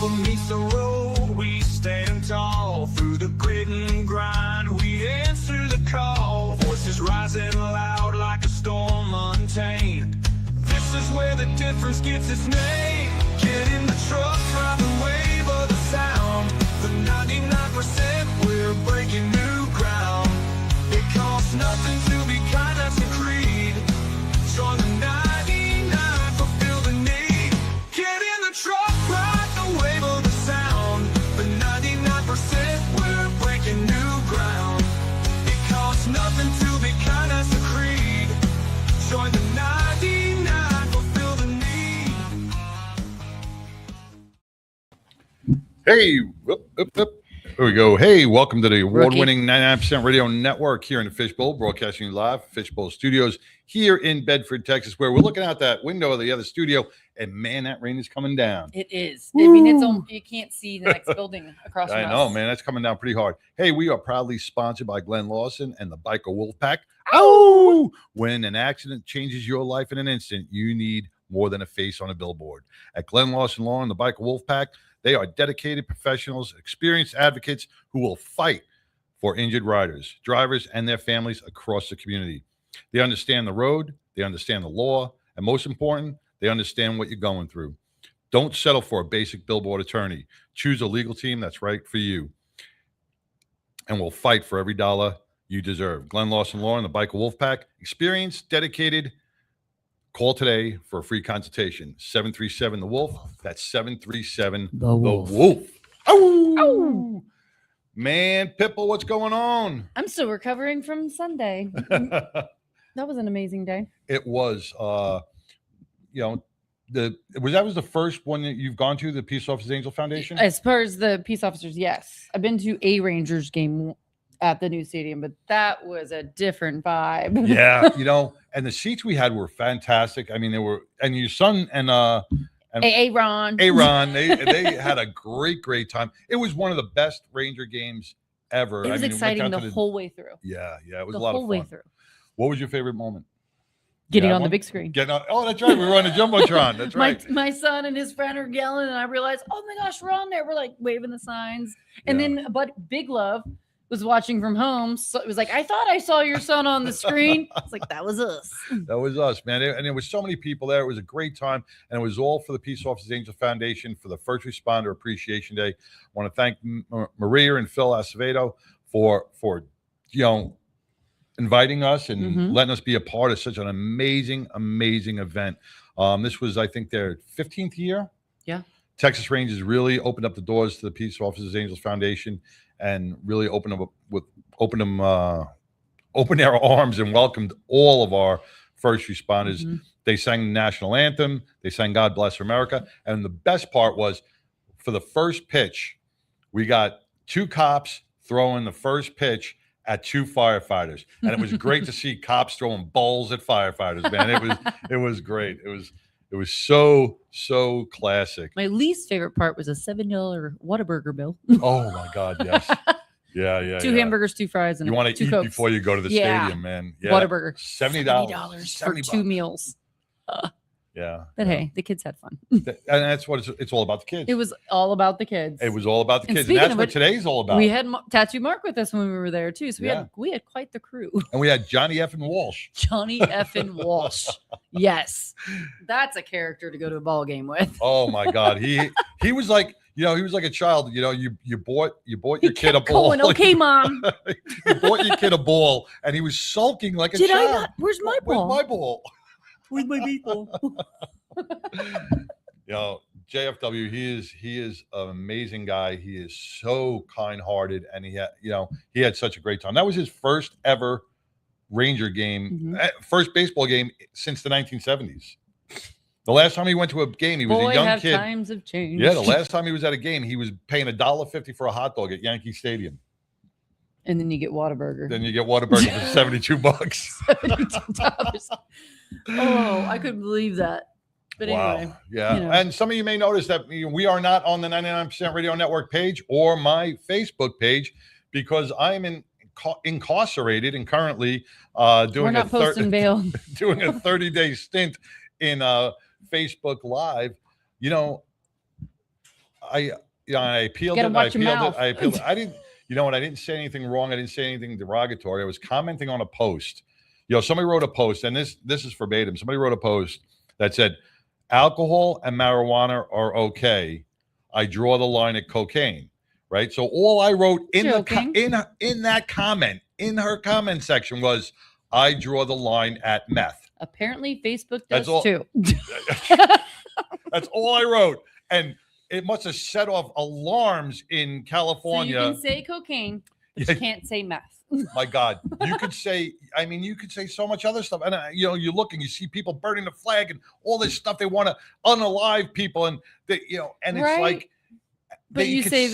rubber meets the road, we stand tall. Through the grit and grind, we answer the call. Voices rising loud like a storm untamed. This is where the difference gets its name. Get in the truck, drive the wave of the sound. The 99%, we're breaking new ground. It costs nothing to be kind, that's the creed. Join the 99, fulfill the need. Get in the truck, ride the wave of the sound. The 99%, we're breaking new ground. It costs nothing to be kind, that's the creed. Join the 99, fulfill the need. Hey, whoop, whoop, whoop. Here we go. Hey, welcome to the award-winning 99% Radio Network here in the Fishbowl, broadcasting live Fishbowl Studios here in Bedford, Texas, where we're looking out that window of the other studio, and man, that rain is coming down. It is. I mean, it's you can't see the next building across from us. I know, man. That's coming down pretty hard. Hey, we are proudly sponsored by Glenn Lawson and the Biker Wolfpack. Oh! When an accident changes your life in an instant, you need more than a face on a billboard. At Glenn Lawson Law and the Biker Wolfpack, they are dedicated professionals, experienced advocates who will fight for injured riders, drivers, and their families across the community. They understand the road, they understand the law, and most important, they understand what you're going through. Don't settle for a basic billboard attorney. Choose a legal team that's right for you, and we'll fight for every dollar you deserve. Glenn Lawson Law and the Biker Wolfpack, experienced, dedicated. Call today for a free consultation. 737 The Wolf. That's 737 The Wolf. Ow! Ow! Man, Pipple, what's going on? I'm still recovering from Sunday. That was an amazing day. It was. That was the first one that you've gone to, the Peace Officers Angel Foundation? As far as the peace officers, yes. I've been to a Rangers game at the new stadium, but that was a different vibe. Yeah, and the seats we had were fantastic. I mean, they were, and your son and Aaron, they had a great time. It was one of the best Ranger games ever. It was exciting the whole way through. Yeah, it was a lot of fun. Way through. What was your favorite moment? Getting on the big screen. Oh, that's right. We were on the Jumbotron. That's right. My son and his friend are yelling, and I realized, oh my gosh, we're on there. We're like waving the signs. And then, but Big Love was watching from home. So it was like, I thought I saw your son on the screen. It's like, that was us. That was us, man. And there was so many people there. It was a great time. And it was all for the Peace Officers Angel Foundation for the First Responder Appreciation Day. I want to thank Maria and Phil Acevedo for inviting us and letting us be a part of such an amazing event. This was, I think, their 15th year. Yeah. Texas Rangers really opened up the doors to the Peace Officers Angels Foundation and really opened their arms and welcomed all of our first responders. They sang the national anthem. They sang God Bless America. And the best part was, for the first pitch, we got 2 cops throwing the first pitch at 2 firefighters. And it was great to see cops throwing balls at firefighters, man. It was great. It was so classic. My least favorite part was a $7 Whataburger bill. Oh my God, yes. Yeah. 2 hamburgers, 2 fries, and you want to eat Cokes. before you go to the stadium, man. Yeah. Whataburger. $70 for 2 meals. Yeah. But hey, the kids had fun. And that's what it's all about, the kids. It was all about the kids. It was all about the kids. And that's what today's all about. We had Tattoo Mark with us when we were there too. So we had quite the crew. And we had Johnny Effin Walsh. Johnny Effin Walsh. Yes. That's a character to go to a ball game with. Oh my God. He was like, he was like a child. You bought your kid a ball. Okay, Mom. You bought your kid a ball, and he was sulking like a child. Where's my ball? Where's my ball? Where's my baseball? JFW, he is an amazing guy. He is so kind-hearted, and he had such a great time. That was his first ever Ranger game, first baseball game since the 1970s. The last time he went to a game, he was a young kid. Times have changed. Yeah, the last time he was at a game, he was paying $1.50 for a hot dog at Yankee Stadium. And then you get Whataburger. Then you get Whataburger for $72. $72. Oh, I couldn't believe that. But anyway. Yeah. And some of you may notice that we are not on the 99% Radio Network page or my Facebook page because I'm incarcerated and currently doing a 30-day stint in Facebook Live. I appealed Gotta it. watch your mouth. I appealed it. I didn't. You know what? I didn't say anything wrong. I didn't say anything derogatory. I was commenting on a post. Somebody wrote a post, and this is verbatim. Somebody wrote a post that said, "Alcohol and marijuana are okay. I draw the line at cocaine." Right. So all I wrote in in that comment in her comment section was, "I draw the line at meth." Apparently, Facebook does all, too. That's all I wrote, and it must have set off alarms in California. So you can say cocaine, but you can't say meth. My God, you could say. I mean, you could say so much other stuff, and you look and you see people burning the flag and all this stuff. They want to unalive people, and they, and it's like. But you say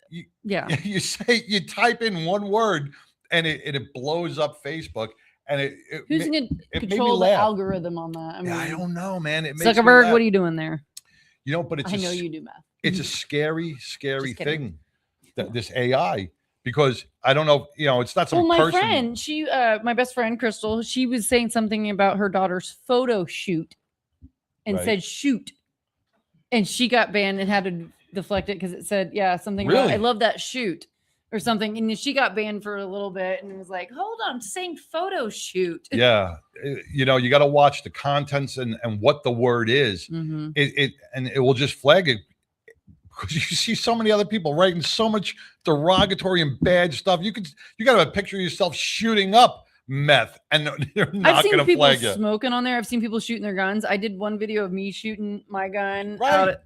you say you type in one word, and it blows up Facebook, and who's going to control the algorithm on that? I don't know, man. It makes Zuckerberg, what are you doing there? But it's I know you do math. It's a scary thing, this AI, because I don't know, it's not some person. Friend, my best friend, Crystal, she was saying something about her daughter's photo shoot and said shoot. And she got banned and had to deflect it because it said, something about, I love that shoot or something. And she got banned for a little bit and it was like, hold on, saying photo shoot. Yeah. You got to watch the contents and what the word is. Mm-hmm. It will just flag it because you see so many other people writing so much derogatory and bad stuff. You got to have a picture of yourself shooting up meth and they're not going to flag you. Smoking on there. I've seen people shooting their guns. I did one video of me shooting my gun out at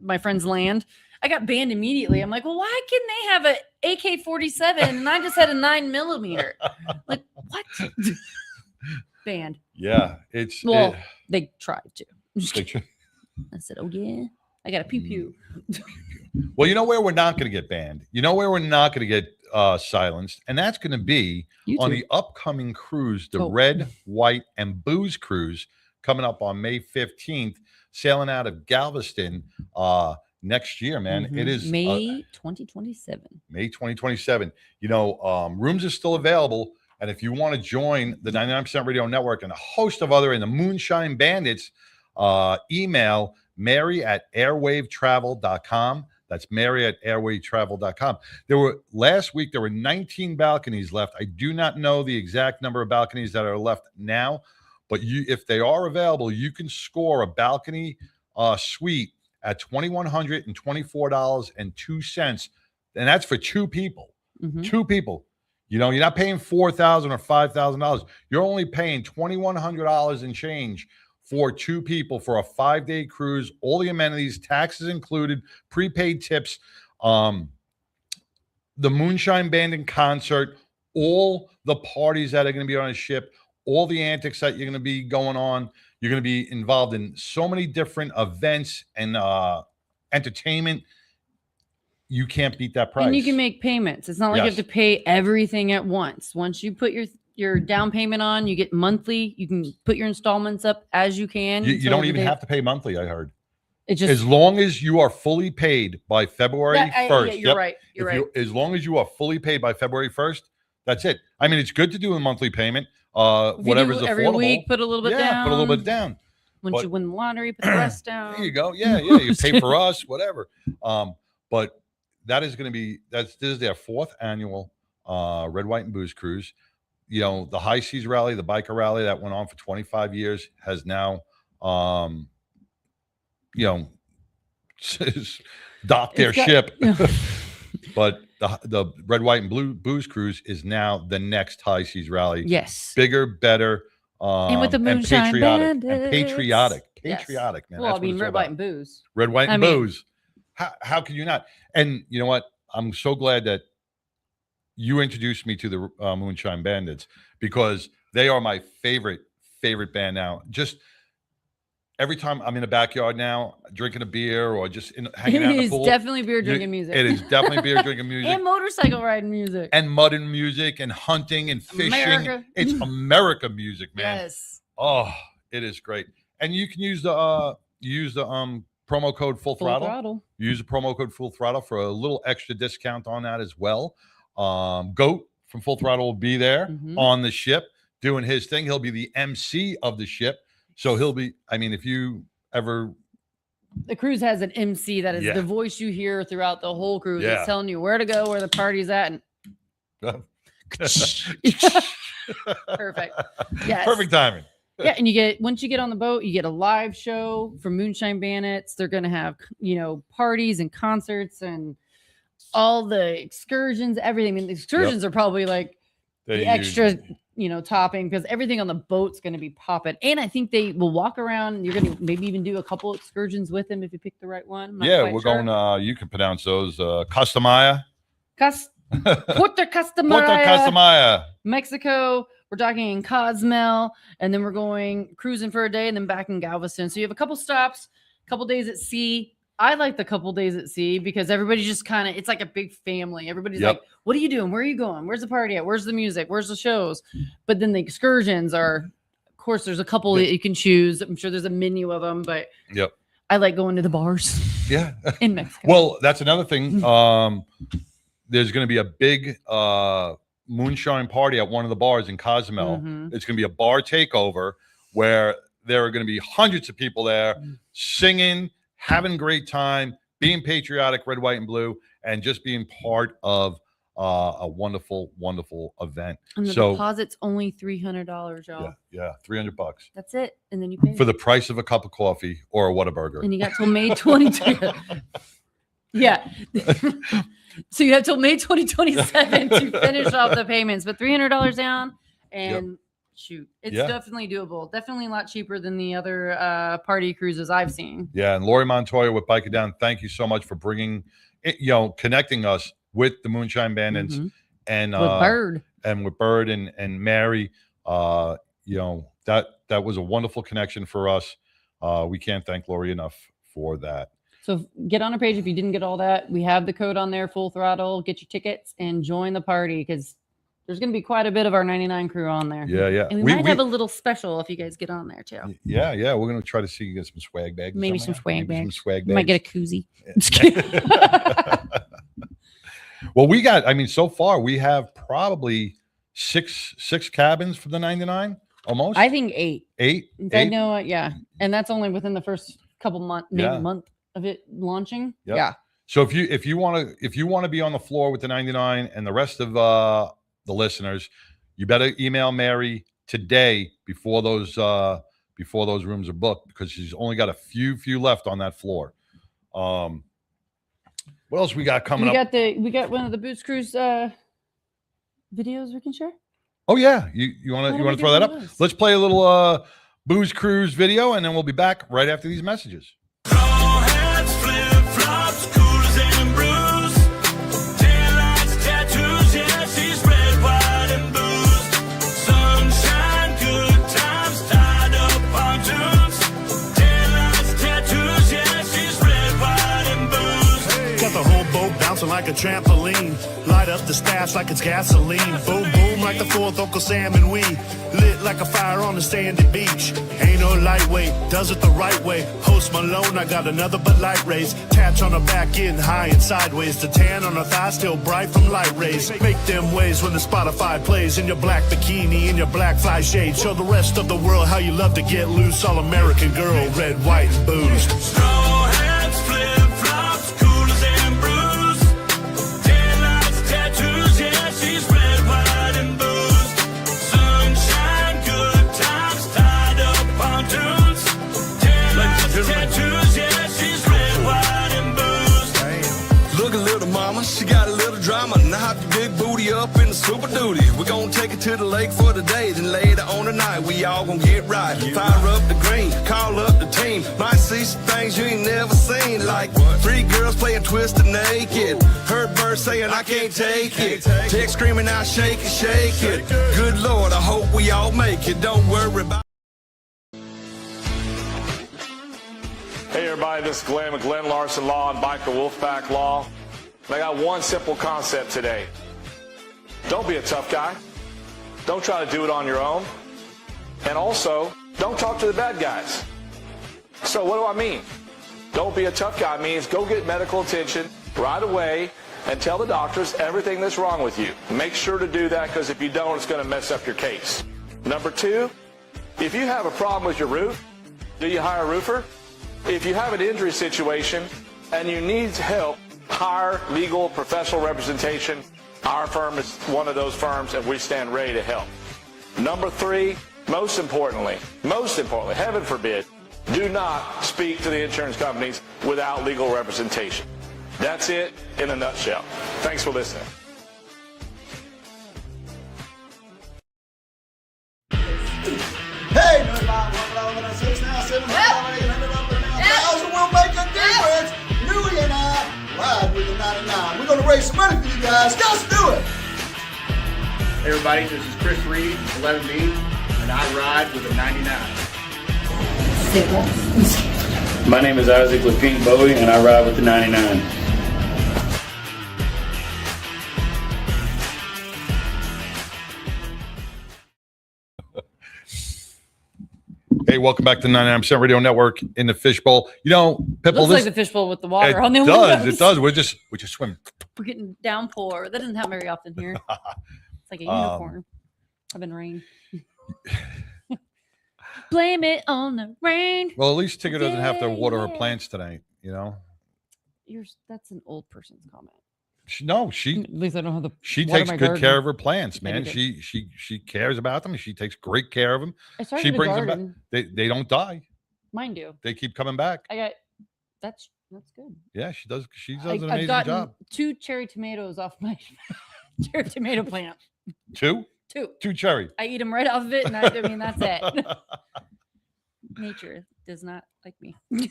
my friend's land. I got banned immediately. I'm like, well, why can they have an AK-47 and I just had a 9mm? Like, what? Banned. Yeah, they tried to. I said, oh yeah, I got a pew pew. Well, you know where we're not going to get banned. You know where we're not going to get silenced, and that's going to be on the upcoming cruise, the Red, White, and Booze cruise coming up on May 15th, sailing out of Galveston next year, man. Mm-hmm. It is May 2027. May 2027. Rooms are still available. And if you want to join the 99% Radio Network and a host of other and the Moonshine Bandits, email mary@airwavetravel.com. That's mary@airwavetravel.com. Last week, there were 19 balconies left. I do not know the exact number of balconies that are left now, but if they are available, you can score a balcony suite at $2,124.02. And that's for two people. Mm-hmm. Two people. You're not paying $4,000 or $5,000. You're only paying $2,100 and change for two people for a 5-day cruise. All the amenities, taxes included, prepaid tips, the Moonshine Band in concert, all the parties that are going to be on a ship, all the antics that you're going to be going on. You're going to be involved in so many different events and entertainment. You can't beat that price. And you can make payments. It's not like you have to pay everything at once. Once you put your down payment on, you get monthly. You can put your installments up as you can. You don't even have to pay monthly, I heard. It just, as long as you are fully paid by February 1st. Yeah, you're right. You're right. As long as you are fully paid by February 1st, that's it. I mean, it's good to do a monthly payment. Whatever's affordable. Every week, put a little bit down. Put a little bit down. Once you win the lottery, put the rest down. There you go. Yeah. You pay for us, whatever. But that is going to be, this is their 4th annual Red, White, and Booze cruise. The High Seas Rally, the biker rally that went on for 25 years has now, docked their ship. But the Red, White, and Booze cruise is now the next High Seas Rally. Yes. Bigger, better, and with the Moonshine patriotic, Yes. Man. Well, Red, White, and Booze. Red, White, and Booze. How can you not? And you know what? I'm so glad that you introduced me to the Moonshine Bandits because they are my favorite band now. Just every time I'm in the backyard now, drinking a beer or just hanging out in the pool. It is definitely beer drinking music. It is definitely beer drinking music. And motorcycle riding music. And mudding music and hunting and fishing. America. It's America music, man. Yes. Oh, it is great. And you can use the promo code Full Throttle. Use the promo code Full Throttle for a little extra discount on that as well. Goat from Full Throttle will be there on the ship doing his thing. He'll be the MC of the ship. So he'll be, if you ever the cruise has an MC that is Yeah. the voice you hear throughout the whole cruise. Yeah. It's telling you where to go, where the party's at, and perfect. Yes. Perfect timing. Yeah, and once you get on the boat, you get a live show from Moonshine Bandits. They're gonna have parties and concerts and all the excursions, everything. I mean, the excursions are probably like the extra, topping, because everything on the boat's gonna be popping. And I think they will walk around, and you're gonna maybe even do a couple excursions with them if you pick the right one. I'm not Yeah, quite we're sure. going. You can pronounce those. Castamaya. Puerto Castamaya, Puerto Castamaya. Mexico. We're talking in Cozumel, and then we're going cruising for a day, and then back in Galveston. So you have a couple stops, a couple days at sea. I like the couple days at sea because everybody's just kind of, it's like a big family. Everybody's like, what are you doing? Where are you going? Where's the party at? Where's the music? Where's the shows? But then the excursions are, of course, there's a couple that you can choose. I'm sure there's a menu of them, but I like going to the bars. Yeah. In Mexico. Well, that's another thing. There's going to be a big moonshine party at one of the bars in Cozumel. It's going to be a bar takeover where there are going to be hundreds of people there singing, having a great time, being patriotic, red, white, and blue, and just being part of a wonderful, wonderful event. And the deposit's only $300, y'all. Yeah, $300. That's it, and then you pay for the price of a cup of coffee or a Whataburger. And you got till May 22. Yeah. So you have till May 2027 to finish off the payments, but $300 down, and shoot, it's definitely doable. Definitely a lot cheaper than the other party cruises I've seen. Yeah, and Lori Montoya with Bike It Down, thank you so much for bringing it, connecting us with the Moonshine Bandits and with Bird and Mary. That was a wonderful connection for us. We can't thank Lori enough for that. So get on our page if you didn't get all that. We have the code on there, Full Throttle. Get your tickets and join the party, because there's going to be quite a bit of our 99 crew on there. Yeah. And we might have a little special if you guys get on there too. Yeah. We're going to try to see you get some swag bags. Maybe some swag bags. You might get a koozie. Well, so far we have probably six cabins for the 99 almost. I think 8. 8? I know. Yeah. And that's only within the first couple months, maybe month of it launching. Yeah. So if you want to be on the floor with the 99 and the rest of the listeners, you better email Mary today before those rooms are booked, because she's only got a few left on that floor. What else we got coming up? We got one of the Booze Cruise videos we can share. Oh yeah, you want to throw that up? Let's play a little Booze Cruise video, and then we'll be back right after these messages. Like a trampoline, light up the stash like it's gasoline. Boom, boom, like the fourth Uncle Sam and we lit like a fire on a sandy beach. Ain't no lightweight, does it the right way. Post Malone, I got another Bud Light race. Tatch on her back, getting high and sideways. The tan on her thigh, still bright from light rays. Make them waves when the Spotify plays. In your black bikini, in your black fly shade. Show the rest of the world how you love to get loose. All American girl, red, white, and booze. Straw hats, flip-flops, coolers and brews. Tattoos, yeah, she's red, white, and booze. Sunshine, good times, tied up pontoons. Tan lights, tattoos, yeah, she's red, white, and booze. Look a little mama, she got a little drama. Now hop your big booty up in the Super Duty. We're gonna take it to the lake for the day, then later on the night we all gonna get right. Fire up the green, call up the team. Might see some things you ain't never seen, like 3 girls playing Twisted Naked. Heard birds saying I can't take it. Text screaming out shake it, shake it. Good Lord, I hope we all make it. Don't worry about. Hey everybody, this is Glenn with Glenn Larson Law and Biker Wolfpack Law. And I got one simple concept today. Don't be a tough guy. Don't try to do it on your own. And also, don't talk to the bad guys. So what do I mean? Don't be a tough guy means go get medical attention right away and tell the doctors everything that's wrong with you. Make sure to do that, because if you don't, it's going to mess up your case. Number 2, if you have a problem with your roof, do you hire a roofer? If you have an injury situation and you need help, hire legal professional representation. Our firm is one of those firms, and we stand ready to help. Number 3, most importantly, heaven forbid, do not speak to the insurance companies without legal representation. That's it in a nutshell. Thanks for listening. Hey, no, about 6 now, 7, 800 up and down. 1,000 will make a difference. Newey and I ride with the 99. We're going to raise some money for you guys. Let's do it. Hey everybody, this is Chris Reed, 11B, and I ride with a 99. My name is Isaac Lapine Bowie, and I ride with the 99. Hey, welcome back to 99% Radio Network in the Fishbowl. You know, Pipple, Looks like the fishbowl with the water on the it windows. does. We're just swimming. We're getting downpour. That doesn't happen very often here. It's like a unicorn. I've been rain. Blame it on the rain. Well, at least Tigger doesn't have to water her plants tonight. You know, That's an old person's comment. she At least I don't have the. she water takes my good garden. care of her plants, Maybe man. good. She cares about them. She takes great care of them. I started She a brings them back. garden. They don't die. Mine do. They keep coming back. I got. That's good. Yeah, she does. She does an I've amazing gotten job. 2 cherry tomatoes off my cherry tomato plant. 2 2. cherry. I eat them right off of it, and I mean that's it. Nature does not like me. But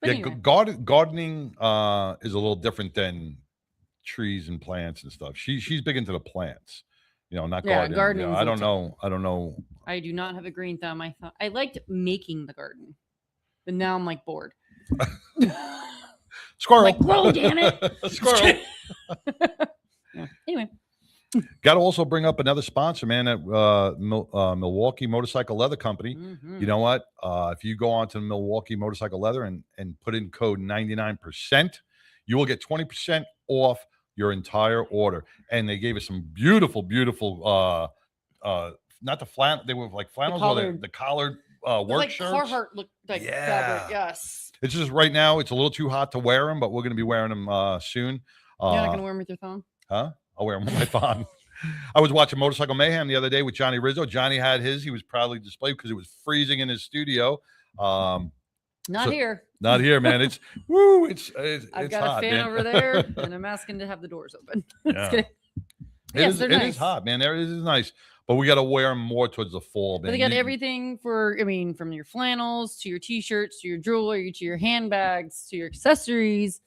Yeah, anyway, gardening is a little different than trees and plants and stuff. She's big into the plants. You know, not Yeah, gardening. You know, gardening's I don't a know. I don't know. I do not have a green thumb. I liked making the garden, but now I'm like bored. Squirrel. Like, whoa, damn it. Squirrel. Yeah. Anyway, Got to also bring up another sponsor, man, at Milwaukee Motorcycle Leather Company. mhm. You know what? If you go on to Milwaukee Motorcycle Leather and put in code 99%, you will get 20% off your entire order. And they gave us some beautiful, not the flannel, they were like flannels or collared. the collared It's work like shirts. Carhartt look like fabric. Yes. It's just right now, it's a little too hot to wear them, but we're going to be wearing them soon. You're not gonna wear them with your thumb. Huh? I'll wear them with my phone. I was watching Motorcycle Mayhem the other day with Johnny Rizzo. Johnny had his. He was proudly displayed because it was freezing in his studio. Not So- here. Not here, man. It's woo. It's I've it's got hot, a fan man. over there, and I'm asking to have the doors open. Just Yeah. kidding. It Yes, is- they're it nice. is hot, man. There it is nice, but we got to wear them more towards the fall. But Man. they got You- everything for, from your flannels to your t-shirts to your jewelry to your handbags to your accessories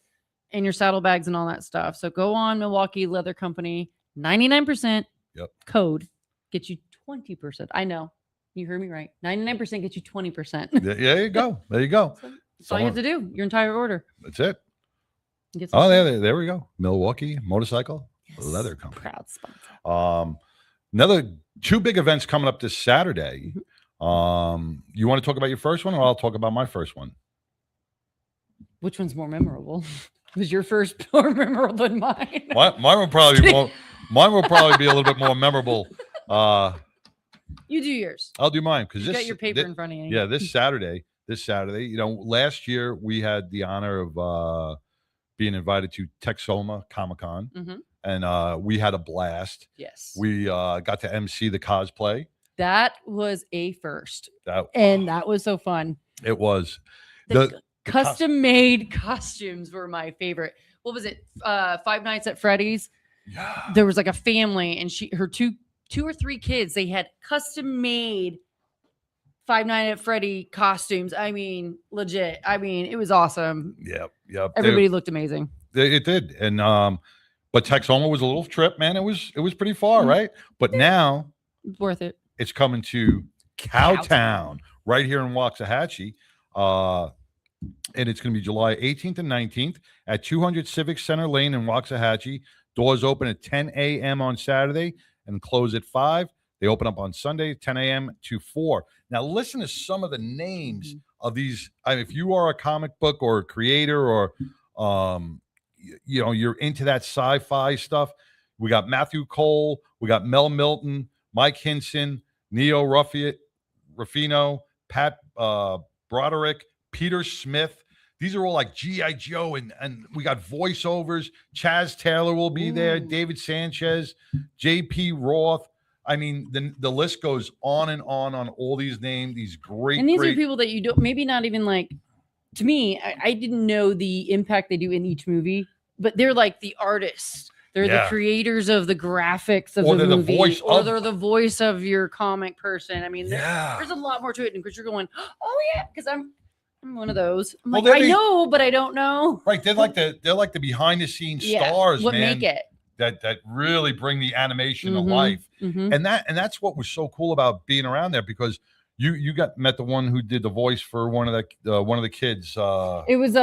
and your saddlebags and all that stuff. So go on Milwaukee Leather Company, 99%. Yep. Code get you 20%. I know. You heard me right. 99% get you 20%. There you go. There you go. So that's all you have to do. Your entire order. That's it. Get some Oh, stuff. there we go. Milwaukee Motorcycle Yes. Leather Company. Proud sponsor. Another 2 big events coming up this Saturday. You want to talk about your first one, or I'll talk about my first one? Which one's more memorable? Was your first more memorable than mine? Mine will probably be more. Mine will probably be a little bit more memorable. You do yours. I'll do mine because You this. got your paper thi- in front of you. Yeah, this Saturday. You know, last year we had the honor of being invited to Texoma Comic Con, Mhm. and we had a blast. Yes. We got to MC the cosplay. That was a first. That And that was so fun. it was. The, The- custom made costumes were my favorite. What was it? 5 Nights at Freddy's. Yeah. There was like a family, and her two or three kids. They had custom made 5 Nights at Freddy costumes. I mean, legit. I mean, it was awesome. Yep. They- Everybody looked amazing. It did, and but Texoma was a little trip, man. It was pretty far, Mhm. right? But now Worth it. it's coming to Cowtown right here in Waxahachie. And it's going to be July 18th and 19th at 200 Civic Center Lane in Waxahachie. Doors open at 10 a.m. on Saturday and close at 5. They open up on Sunday, 10 a.m. to 4. Now, listen to some of the names of these. If you are a comic book or a creator or, you know, you're into that sci-fi stuff, we got Matthew Cole, we got Mel Milton, Mike Hinson, Neo Ruffino, Pat Broderick, Peter Smith. These are all like G.I. Joe, and we got voiceovers. Chaz Taylor will be there. David Sanchez, J.P. Roth. I mean, the list goes on and on all these names. These great, and these great, are people that you don't, maybe not even like. To me, I didn't know the impact they do in each movie, but they're like the artists. They're the creators of the graphics of the movie, or they're the voice of your comic person. I mean, there's a lot more to it because you're going, oh yeah, because I'm one of those. I'm like, I know, but I don't know. Right? They're like the behind the scenes stars, what man. Make it that really bring the animation to life, and that's what was so cool about being around there, because you met the one who did the voice for one of the kids. It was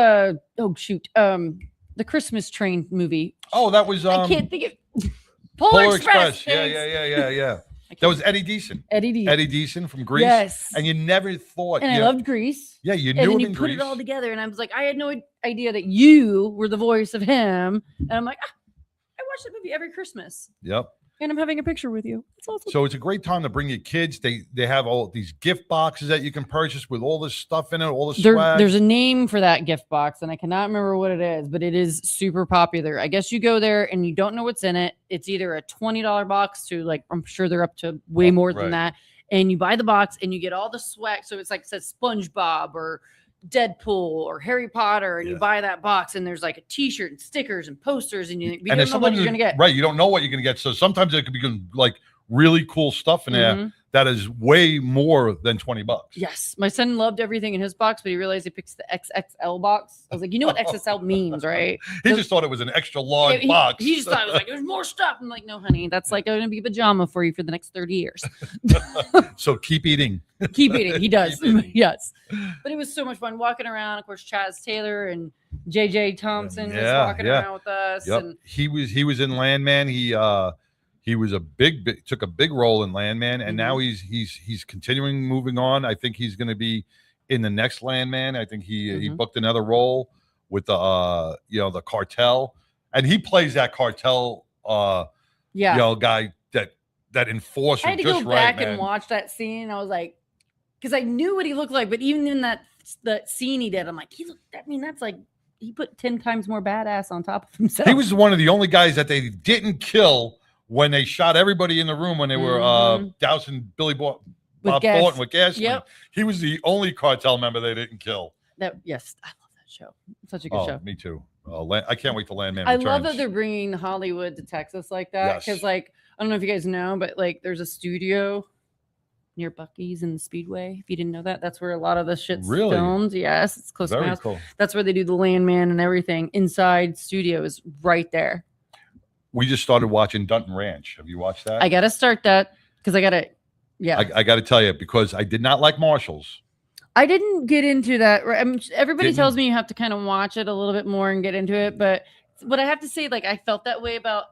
the Christmas Train movie. Oh, that was I can't think of Polar Express. Yeah. That was Eddie Deason. Eddie Deason from Grease. Yes. And you never thought. And I loved Grease. Yeah, you knew him in you put Grease. it all together, and I was like, I had no idea that you were the voice of him. And I'm like, I watch that movie every Christmas. Yep. And I'm having a picture with you. It's awesome. So it's a great time to bring your kids. They have all these gift boxes that you can purchase with all this stuff in it, all the swag. There's a name for that gift box, and I cannot remember what it is, but it is super popular. I guess you go there and you don't know what's in it. It's either a $20 box to, like, I'm sure they're up to way more than that. And you buy the box and you get all the swag. So it's like, it says SpongeBob or Deadpool or Harry Potter, and you buy that box, and there's like a T-shirt and stickers and posters, and you don't know what you're gonna get. Right, you don't know what you're gonna get. So sometimes there could be like really cool stuff in there that is way more than $20. Yes, my son loved everything in his box, but he realized he picks the XXL box. I was like, you know what XXL means, right? He just thought it was an extra large box. He just thought it was like, there's more stuff. I'm like, no, honey, that's like going to be a pajama for you for the next 30 years. So keep eating. Keep eating. He does. Yes. But it was so much fun walking around. Of course, Chaz Taylor and JJ Thompson was walking around with us. Yep. And he was in Landman. He was took a big role in Landman, and now he's continuing moving on. I think he's going to be in the next Landman. I think he booked another role with the cartel, and he plays that cartel guy that enforcer. I had to go back and watch that scene. I was like, because I knew what he looked like, but even in that scene he did, I'm like, that's like he put 10 times more badass on top of himself. He was one of the only guys that they didn't kill when they shot everybody in the room when they were dousing Bob Thornton with gasoline. Yep. He was the only cartel member they didn't kill. Yes, I love that show. It's such a good show. Me too. I can't wait till Landman I returns. love that they're bringing Hollywood to Texas like that, because like, I don't know if you guys know, but like there's a studio near Buc-ee's in the Speedway. If you didn't know that, that's where a lot of the shit's filmed. Yes, it's close to my house. Cool. That's where they do the Landman and everything. Inside studio is right there. We just started watching Dunton Ranch. Have you watched that? I got to start that because I got to, I got to tell you, because I did not like Marshall's. I didn't get into that. Everybody tells me you have to kind of watch it a little bit more and get into it. But what I have to say, like, I felt that way about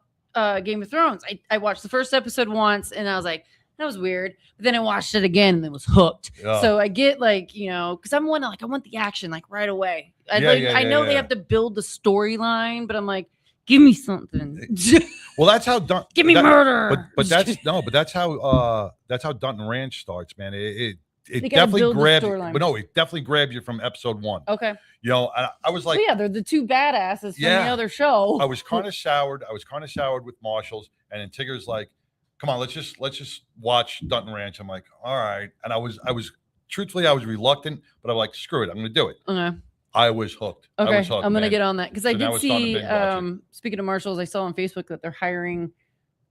Game of Thrones. I watched the first episode once and I was like, that was weird. But then I watched it again and then was hooked. Yeah. So I get like, because I'm one like, I want the action like right away. I know they have to build the storyline, but I'm like, give me something. Well, that's how give me murder. But that's how Dunton Ranch starts, man. It definitely grabs you. But no, it definitely grabs you from episode 1. Okay. I was like, they're the two badasses from the other show. I was kind of soured. With Marshall's, and then Tigger's like, come on, let's just watch Dunton Ranch. I'm like, all right. And I was truthfully, I was reluctant, but I'm like, screw it, I'm gonna do it. Okay. I was hooked. Okay, I'm gonna get on that because I did see. Speaking of Marshall's, I saw on Facebook that they're hiring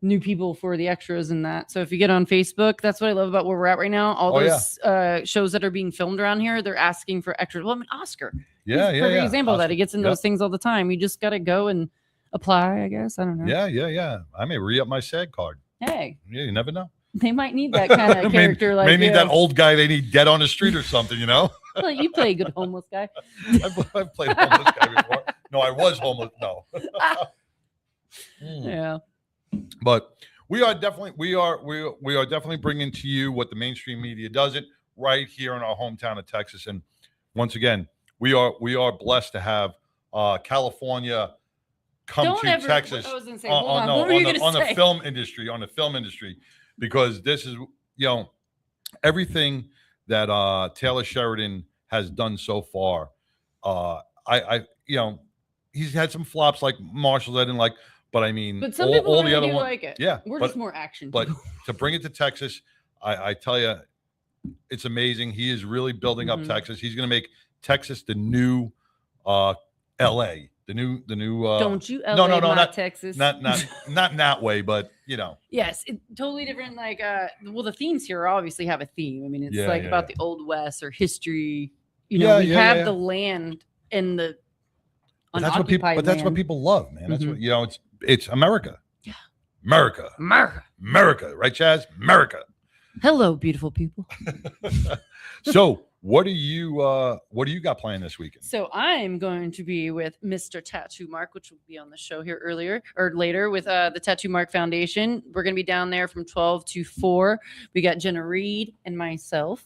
new people for the extras and that. So if you get on Facebook, that's what I love about where we're at right now. All those shows that are being filmed around here, they're asking for extras. Well, I mean, Oscar. Perfect example of that. He gets in those things all the time. You just got to go and apply, I guess. I don't know. Yeah. I may re-up my SAG card. Hey. Yeah, you never know. They might need that kind of character. Maybe that old guy they need dead on the street or something, Well, you play a good homeless guy. I've played a homeless guy before. No, I was homeless. No. Yeah. But we are definitely bringing to you what the mainstream media doesn't right here in our hometown of Texas. And once again, we are blessed to have California come to Texas on the film industry, because this is everything that Taylor Sheridan has done so far. I he's had some flops like Marshalls I didn't like, but I mean, But some people all really the other do ones, like it. yeah. We're but, just more action. but to bring it to Texas, I tell you, it's amazing. He is really building up Mhm. Texas. He's going to make Texas the new L.A. The new. Don't you no, LA my not Texas. not in that way, but Yes, totally different. Like, well, the themes here obviously have a theme. I mean, it's Yeah, like yeah, about yeah. the Old West or history. You know, we have the land and the But that's what people. unoccupied But that's what land. people love, man. That's Mhm. what It's America. Yeah. America. America. Right, Chaz? America. Hello, beautiful people. So, what do you got playing this weekend? So I'm going to be with Mr. Tattoo Mark, which will be on the show here earlier or later with the Tattoo Mark Foundation. We're going to be down there from 12 to 4. We got Jenna Reed and myself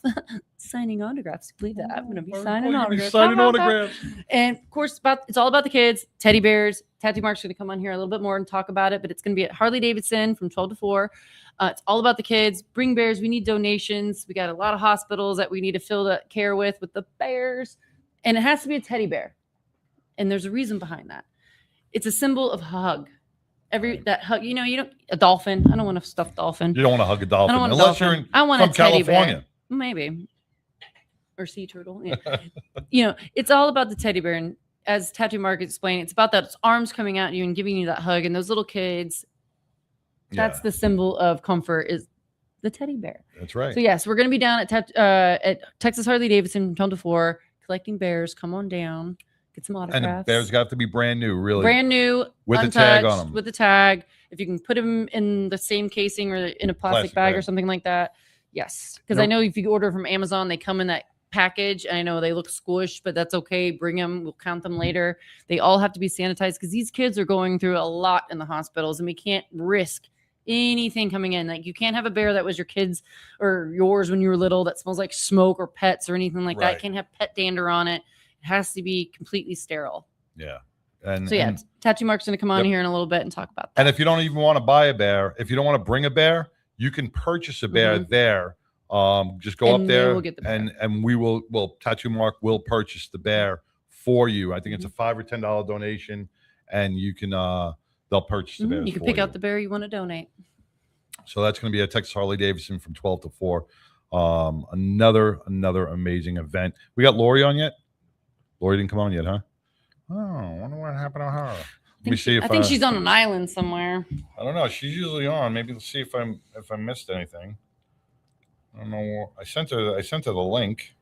signing autographs. Believe that. I'm going to be signing autographs. Signing Ha, ha, ha. autographs. And of course, it's all about the kids, teddy bears. Tattoo Mark's going to come on here a little bit more and talk about it, but it's going to be at Harley Davidson from 12 to 4. It's all about the kids. Bring bears. We need donations. We got a lot of hospitals that we need to fill the care with the bears. And it has to be a teddy bear. And there's a reason behind that. It's a symbol of hug. That hug, you don't a dolphin. I don't want a stuffed dolphin. You don't want to hug a dolphin I don't want a unless dolphin. you're in I want from a teddy California. bear. Maybe. Or sea turtle. Yeah. It's all about the teddy bear. And as Tattoo Mark explained, it's about that arms coming at you and giving you that hug. And those little kids, that's the symbol of comfort is the teddy bear. That's right. So yes, we're going to be down at Texas Harley Davidson from 12 to 4 collecting bears. Come on down, get some autographs. And the bears got to be brand new, really. Brand new, With a tag on untouched, 'em. With the tag. If you can put them in the same casing or in a plastic bag or something like that. Yes. Because I know if you order from Amazon, they come in that package. And I know they look squished, but that's okay. Bring them. We'll count them later. They all have to be sanitized because these kids are going through a lot in the hospitals and we can't risk anything coming in. Like you can't have a bear that was your kids or yours when you were little that smells like smoke or pets or anything like that. Right. It can't have pet dander on it. It has to be completely sterile. Yeah. And So yeah, and, Tattoo Mark's going to come on Yep. here in a little bit and talk about that. and if you don't even want to buy a bear, if you don't want to bring a bear, you can purchase a bear there. Just go And up they there will get the bear. and we will Tattoo Mark will purchase the bear for you. I think it's a $5 or $10 donation, and you can they'll purchase the bear. You can pick out the bear you want to donate. So that's going to be at Texas Harley Davidson from 12 to 4. Another amazing event. We got Lori on yet? Lori didn't come on yet, huh? Oh, I wonder what happened to her. Let me see if I think she's on an island somewhere. I don't know. She's usually on. Maybe let's see if I missed anything. I don't know. I sent her the link.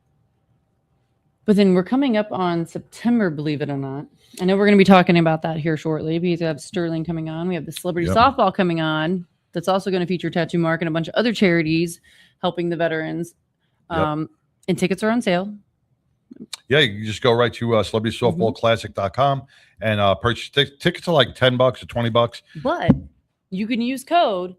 But then we're coming up on September, believe it or not. I know we're going to be talking about that here shortly. We have Sterling coming on. We have the Celebrity Yep. Softball coming on. That's also going to feature Tattoo Mark and a bunch of other charities helping the veterans. Yep. And tickets are on sale. Yeah, you can just go right to celebritysoftballclassic.com and purchase tickets are like $10 or $20. But you can use code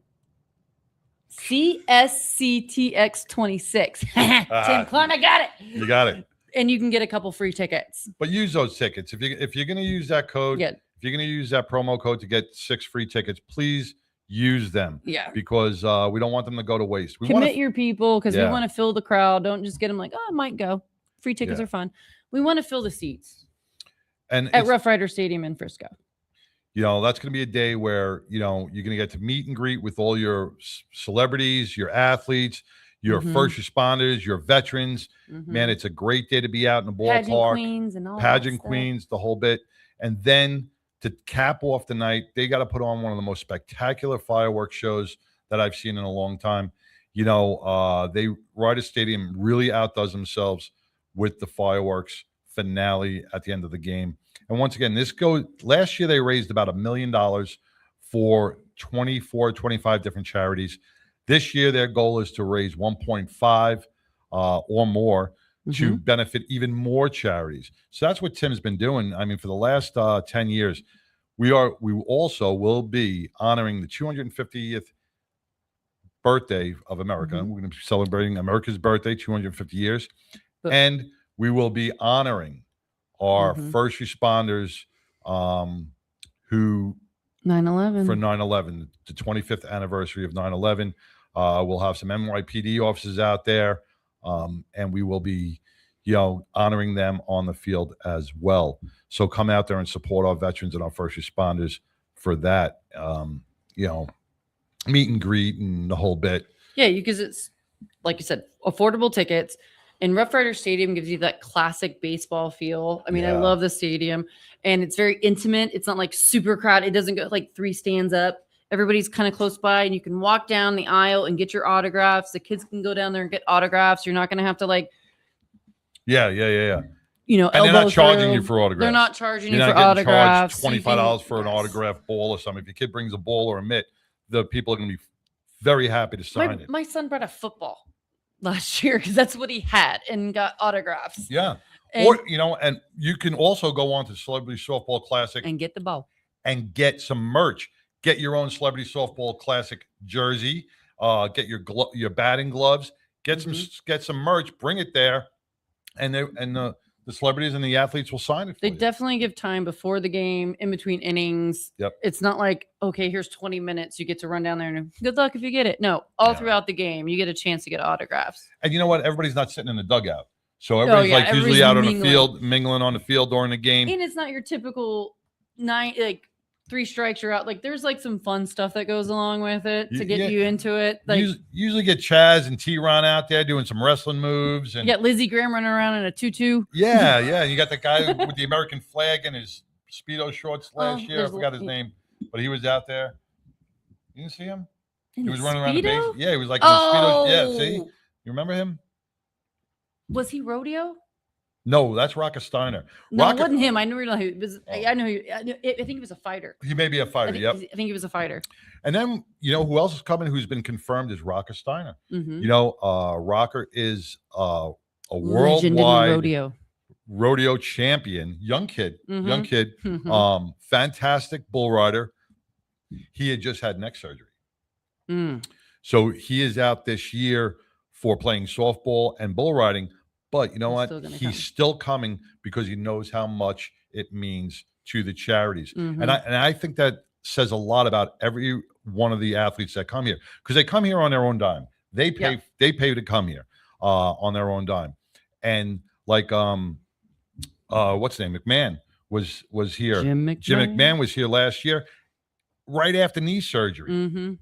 CSCTX26. Tim Klein, I got it. You got it. And you can get a couple free tickets. But use those tickets. If you're going to use that code, Yeah. if you're going to use that promo code to get 6 free tickets, please use them Yeah. because we don't want them to go to waste. We Commit want your people because we Yeah. want to fill the crowd. Don't just get them like, oh, I might go. Free tickets Yeah. are fun. We want to fill the seats and at it's- Rough Rider Stadium in Frisco. that's going to be a day where you're going to get to meet and greet with all your celebrities, your athletes, your Mhm. first responders, your veterans. Man, it's a great day to be out in the Pageant ballpark. queens and all that Pageant stuff. queens, the whole bit. And then to cap off the night, they got to put on one of the most spectacular fireworks shows that I've seen in a long time. Ryder Stadium really outdoes themselves with the fireworks finale at the end of the game. And once again, last year they raised about $1 million for 25 different charities. This year, their goal is to raise 1.5 or more to benefit even more charities. So that's what Tim's been doing. I mean, for the last 10 years, we also will be honoring the 250th birthday of America. We're going to be celebrating America's birthday, 250 years. And we will be honoring our first responders who 9/11. for 9/11, the 25th anniversary of 9/11. We'll have some NYPD officers out there, and we will be, honoring them on the field as well. So come out there and support our veterans and our first responders for that, meet and greet and the whole bit. Yeah, because it's, like you said, affordable tickets. And Rough Rider Stadium gives you that classic baseball feel. I mean, I Yeah. love the stadium, and it's very intimate. It's not like super crowded. It doesn't go like 3 stands up. Everybody's kind of close by, and you can walk down the aisle and get your autographs. The kids can go down there and get autographs. You're not going to have to Yeah. And they're elbow not charging through. you for autographs. They're not charging You're you not for getting autographs. charged You can- $25 for an Yes. autograph ball or something. If your kid brings a ball or a mitt, the people are going to be very happy to sign it. My son brought a football last year because that's what he had and got autographs. Yeah. And, Or, and you can also go on to Celebrity Softball Classic and get the ball. and get some merch. Get your own Celebrity Softball Classic jersey. Get your batting gloves. Get some merch. Bring it there, and the celebrities and the athletes will sign it for They you. definitely give time before the game, in between innings. Yep. It's not like, okay, here's 20 minutes. You get to run down there and good luck if you get it. No, all Yeah. throughout the game, you get a chance to get autographs. And you know what? Everybody's not sitting in the dugout, so everybody's yeah, like usually everybody's out on the mingling. field, mingling on the field during the game. And it's not your typical 3 strikes, you're out. Like, there's like some fun stuff that goes along with it to get Yeah. you into it. Like, Usually get Chaz and T-Ron out there doing some wrestling moves, and you got Lizzie Graham running around in a tutu. yeah. And you got the guy with the American flag and his Speedo shorts last year. I there's forgot his a- name, but he was out there. You didn't see him? In He was a running around the base. Speedo? Yeah, he was like in his Speedo. Yeah, see? Oh, You remember him? was he rodeo? No, that's Rocco Steiner. No, Rocco- it wasn't him. I knew he was. Oh. I know. I think he was a fighter. He may be a fighter, yep. I think he was a fighter. And then, who else is coming who's been confirmed is Rocco Steiner. Mhm. Rocker is a Legend in the worldwide rodeo. rodeo champion, young kid, Mhm. fantastic bull rider. He had just had neck surgery. Mm. So he is out this year for playing softball and bull riding. But you know He's what? still gonna He's come. still coming because he knows how much it means to the charities. Mhm. And I think that says a lot about every one of the athletes that come here, because they come here on their own dime. They pay to come here on their own dime. And like what's his name? McMahon was here. Jim McMahon. Jim McMahon was here last year, right after knee surgery. Mm-hmm.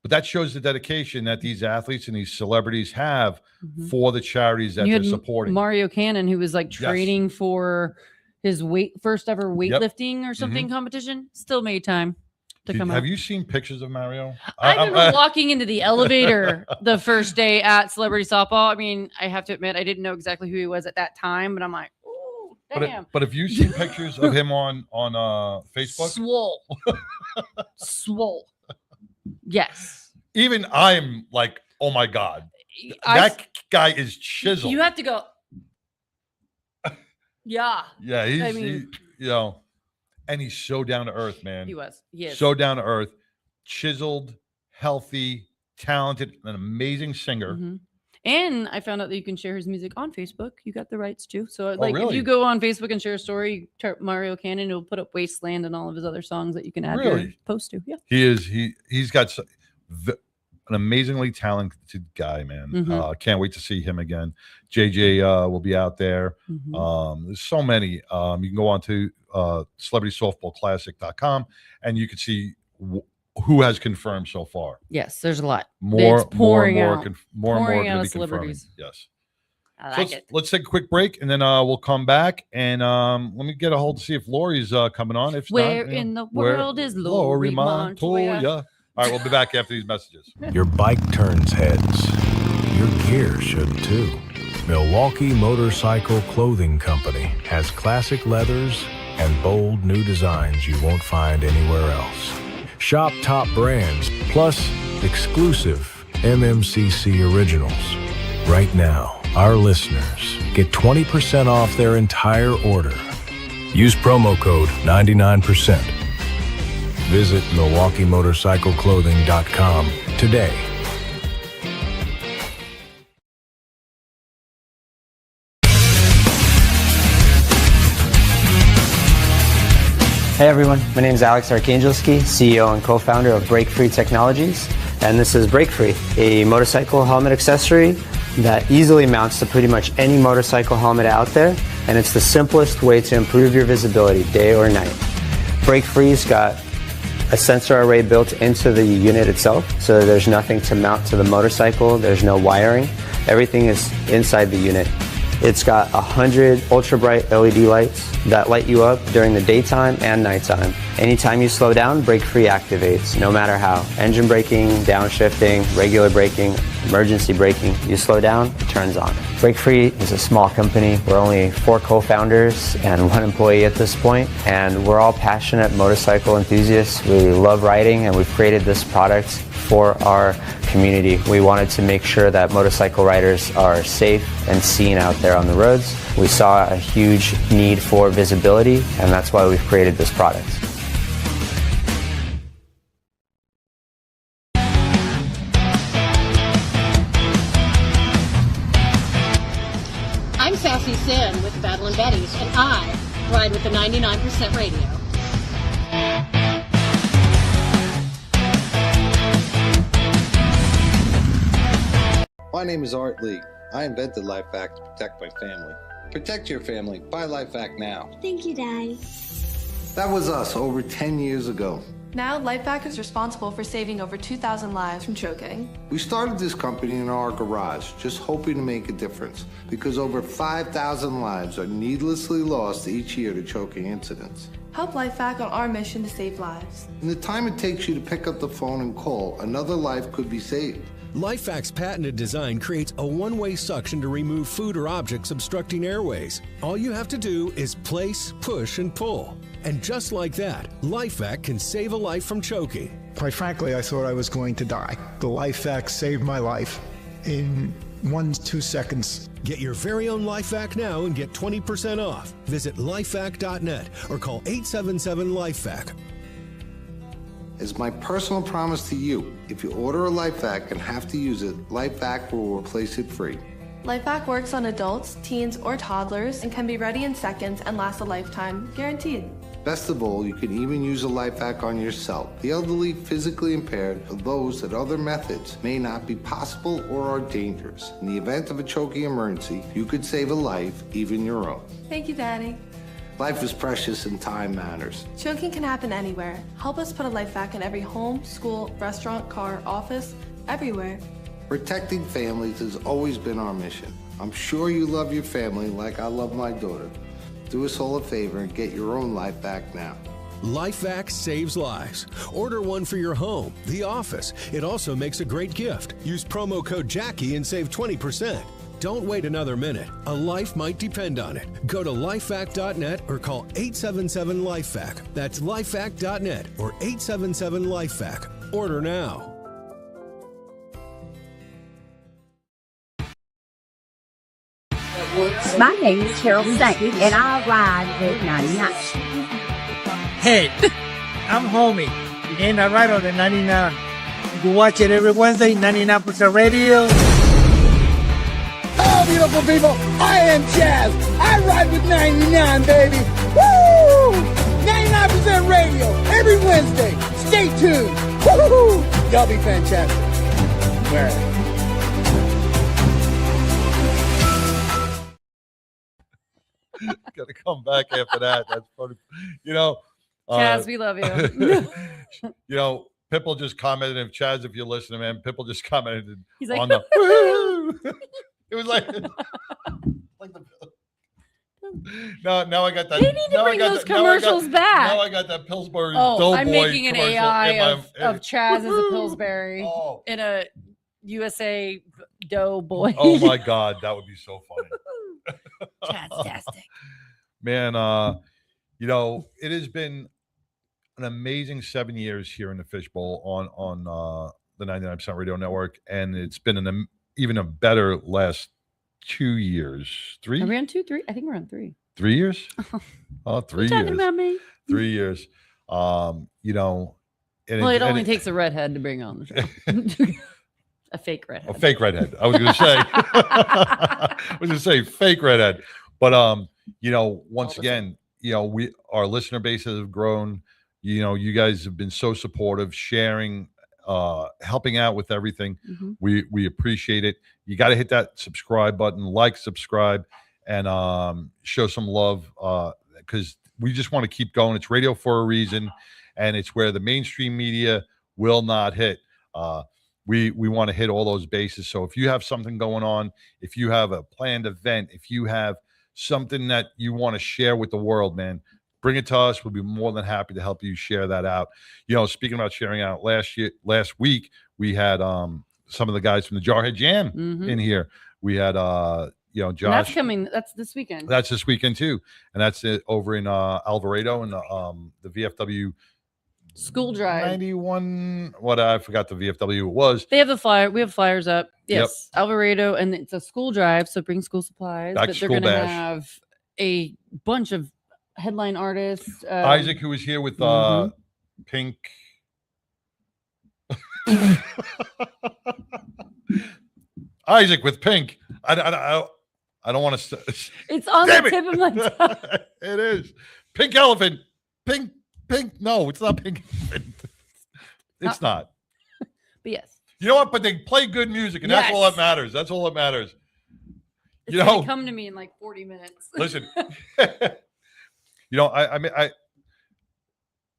But that shows the dedication that these athletes and these celebrities have Mhm. for the charities that You they're had supporting. Mario Cannon, who was like training for his first ever weightlifting or something competition, still made time to come Have out. you seen pictures of Mario? I remember walking into the elevator the first day at Celebrity Softball. I mean, I have to admit, I didn't know exactly who he was at that time, but I'm like, ooh, damn. But have you seen pictures of him on Facebook? Swole. Yes. Even I'm like, oh my God, I- that guy is chiseled. You have to go. Yeah, Yeah, he's I mean- and he's so down to earth, man. he was. He is. So down to earth, chiseled, healthy, talented, an amazing singer. Mhm. And I found out that you can share his music on Facebook. You got the rights to. So, like, if really? you go on Facebook and share a story, you type Mario Cannon, it'll put up Wasteland and all of his other songs that you can add your Really? post to. Yeah. He's got an amazingly talented guy, man. Mhm. Can't wait to see him again. JJ will be out there. Mhm. There's so many. You can go on to celebritysoftballclassic.com and you can see who has confirmed so far. Yes, there's a lot. More It's pouring and more, out. more and more Pouring going out to of be confirming. celebrities. Yes. I So like it. let's take a quick break and then we'll come back and let me get a hold to see if Lori's coming on. If Where not, in the where- world is Lori Montoya? All right, we'll be back after these messages. Your bike turns heads. Your gear should too. Milwaukee Motorcycle Clothing Company has classic leathers and bold new designs you won't find anywhere else. Shop top brands plus exclusive MMCC originals. Right now, our listeners get 20% off their entire order. Use promo code 99%. Visit MilwaukeeMotorcycleClothing.com today. Hey everyone, my name is Alex Arkangelski, CEO and co-founder of Break Free Technologies, and this is Break Free, a motorcycle helmet accessory that easily mounts to pretty much any motorcycle helmet out there, and it's the simplest way to improve your visibility day or night. Brake Free's got a sensor array built into the unit itself, so there's nothing to mount to the motorcycle, there's no wiring. Everything is inside the unit. It's got 100 ultra bright LED lights that light you up during the daytime and nighttime. Anytime you slow down, Brake Free activates, no matter how. Engine braking, downshifting, regular braking, emergency braking. You slow down, it turns on. Brake Free is a small company. We're only 4 co-founders and 1 employee at this point, and we're all passionate motorcycle enthusiasts. We love riding, and we've created this product for our community. We wanted to make sure that motorcycle riders are safe and seen out there on the roads. We saw a huge need for visibility, and that's why we've created this product. I'm Sassy Sin with Battle and Betty's, and I ride with the 99% Radio. My name is Art Lee. I invented LifeVac to protect my family. Protect your family. Buy LifeVac now. Thank you, Daddy. That was us over 10 years ago. Now, LifeVac is responsible for saving over 2,000 lives from choking. We started this company in our garage, just hoping to make a difference, because over 5,000 lives are needlessly lost each year to choking incidents. Help LifeVac on our mission to save lives. In the time it takes you to pick up the phone and call, another life could be saved. LifeVac's patented design creates a one-way suction to remove food or objects obstructing airways. All you have to do is place, push, and pull. And just like that, LifeVac can save a life from choking. Quite frankly, I thought I was going to die. The LifeVac saved my life in 1-2 seconds. Get your very own LifeVac now and get 20% off. Visit lifevac.net or call 877-LifeVac. As my personal promise to you, if you order a LifeVac and have to use it, LifeVac will replace it free. LifeVac works on adults, teens, or toddlers and can be ready in seconds and last a lifetime, guaranteed. Best of all, you can even use a LifeVac on yourself, the elderly, physically impaired, or those that other methods may not be possible or are dangerous. In the event of a choking emergency, you could save a life, even your own. Thank you, Daddy. Life is precious and time matters. Choking can happen anywhere. Help us put a LifeVac in every home, school, restaurant, car, office, everywhere. Protecting families has always been our mission. I'm sure you love your family like I love my daughter. Do us all a favor and get your own LifeVac now. LifeVac saves lives. Order one for your home, the office. It also makes a great gift. Use promo code Jackie and save 20%. Don't wait another minute. A life might depend on it. Go to lifevac.net or call 877-LifeVac. That's lifevac.net or 877-LifeVac. Order now. My name is Carol Saint, and I ride with 99. Hey, I'm Homie, and I ride on the 99. You watch it every Wednesday, 99% Radio. Hello, beautiful people. I am Chaz. I ride with 99, baby. Woo! 99% Radio every Wednesday. Stay tuned. Woo! Y'all be fantastic. Where? Got to come back after that. That's funny. You know, Chaz, we love you. You know, Pipple just commented, if Chaz, if you're listening, man, Pipple just commented He's like, on the. It was like the. Now I got that. They need to bring those commercials back. Now I got that Pillsbury Oh, Doughboy I'm making an commercial AI in my- of Chaz as a Pillsbury in a USA Doughboy. Oh my God, that would be so funny. Chaz-tastic. Man, you know, it has been an amazing 7 years here in the Fishbowl on the 99% Radio Network, and it's been even a better last 2 years. Are we on 2, 3? I think we're on 3. 3 years? Oh, 3 You years. talking about me? 3 years. You know, and Well, it only takes a redhead to bring on the show. A fake redhead. A fake redhead. I was going to say. I was going to say fake redhead. But you know, once again, you know, our listener base has grown. You know, you guys have been so supportive, sharing helping out with everything. Mhm. We appreciate it. You got to hit that subscribe button, like, subscribe, and show some love because we just want to keep going. It's radio for a reason, and it's where the mainstream media will not hit. We want to hit all those bases. So if you have something going on, if you have a planned event, if you have something that you want to share with the world, man, bring it to us. We'll be more than happy to help you share that out. You know, speaking about sharing out, last week we had some of the guys from the Jarhead Jam Mhm. in here. We had you know, And Josh. that's coming. That's this weekend. That's this weekend too, and that's it over in Alvarado and the VFW School drive. 91. What I forgot the VFW was. They have the flyer. We have flyers up. Yep. Yes, Alvarado, and it's a school drive, so bring school supplies. Back but to they're school going to bash. have a bunch of headline artists. Isaac, who was here with Pink. Isaac with Pink. I don't want to. It's on Damn the it. tip of my tongue. It is Pink Elephant. Pink. No, it's not Pink Elephant. It's not. But yes, You know what? But they play good music, and that's all that matters. That's all that matters. it's You gonna know, come to me in like 40 minutes. listen. You know, I mean,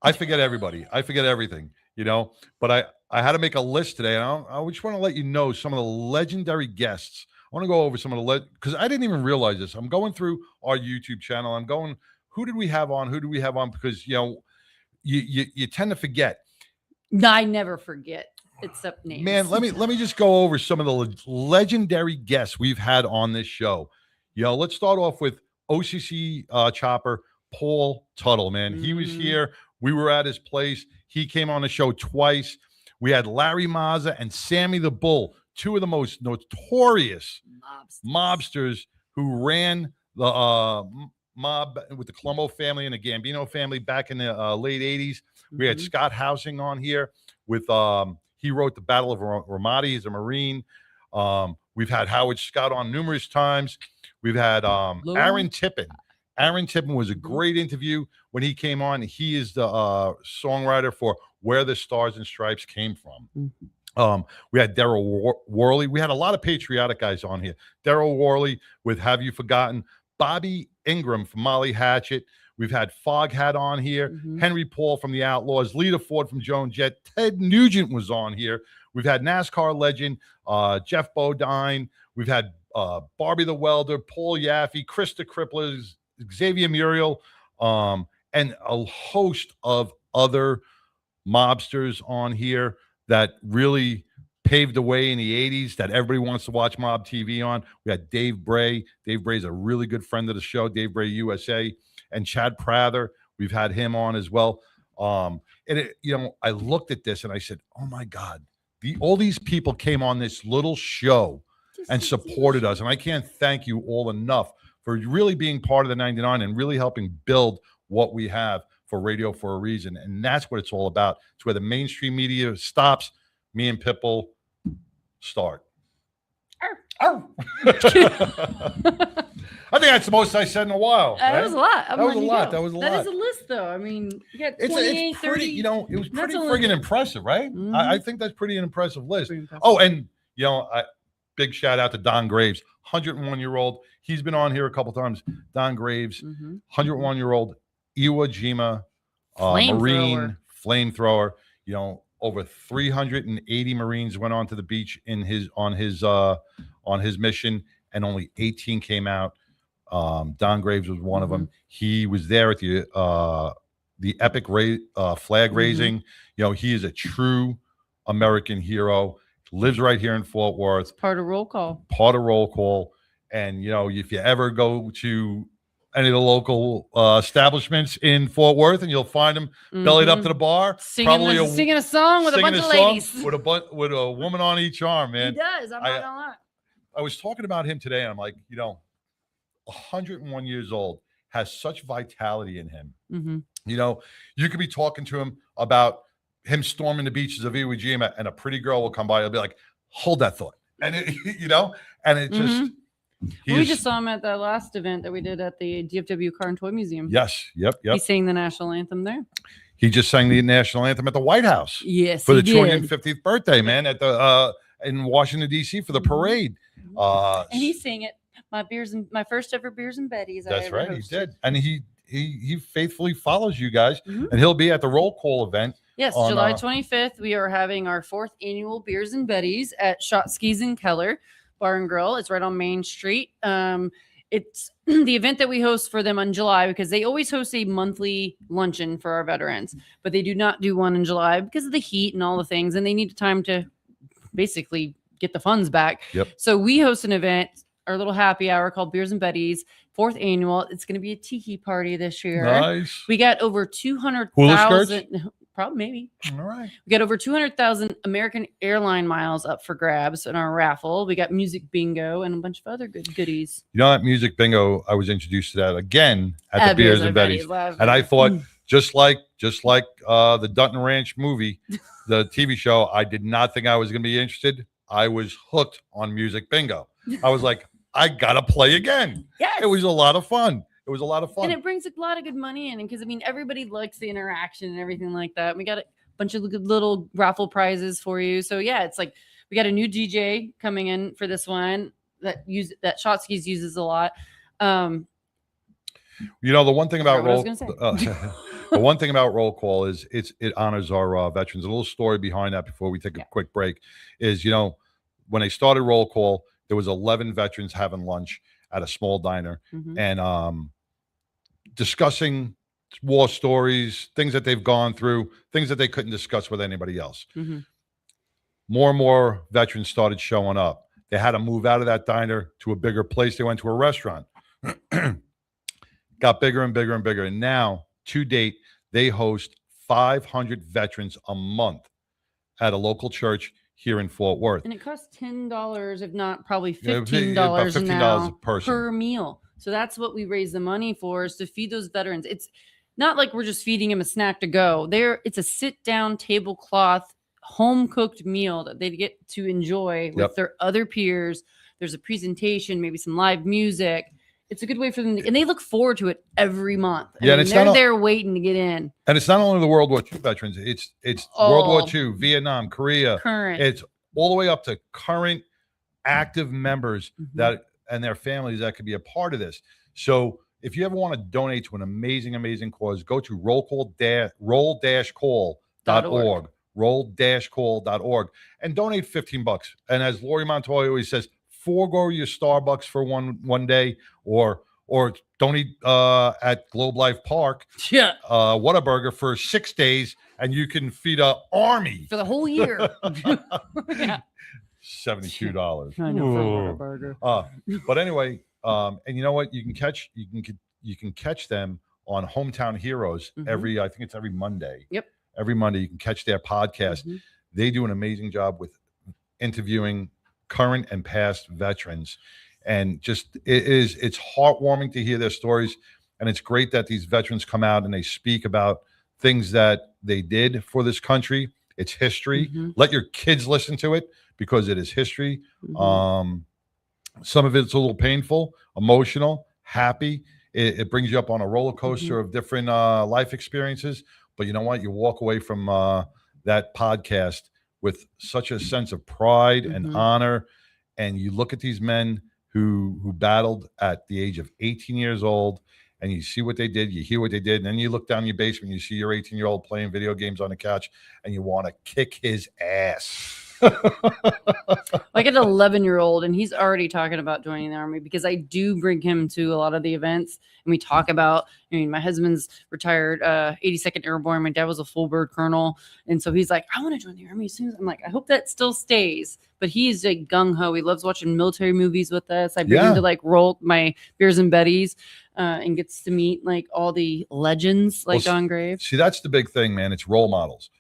I forget everybody. I forget everything. You know, but I had to make a list today, and I just want to let you know some of the legendary guests. I want to go over some of the because I didn't even realize this. I'm going through our YouTube channel. I'm going, who did we have on? Who did we have on? Because you know, you tend to forget. No, I never forget except names. Man, let me just go over some of the legendary guests we've had on this show. You know, let's start off with OCC chopper Paul Tuttle. Man, he was here. We were at his place. He came on the show twice. We had Larry Mazza and Sammy the Bull, two of the most notorious mobsters who ran the mob with the Colombo family and the Gambino family back in the late 80s. We had Scott Housing on here with he wrote the Battle of Ramadi. He's a Marine. We've had Howard Scott on numerous times. We've had Aaron Tippin. Aaron Tippin was a great interview when he came on. He is the songwriter for Where the Stars and Stripes Came From. We had Daryl Worley. We had a lot of patriotic guys on here. Daryl Worley with Have You Forgotten? Bobby Ingram from Molly Hatchet. We've had Foghat on here. Henry Paul from the Outlaws. Lita Ford from Joan Jett. Ted Nugent was on here. We've had NASCAR legend Jeff Bodine. We've had Barbie the Welder, Paul Yaffe, Krista Kripplers, Xavier Muriel, and a host of other mobsters on here that really paved the way in the 80s that everybody wants to watch Mob TV on. We had Dave Bray. Dave Bray's a really good friend of the show, Dave Bray USA, and Chad Prather. We've had him on as well. And you know, I looked at this and I said, oh my God, all these people came on this little show and supported us. And I can't thank you all enough for really being part of the 99 and really helping build what we have for Radio for a Reason. And that's what it's all about. It's where the mainstream media stops. Me and Pitbull start. I think that's the most I said in a while. That was a lot. That was a lot. That was a lot. That is a list, though. I mean, you got It's 28, 30. pretty, you know, it was That's pretty only- friggin' impressive, right? Mhm. I think that's pretty an impressive list. Oh, and, you know, big shout out to Don Graves, 101-year-old. He's been on here a couple times. Don Graves, 101-year-old Iwo Jima Marine flamethrower. You know, over 380 Marines went onto the beach on his mission, and only 18 came out. Don Graves was one of them. He was there at the epic flag raising. You know, he is a true American hero. Lives right here in Fort Worth. Part of roll call. And, you know, if you ever go to any of the local establishments in Fort Worth, and you'll find him bellied up to the bar, Singing a song with a bunch of ladies. with a woman on each arm, man. He does. I'm not gonna lie. I was talking about him today, and I'm like, you know, 101 years old, has such vitality in him. You know, you could be talking to him about him storming the beaches of Iwo Jima, and a pretty girl will come by. He'll be like, hold that thought. And, you know, and it just... We just saw him at the last event that we did at the DFW Car and Toy Museum. Yes. Yep. He sang the national anthem there. He just sang the national anthem at the White House. Yes, for he the did. 250th birthday, man, at the in Washington D.C. for the parade. And he sang it. My first ever Beers and Betty's. That's I ever right, he hosted. did, and he faithfully follows you guys, Mhm. and he'll be at the roll call event. Yes, on, July 25th, we are having our 4th annual Beers and Betty's at Shot Skis and Keller Bar and Grill. It's right on Main Street. It's the event that we host for them in July because they always host a monthly luncheon for our veterans, but they do not do one in July because of the heat and all the things, and they need time to basically get the funds back. Yep. So we host an event, our little happy hour called Beers and Betty's, 4th annual. It's going to be a tiki party this year. Nice. We got over 200,000. Probably, maybe. All right. We got over 200,000 American airline miles up for grabs in our raffle. We got music bingo and a bunch of other good goodies. You know, at Music Bingo, I was introduced to that again at the Beers and Betty's, and I thought just like the Dutton Ranch movie, the TV show, I did not think I was going to be interested. I was hooked on Music Bingo. I was like, I gotta play again. Yes. It was a lot of fun. It was a lot of fun. And it brings a lot of good money in because, I mean, everybody likes the interaction and everything like that. We got a bunch of good little raffle prizes for you. So, yeah, it's like we got a new DJ coming in for this one that Shot Skis uses a lot. You know, the one thing about roll, the one thing about roll call is it honors our veterans. A little story behind that before we take a quick break is, you know, when they started roll call, there was 11 veterans having lunch at a small diner and discussing war stories, things that they've gone through, things that they couldn't discuss with anybody else. More and more veterans started showing up. They had to move out of that diner to a bigger place. They went to a restaurant. Got bigger and bigger and bigger. And now, to date, they host 500 veterans a month at a local church here in Fort Worth. And it costs $10, if not probably Yeah, $15, about $15 now a person. per meal. So that's what we raise the money for, is to feed those veterans. It's not like we're just feeding them a snack to go. It's a sit-down tablecloth, home-cooked meal that they get to enjoy with their other peers. There's a presentation, maybe some live music. It's a good way for them to, and they look forward to it every month. I mean, it's they're not there waiting to get in. And it's not only the World War II veterans, it's World War II, Vietnam, Korea. Current. It's all the way up to current active members that and their families that could be a part of this. So if you ever want to donate to an amazing, amazing cause, go to roll-call.org, roll-call.org, and donate $15. And as Lori Montoya always says, forego your Starbucks for one day, or don't eat at Globe Life Park, Whataburger for 6 days, and you can feed an army for the whole year. $72. I know, for Whataburger. But anyway, and you know what? You can catch them on Hometown Heroes every, I think it's every Monday. Yep. Every Monday you can catch their podcast. They do an amazing job with interviewing current and past veterans, and just it's heartwarming to hear their stories. And it's great that these veterans come out and they speak about things that they did for this country. It's history. Let your kids listen to it because it is history. Some of it's a little painful, emotional, happy. It brings you up on a roller coaster of different life experiences. But you know what? You walk away from that podcast with such a sense of pride and honor. And you look at these men who battled at the age of 18 years old, and you see what they did, you hear what they did, and then you look down your basement, you see your 18-year-old playing video games on the couch, and you want to kick his ass. Like an 11-year-old, and he's already talking about joining the Army because I do bring him to a lot of the events, and we talk about, I mean, my husband's retired 82nd Airborne. My dad was a full bird colonel. And so he's like, I want to join the Army as soon as I'm like, I hope that still stays. But he's like gung-ho. He loves watching military movies with us. I bring him to like roll my Beers and Betty's and gets to meet like all the legends like Don Graves. See, that's the big thing, man. It's role models.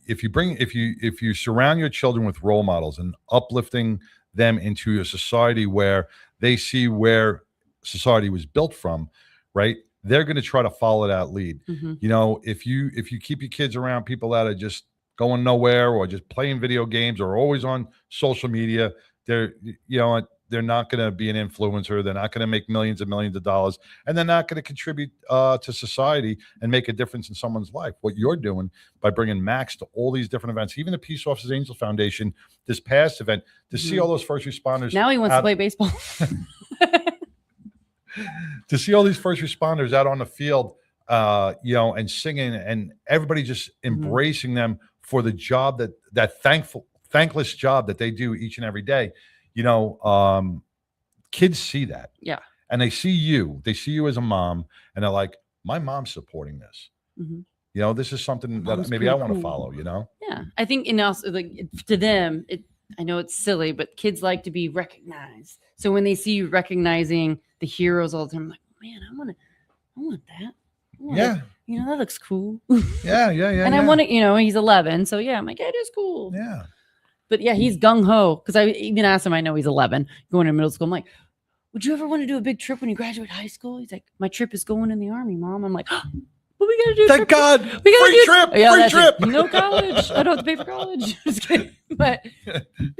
If you surround your children with role models and uplifting them into a society where they see where society was built from, right? They're going to try to follow that lead. You know, if you keep your kids around people that are just going nowhere or just playing video games or always on social media, they're they're not going to be an influencer. They're not going to make millions and millions of dollars, and they're not going to contribute to society and make a difference in someone's life. What you're doing by bringing Max to all these different events, even the Peace Officers Angel Foundation, this past event, to see all those first responders. Now he wants to play baseball. To see all these first responders out on the field, and singing, and everybody just embracing them for the job that thankless job that they do each and every day. Kids see that. Yeah. And they see you as a mom, and they're like, my mom's supporting this. This is something that maybe I want to follow, Yeah. I think, and also like to them, I know it's silly, but kids like to be recognized. So when they see you recognizing the heroes all the time, I'm like, man, I want that. Yeah. That looks cool. Yeah. And I want to, he's 11. So yeah, I'm like, it is cool. Yeah. But yeah, he's gung ho. Because I even asked him, I know he's 11, going to middle school. I'm like, would you ever want to do a big trip when you graduate high school? He's like, my trip is going in the Army, Mom. I'm like, what we got to do? Thank God. We gotta Free trip. Yeah, Free trip. No college. I don't have to pay for college. Just kidding. But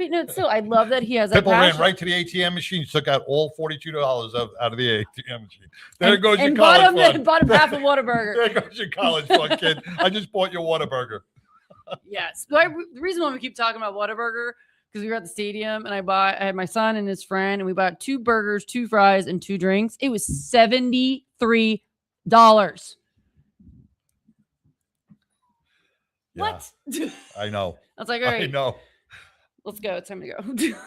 no, still, I love that he has that People ran passion. right to the ATM machine, took out all $42 out of the ATM machine. There goes your and college fund. bought him half a Whataburger. There goes your college fund, kid. I just bought your Whataburger. Yes. The reason why we keep talking about Whataburger, because we were at the stadium and I had my son and his friend, and we bought 2 burgers, 2 fries, and 2 drinks. It was $73. Yeah, what? I know. I was like, all right. I know. Let's go. It's time to go.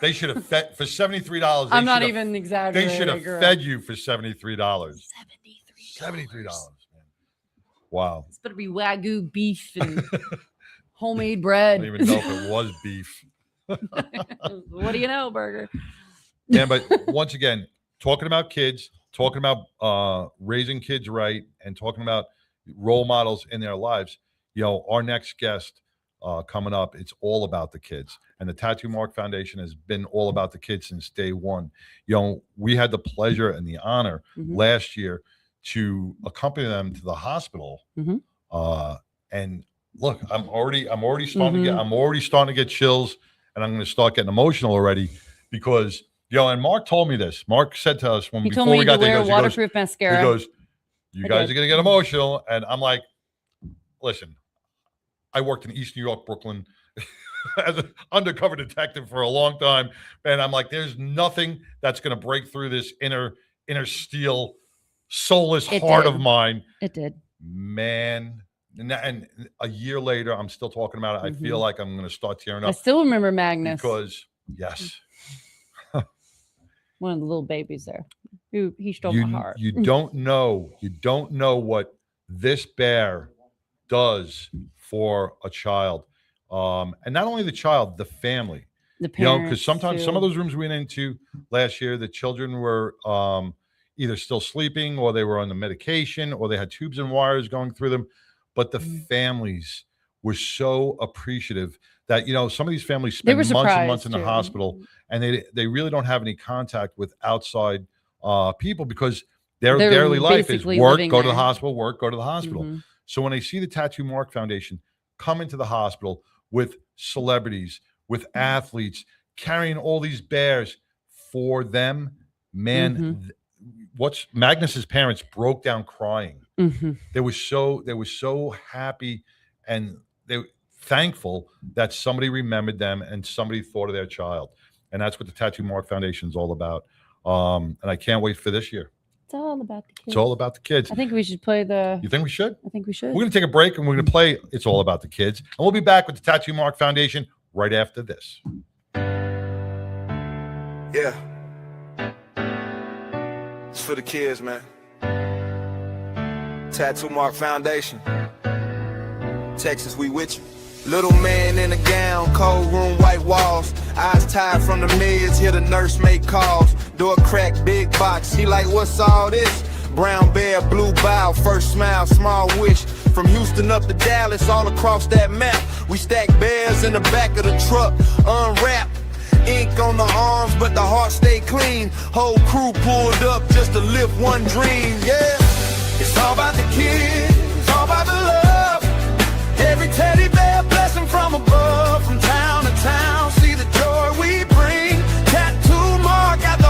They should have fed for $73. I'm not even exaggerating. They should have fed you for $73. $73, man. Wow. It's better be Wagyu beef and homemade bread. I don't even know if it was beef. What do you know, burger? Yeah, but once again, talking about kids, talking about raising kids right, and talking about role models in their lives. Our next guest coming up, it's all about the kids. And the Tattoo Mark Foundation has been all about the kids since day one. We had the pleasure and the honor last year to accompany them to the hospital. And look, I'm already starting to get chills, and I'm going to start getting emotional already because and Mark told me this. Mark said to us before we got there, waterproof mascara. He goes, you guys are going to get emotional, and I'm like, listen. I worked in East New York, Brooklyn, as an undercover detective for a long time, and I'm like, there's nothing that's going to break through this inner steel, soulless heart of mine. It did, man. And a year later, I'm still talking about it. I feel like I'm going to start tearing up. I still remember Magnus because yes, one of the little babies there. He stole my heart. You don't know what this bear does for a child, and not only the child, the family. The parents, because sometimes some of those rooms we went into last year, the children were either still sleeping, or they were on the medication, or they had tubes and wires going through them. But the families were so appreciative that some of these families spend months and months in the hospital, and they really don't have any contact with outside people because their daily life is work, go to the hospital, work, go to the hospital. So when they see the Tattoo Mark Foundation come into the hospital with celebrities, with athletes, carrying all these bears for them, man, Magnus's parents broke down crying. They were so happy, and they were thankful that somebody remembered them and somebody thought of their child. And that's what the Tattoo Mark Foundation is all about. And I can't wait for this year. It's all about the kids. It's all about the kids. I think we should play the... You think we should? I think we should. We're going to take a break, and we're going to play It's All About the Kids. And we'll be back with the Tattoo Mark Foundation right after this. Yeah. It's for the kids, man. Tattoo Mark Foundation. Texas, we with you. Little man in a gown, cold room, white walls. Eyes tired from the meds, hear the nurse make calls. Door crack, big box, he like, what's all this? Brown bear, blue bow, first smile, small wish. From Houston up to Dallas, all across that map. We stack bears in the back of the truck, unwrapped. Ink on the arms, but the heart stay clean. Whole crew pulled up just to live one dream, yeah. It's all about the kids, it's all about the love. Every teddy bear blessing from above. From town to town, see the joy we bring. Tattoo Mark at the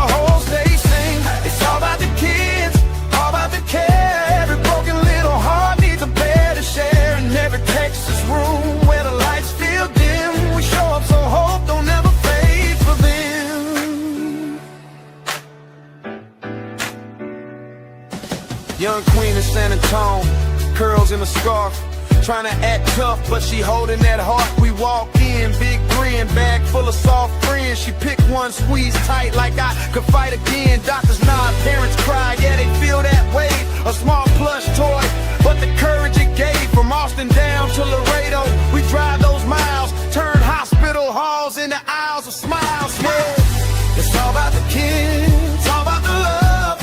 a scarf. Trying to act tough, but she holding that heart. We walk in, big grin, bag full of soft friends. She pick one, squeeze tight like I could fight again. Doctors nod, parents cry, yeah, they feel that way. A small plush toy, but the courage it gave. From Austin down to Laredo, we drive those miles, turn hospital halls into aisles of smiles. Yeah, it's all about the kids, all about the love.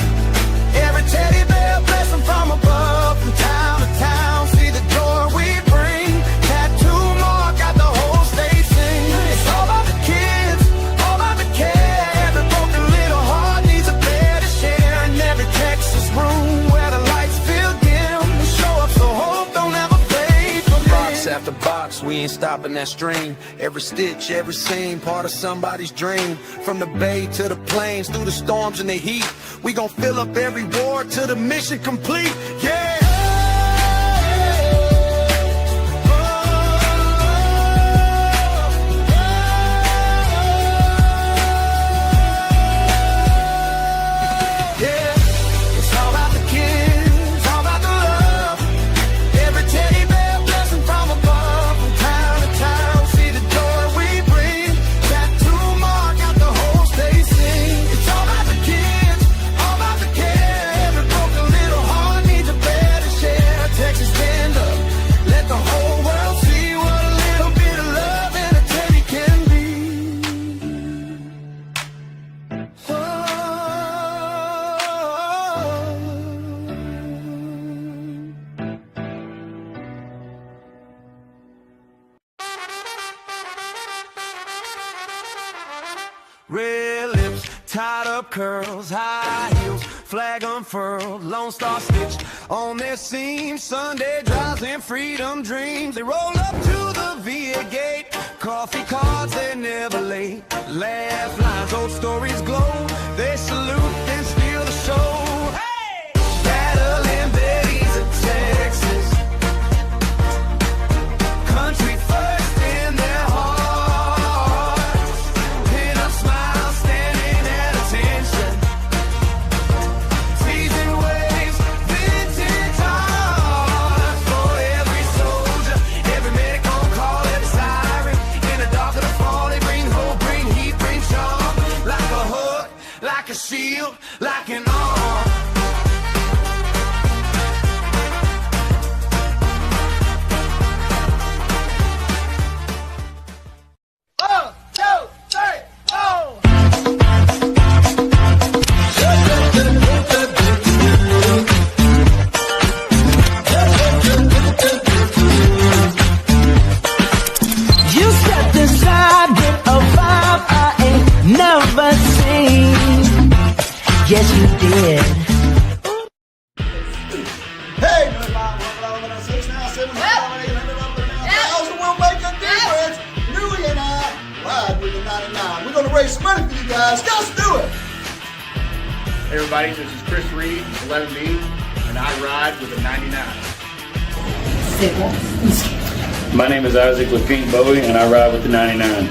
Every teddy bear blessing from above. From town to town, see the joy we bring. Tattoo mark got the whole state sing. It's all about the kids, all about the care. Every broken little heart needs a bed to share. And every Texas room where the lights feel dim, we show up so hope don't ever fade from box after box, we ain't stopping that stream. Every stitch, every seam, part of somebody's dream. From the bay to the plains, through the storms and the heat, we gon' fill up every ward till the mission complete. Yeah. Red lips, tied up curls, high heels, flag unfurled, Lone Star stitch on their seams. Sunday drives and freedom dreams. They roll up to the VA gate. Coffee cards, they're never late. Laugh lines, old stories glow. They salute, then steal the show. Hey! Battling Betty's of Texas. Country first in their hearts. Pin up smiles, standing at attention. Teasing waves, vintage hearts. For every soldier, every medic on call, every siren. In the dark of the fall, they bring hope, bring heat, bring charm. Like a hook, like a shield, like an arm. You stepped inside with a vibe I ain't never seen. Yes, you did. Hey, 6 now, 7 800 will make a difference. Newey and I ride with the 99. We're gonna raise some money for you guys. Let's do it. Hey everybody, this is Chris Reed, 11B, and I ride with a 99. My name is Isaac with Pink Bowie, and I ride with the 99.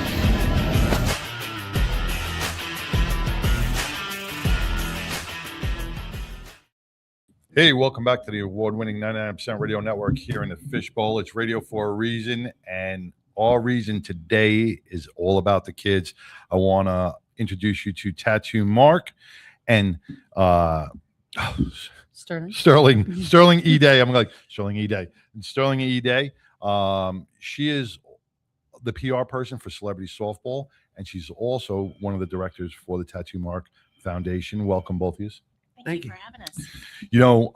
Hey, welcome back to the award-winning 99% Radio Network here in the Fishbowl. It's radio for a reason, and our reason today is all about the kids. I want to introduce you to Tattoo Mark and Sterling E. Day. I'm like Sterling E. Day. Sterling E. Day. She is the PR person for Celebrity Softball, and she's also one of the directors for the Tattoo Mark Foundation. Welcome, both of you. Thank you for having us. You know,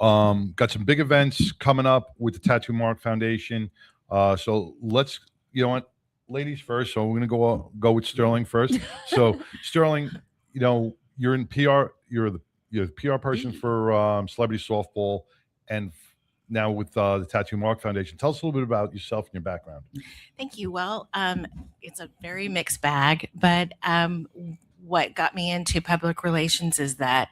got some big events coming up with the Tattoo Mark Foundation. So let's, you know what, ladies first. So we're gonna go with Sterling first. So Sterling, you know, you're in PR. You're the PR person for Celebrity Softball, and now with the Tattoo Mark Foundation. Tell us a little bit about yourself and your background. Thank you. Well, it's a very mixed bag, but what got me into public relations is that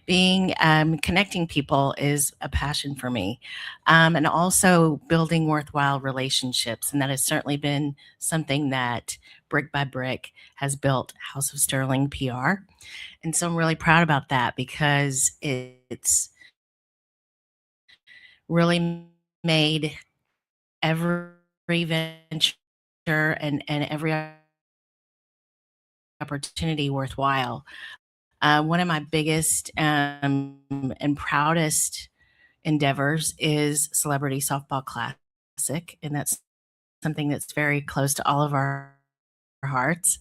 being connecting people is a passion for me, and also building worthwhile relationships. And that has certainly been something that brick by brick has built House of Sterling PR. And so I'm really proud about that because it's really made every venture and every opportunity worthwhile. One of my biggest and proudest endeavors is Celebrity Softball Classic, and that's something that's very close to all of our hearts.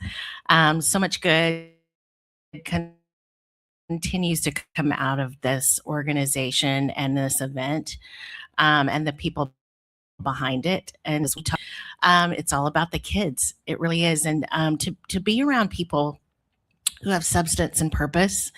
So much good continues to come out of this organization and this event, and the people behind it. And as we talk, it's all about the kids. It really is. And to be around people who have substance and purpose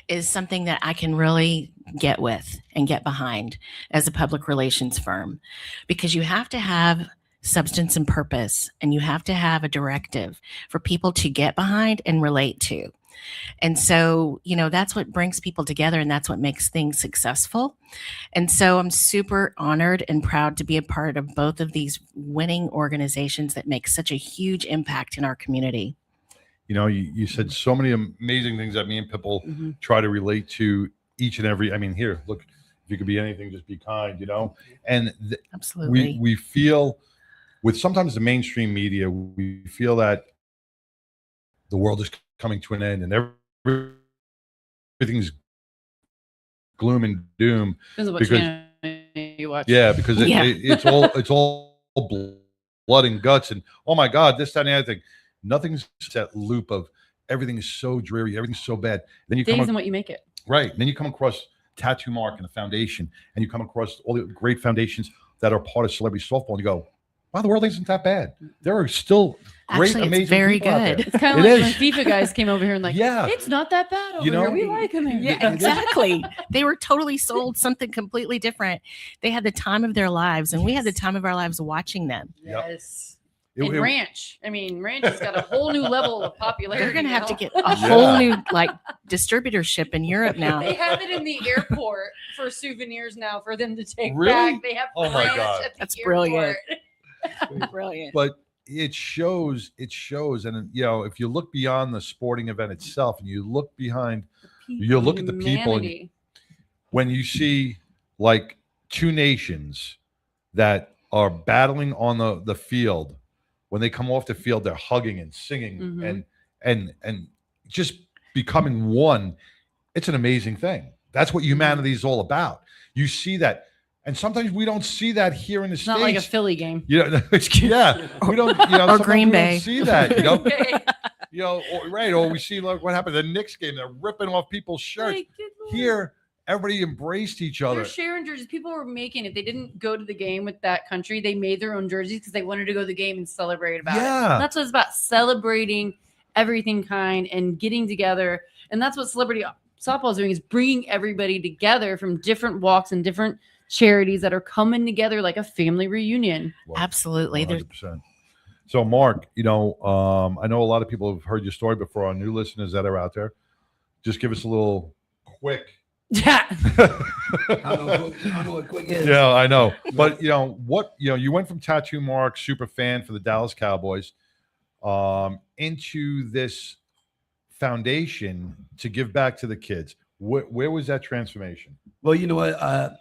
is something that I can really get with and get behind as a public relations firm, because you have to have substance and purpose, and you have to have a directive for people to get behind and relate to. And so, that's what brings people together, and that's what makes things successful. And so I'm super honored and proud to be a part of both of these winning organizations that make such a huge impact in our community. You said so many amazing things that me and Pipple try to relate to each and every. I mean, here, look, if you could be anything, just be kind, And absolutely, we feel with sometimes the mainstream media, we feel that the world is coming to an end and everything's gloom and doom. Depends on what channel you watch. Yeah, because it's all blood and guts and oh my God, this, that, and the other thing. Nothing's that loop of everything is so dreary, everything's so bad. Then you Days and what you make it. Right. Then you come across Tattoo Mark and the foundation, and you come across all the great foundations that are part of celebrity softball, and you go, wow, the world isn't that bad. There are still great, actually, amazing it's very people out there. good. It's kind of like when FIFA guys came over here and Yeah. it's not that bad over here. We like them here. Yeah, exactly. They were totally sold something completely different. They had the time of their lives, and we had the time of our lives watching them. Yes. And Ranch. I mean, Ranch has got a whole new level of popularity. They're going to have to now. get a whole new distributorship in Europe now. They have it in the airport for souvenirs now for them to take Really? back. They have Oh my Ranch God. at the That's airport. brilliant. Brilliant. But it shows, and if you look beyond the sporting event itself, and you look behind, you look at the people, and Humanity. when you see like two nations that are battling on the field, when they come off the field, they're hugging and singing Mhm. and just becoming one. It's an amazing thing. That's what humanity is all about. You see that. And sometimes we don't see that here in the It's States. not like a Philly game. Yeah, we don't. Or sometimes Green we Bay. don't see that. Or we see like what happened at the Knicks game. They're ripping off people's shirts. Like, good Lord. Here, everybody embraced each other. They're sharing jerseys. People were making it. They didn't go to the game with that country. They made their own jerseys because they wanted to go to the game and celebrate about it. Yeah. That's what it's about, celebrating everything kind and getting together. And that's what Celebrity Softball is doing, is bringing everybody together from different walks and different charities that are coming together like a family reunion. Absolutely. 100%. So, Mark, I know a lot of people have heard your story before. Our new listeners that are out there, just give us a little quick. Yeah. I don't know what quick is. Yeah, I know. But you went from Tattoo Mark, super fan for the Dallas Cowboys, into this foundation to give back to the kids. Where was that transformation? Well, you know what?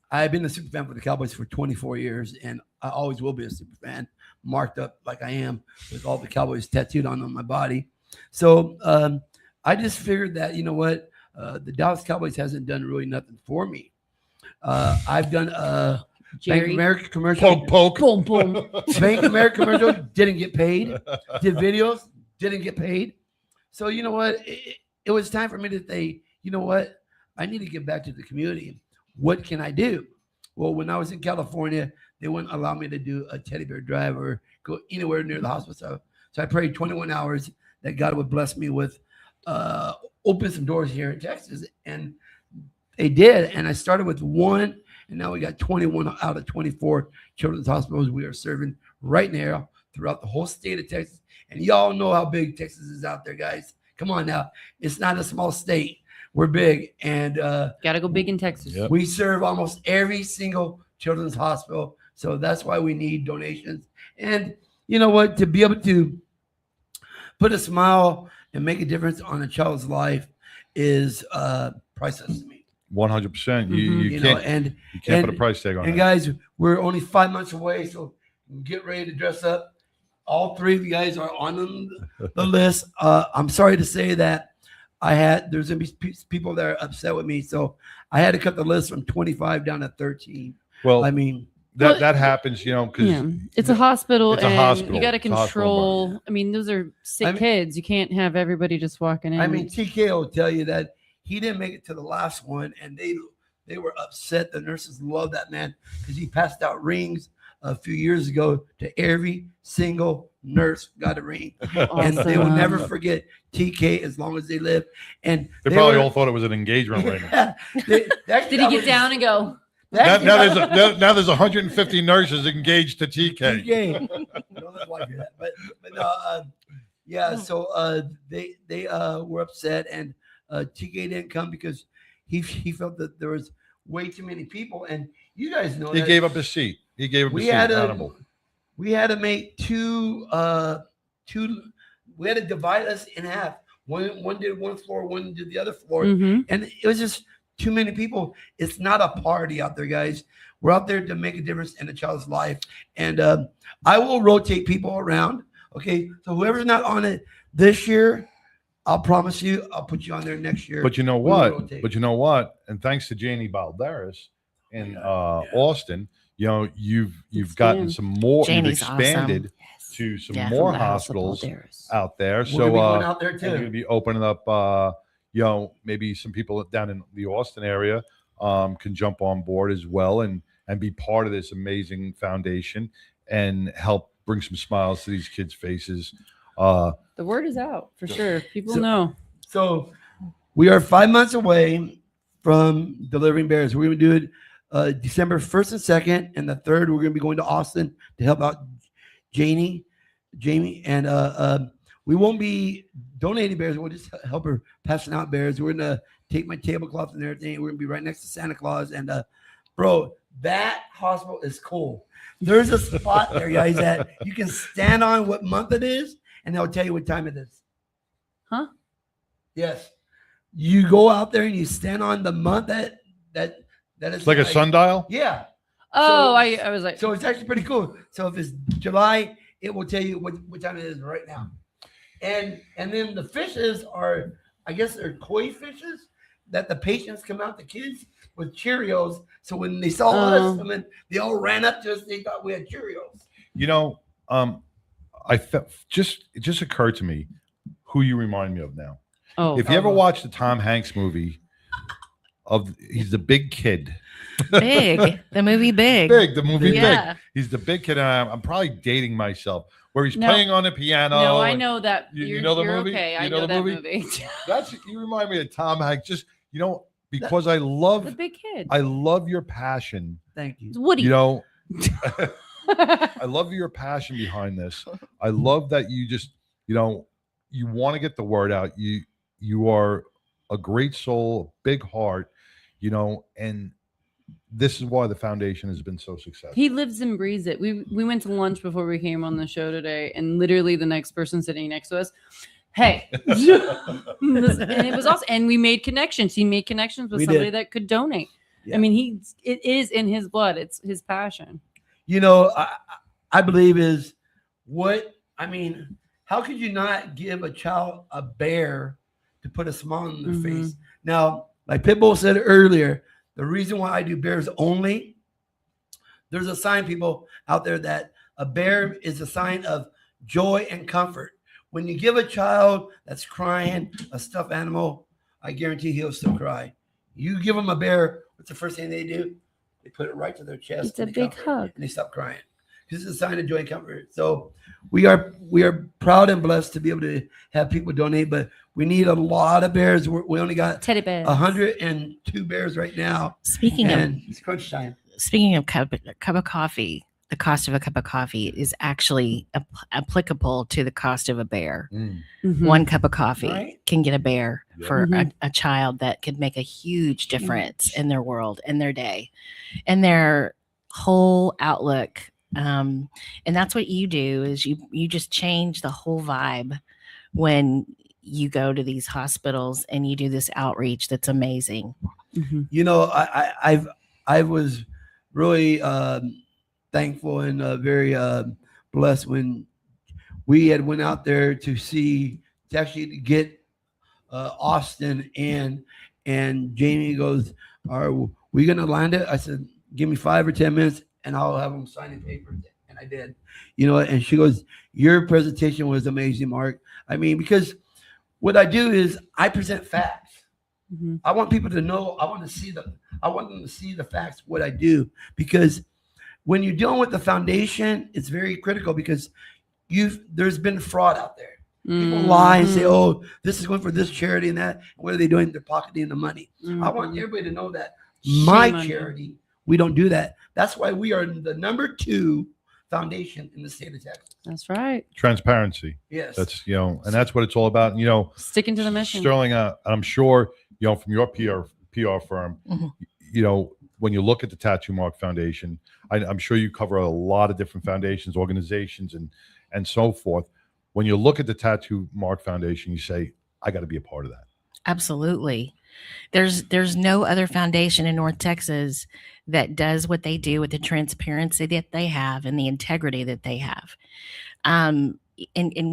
I've been a super fan for the Cowboys for 24 years, and I always will be a super fan, marked up like I am with all the Cowboys tattooed on my body. So I just figured that, you know what? The Dallas Cowboys hasn't done really nothing for me. I've done a Bank of America commercial. Poke. Boom, boom. Bank of America commercial, didn't get paid. Did videos, didn't get paid. So you know what? It was time for me to say, you know what? I need to give back to the community. What can I do? Well, when I was in California, they wouldn't allow me to do a teddy bear drive or go anywhere near the hospital. So I prayed 21 hours that God would bless me with open some doors here in Texas. And they did. And I started with one, and now we got 21 out of 24 children's hospitals we are serving right now throughout the whole state of Texas. And y'all know how big Texas is out there, guys. Come on now. It's not a small state. We're big. And gotta go big in Texas. Yep. We serve almost every single children's hospital. So that's why we need donations. And you know what? To be able to put a smile and make a difference on a child's life is priceless to me. 100%. You You can't know, and you can't put and- a price tag on And it. guys, we're only 5 months away, so get ready to dress up. All three of you guys are on the list. I'm sorry to say that there's gonna be people that are upset with me, so I had to cut the list from 25 down to 13. Well, I mean, that happens, you know, because Yeah, it's a hospital, It's a and hospital. you got to It's a hospital control. I mean, those are sick kids. You can't have everybody just walking in. I mean, TK will tell you that he didn't make it to the last one, and they were upset. The nurses loved that man because he passed out rings a few years ago to every single nurse got a ring, and they will never forget TK as long as they live. And they probably all thought it was an engagement ring. Did he get down and go? Now there's 150 nurses engaged to TK. TK. Don't let wife hear that. But no, yeah. So they were upset, and TK didn't come because he felt that there was way too many people, and you guys know He that gave up his seat. He gave up his we seat. had Hannibal. we had to make two. We had to divide us in half. One did one floor, one did the other floor, Mhm. and it was just too many people. It's not a party out there, guys. We're out there to make a difference in a child's life, and I will rotate people around. Okay, so whoever's not on it this year, I'll promise you, I'll put you on there next year. But you know We will what? rotate. But you know what? And thanks to Janie Balderas in Austin, you know, you've gotten some more. Janie's you've expanded to some Yeah, more from the House of hospitals Balderas. out there. We're So gonna be going out there and too. you're gonna be opening up. You know, maybe some people down in the Austin area can jump on board as well and be part of this amazing foundation and help bring some smiles to these kids' faces. The word is out for sure. People know. So we are 5 months away from delivering bears. We're going to do it December 1st and 2nd, and the 3rd we're going to be going to Austin to help out Jamie, and we won't be donating bears. We'll just help her passing out bears. We're going to take my tablecloth and everything. We're going to be right next to Santa Claus, and bro, that hospital is cool. There's a spot there, guys, that you can stand on what month it is, and they'll tell you what time it is. Huh? Yes. You go out there and you stand on the month that is It's like a sundial? Yeah. Oh, I was like, so it's actually pretty cool. So if it's July, it will tell you what time it is right now. And then the fishes are, I guess they're koi fishes that the patients come out, the kids, with Cheerios. So when they saw us coming, they all ran up to us. They thought we had Cheerios. You know, I felt it just occurred to me who you remind me of now. Oh, if you ever watched the Tom Hanks movie he's the big kid. Big, the movie Big. Big, the movie Yeah. Big. He's the big kid. And I'm probably dating myself. Where he's No. playing on the piano. no, I and- know that. You know the you're movie? Okay, You I know know the that movie? movie. That's you remind me of Tom Hanks. Just because I love The big kid. I love your passion. Thank you. Woody. You know, I love your passion behind this. I love that you just, you want to get the word out. You are a great soul, big heart, and this is why the foundation has been so successful. He lives and breathes it. We went to lunch before we came on the show today, and literally the next person sitting next to us, hey, and it was awesome. And we made connections. He made connections with We somebody did. that could donate. Yeah. I mean, it is in his blood. It's his passion. I believe is how could you not give a child a bear to put a smile on their Mhm. face? Now, like Pitbull said earlier, the reason why I do bears only, there's a sign, people out there, that a bear is a sign of joy and comfort. When you give a child that's crying a stuffed animal, I guarantee he'll still cry. You give them a bear, what's the first thing they do? They put it right to their chest. It's a and they big comfort, hug. and they stop crying. This is a sign of joy and comfort. So we are proud and blessed to be able to have people donate, but we need a lot of bears. We only got teddy bears, 102 bears right now. Speaking of- and it's crunch time. Speaking of cup of coffee, the cost of a cup of coffee is actually applicable to the cost of a bear. Mhm. One cup of coffee Right. can get a bear for Mhm. a child that could make a huge difference in their world, in their day, and their whole outlook. And that's what you do is you just change the whole vibe when you go to these hospitals and you do this outreach that's amazing. You know, I was really thankful and very blessed when we had went out there to actually get Austin, and Jamie goes, "Are we gonna land it?" I said, "Give me 5 or 10 minutes and I'll have them sign the papers." And I did, you know, and she goes, "Your presentation was amazing, Mark." I mean, because what I do is I present facts. I want people to know, I want them to see the facts, what I do, because when you're dealing with the foundation, it's very critical because there's been fraud out there. People lie and say, "Oh, this is going for this charity and that." And what are they doing? They're pocketing the money. I want everybody to know that my charity, we don't do that. That's why we are the #2 foundation in the state of Texas. That's right. Transparency. Yes. That's, you know, and that's what it's all about. And, you know, sticking to the mission. Sterling, I'm sure, you know, from your PR firm, you know, when you look at the Tattoo Mark Foundation, I'm sure you cover a lot of different foundations, organizations, and so forth. When you look at the Tattoo Mark Foundation, you say, I got to be a part of that. Absolutely. There's no other foundation in North Texas that does what they do with the transparency that they have and the integrity that they have. And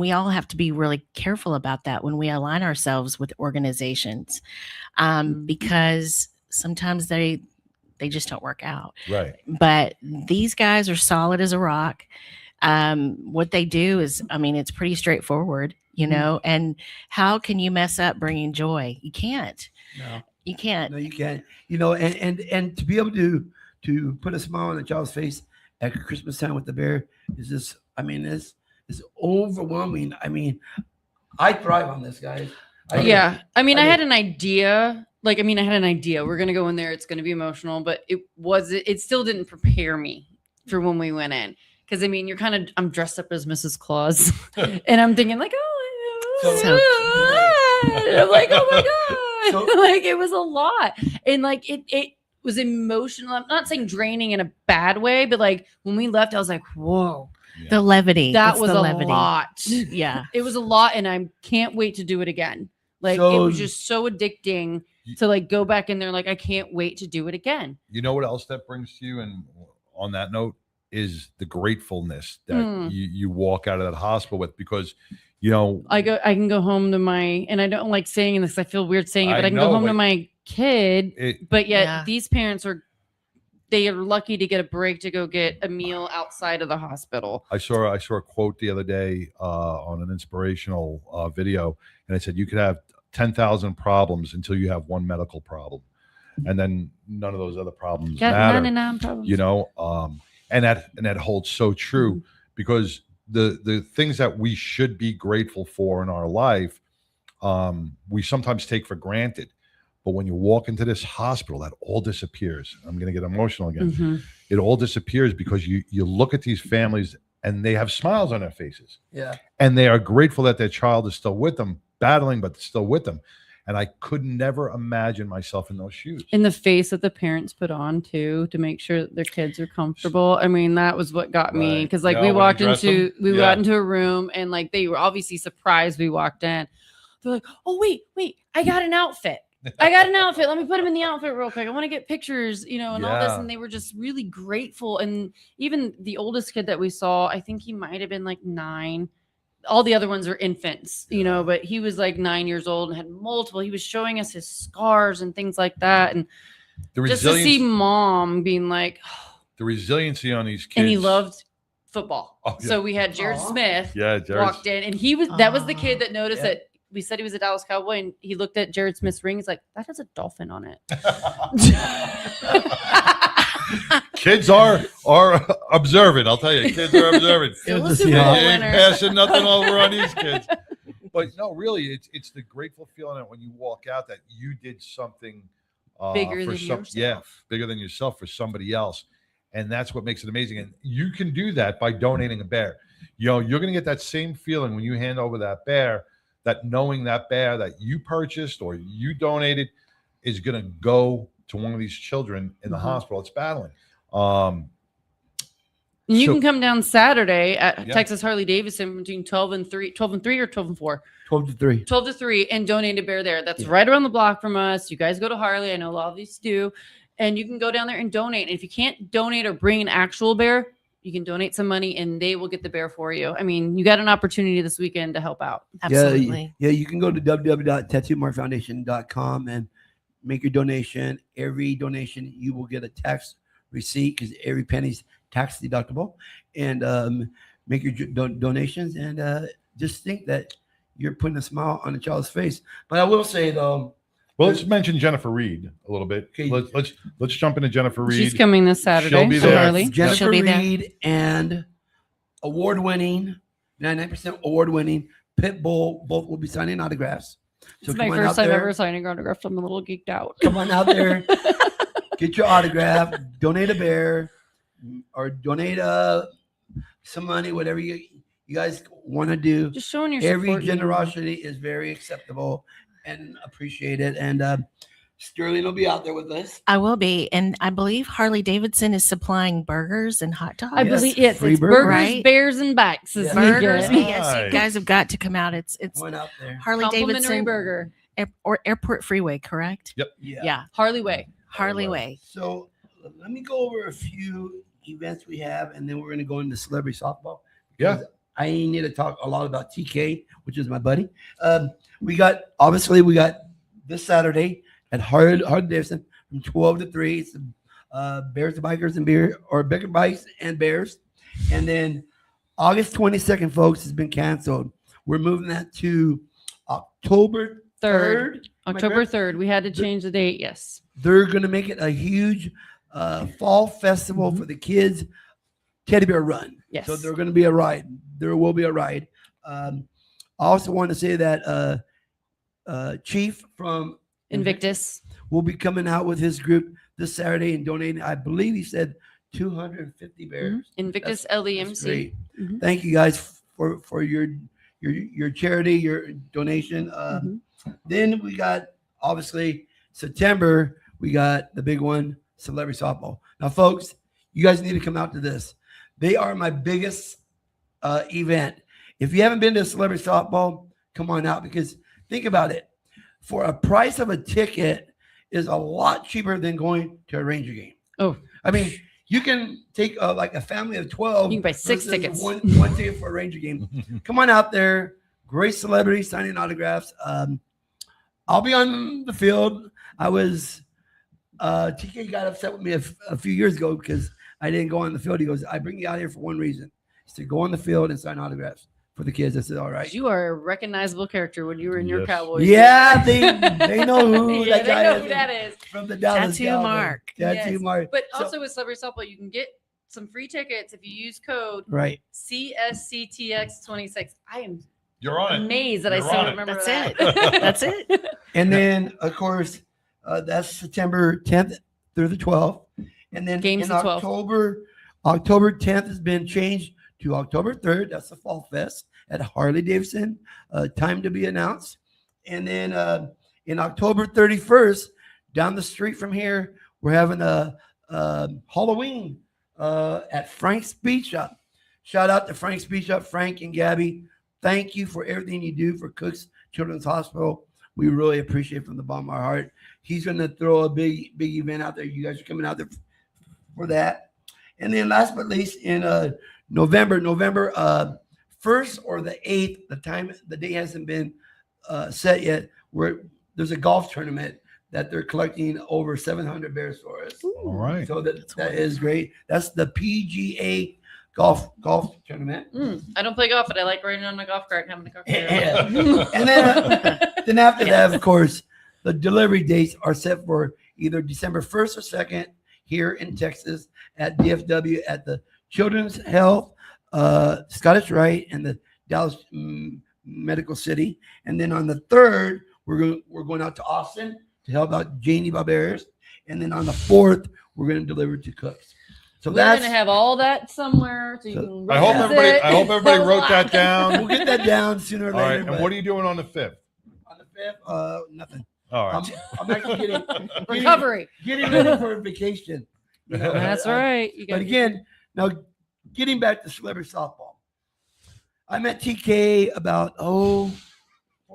we all have to be really careful about that when we align ourselves with organizations, because sometimes they just don't work out. Right. But these guys are solid as a rock. What they do is, I mean, it's pretty straightforward, you know, and how can you mess up bringing joy? You can't. No. You can't. No, you can't. You know, and to be able to put a smile on a child's face at Christmas time with the bear is just, I mean, it's overwhelming. I mean, I thrive on this, guys. I had an idea. Like, I mean, I had an idea. We're gonna go in there. It's gonna be emotional, but it still didn't prepare me for when we went in. Because I mean, I'm dressed up as Mrs. Claus, and I'm thinking like, and I'm like, oh my god, like it was a lot, and like it was emotional. I'm not saying draining in a bad way, but like when we left, I was like, whoa, the levity. That It's was the a levity. lot. Yeah, it was a lot, and I can't wait to do it again. Like it was just so addicting to like go back in there. Like I can't wait to do it again. You know what else that brings to you? And on that note, is the gratefulness that you walk out of that hospital with, because, you know, I can go home to my, and I don't like saying this, I feel weird saying it, but I can go home to my kid, but yet these parents they are lucky to get a break to go get a meal outside of the hospital. I saw a quote the other day on an inspirational video, and it said you could have 10,000 problems until you have one medical problem, and then none of those other problems matter. 99 problems. You know, and that holds so true, because the things that we should be grateful for in our life, we sometimes take for granted. But when you walk into this hospital, that all disappears. I'm going to get emotional again. It all disappears because you look at these families and they have smiles on their faces. Yeah. And they are grateful that their child is still with them, battling, but still with them. And I could never imagine myself in those shoes. In the face that the parents put on too, to make sure that their kids are comfortable. I mean, that was what got me. Cause like we got into a room and like, they were obviously surprised we walked in. They're like, oh, wait, I got an outfit. Let me put him in the outfit real quick. I want to get pictures, you know, and all this. And they were just really grateful. And even the oldest kid that we saw, I think he might've been like 9. All the other ones are infants, you know, but he was like 9 years old and had multiple. He was showing us his scars and things like that. And just to see mom being like, the resiliency on these kids. And he loved football. Oh, yeah. So we had Jared Smith Jared walked in, and that was the kid that noticed that we said he was a Dallas Cowboy, and he looked at Jared Smith's ring. He's like, that has a dolphin on it. Kids are observant. I'll tell you, kids are observant. You ain't passing nothing over on these kids. But no, really, it's the grateful feeling that when you walk out that you did something bigger than yourself. Yeah, bigger than yourself for somebody else. And that's what makes it amazing. And you can do that by donating a bear. You know, you're going to get that same feeling when you hand over that bear, that knowing that bear that you purchased or you donated is going to go to one of these children in the hospital that's battling. And you So- can come down Saturday at Yeah. Texas Harley Davidson between 12 and 3 or 12 and 4. 12 to 3. 12 to 3 and donate a bear there. That's right around the block from us. You guys go to Harley. I know a lot of these do. And you can go down there and donate. And if you can't donate or bring an actual bear, you can donate some money and they will get the bear for you. I mean, you got an opportunity this weekend to help out. Yeah, you can go to www.tattoomarkfoundation.com and make your donation. Every donation, you will get a tax receipt because every penny's tax deductible. And make your donations and just think that you're putting a smile on a child's face. But I will say, though, Well, let's mention Jennifer Reed a little bit. Let's jump into Jennifer Reed. She's coming this Saturday. She'll be there. Harley. Jennifer She'll be there. Reed and award-winning, 99% award-winning Pitbull both will be signing autographs. So It's my come on first out time there. ever signing autographs. I'm a little geeked out. Come on out there, get your autograph, donate a bear, or donate some money, whatever you guys want to do. Just showing your Every support, you know. generosity is very acceptable and appreciated. And Sterling will be out there with us. I will be. And I believe Harley Davidson is supplying burgers and hot dogs. I believe it's Free burgers, right? bears, and bikes. Is Burgers. we get. Yes, you guys have got to come out. It's One out there. Harley Complimentary Davidson burger. or Airport Freeway, correct? Yep. Yeah. Harley Way. Harley Way. So let me go over a few events we have, and then we're going to go into celebrity softball. Yeah. Because I need to talk a lot about TK, which is my buddy. We got this Saturday at Harley Davidson from 12 to 3. It's Bears, Bikers, and Beer, or Bigger Bikes and Bears. And then August 22nd, folks, has been canceled. We're moving that to October 3rd. October 3rd. We had to change the date. Yes. They're going to make it a huge fall festival for the kids. Teddy Bear Run. Yes. So there's going to be a ride. There will be a ride. I also want to say that Chief from Invictus will be coming out with his group this Saturday and donating. I believe he said 250 bears. Invictus That's LEMC. great. Mhm. Thank you guys for your charity, your donation. Then we got obviously September. We got the big one, celebrity softball. Now, folks, you guys need to come out to this. They are my biggest event. If you haven't been to celebrity softball, come on out, because think about it. For a price of a ticket is a lot cheaper than going to a Ranger game. Oh, I mean, you can take like a family of 12. You can buy 6 versus tickets. One ticket for a Ranger game. Come on out there. Great celebrities signing autographs. I'll be on the field. I was TK got upset with me a few years ago because I didn't go on the field. He goes, I bring you out here for one reason. It's to go on the field and sign autographs for the kids. I said, all right. You are a recognizable character when you were in your Yes. Cowboys. Yeah, they know who Yeah, that they guy know is who that is. from the Dallas Tattoo Cowboys. Mark. Tattoo Yes. Mark. But So- also with celebrity softball, you can get some free tickets if you use code Right. CSCTX26. I am You're on it. amazed that You're I still on it. remember That's that. it. That's it. And then, of course, that's September 10th through the 12th. And then Games in the 12th. October 10th has been changed to October 3rd. That's the Fall Fest at Harley Davidson. Time to be announced. And then in October 31st, down the street from here, we're having a Halloween at Frank's Beach Shop. Shout out to Frank's Beach Shop, Frank and Gabby. Thank you for everything you do for Cook's Children's Hospital. We really appreciate it from the bottom of our heart. He's going to throw a big event out there. You guys are coming out there for that. And then last but least, in November 1st or the 8th, the day hasn't been set yet, where there's a golf tournament that they're collecting over 700 bears for us. All right. So that is great. That's the PGA golf tournament. I don't play golf, but I like riding on a golf cart and having a cocktail. And then after that, of course, the delivery dates are set for either December 1st or 2nd here in Texas at DFW at the Children's Health, Scottish Rite, and the Dallas Medical City. And then on the 3rd, we're going out to Austin to help out Janie Barbers. And then on the 4th, we're going to deliver to Cooks. So We're that's gonna have all that somewhere, so you can. I hope everybody wrote that down. We'll get that down sooner or All later. right. but And what are you doing on the 5th? on the 5th? Nothing. All right. I'm actually getting Recovery. getting ready for a vacation. You know, That's right. You But gotta- again, now getting back to celebrity softball. I met TK about 4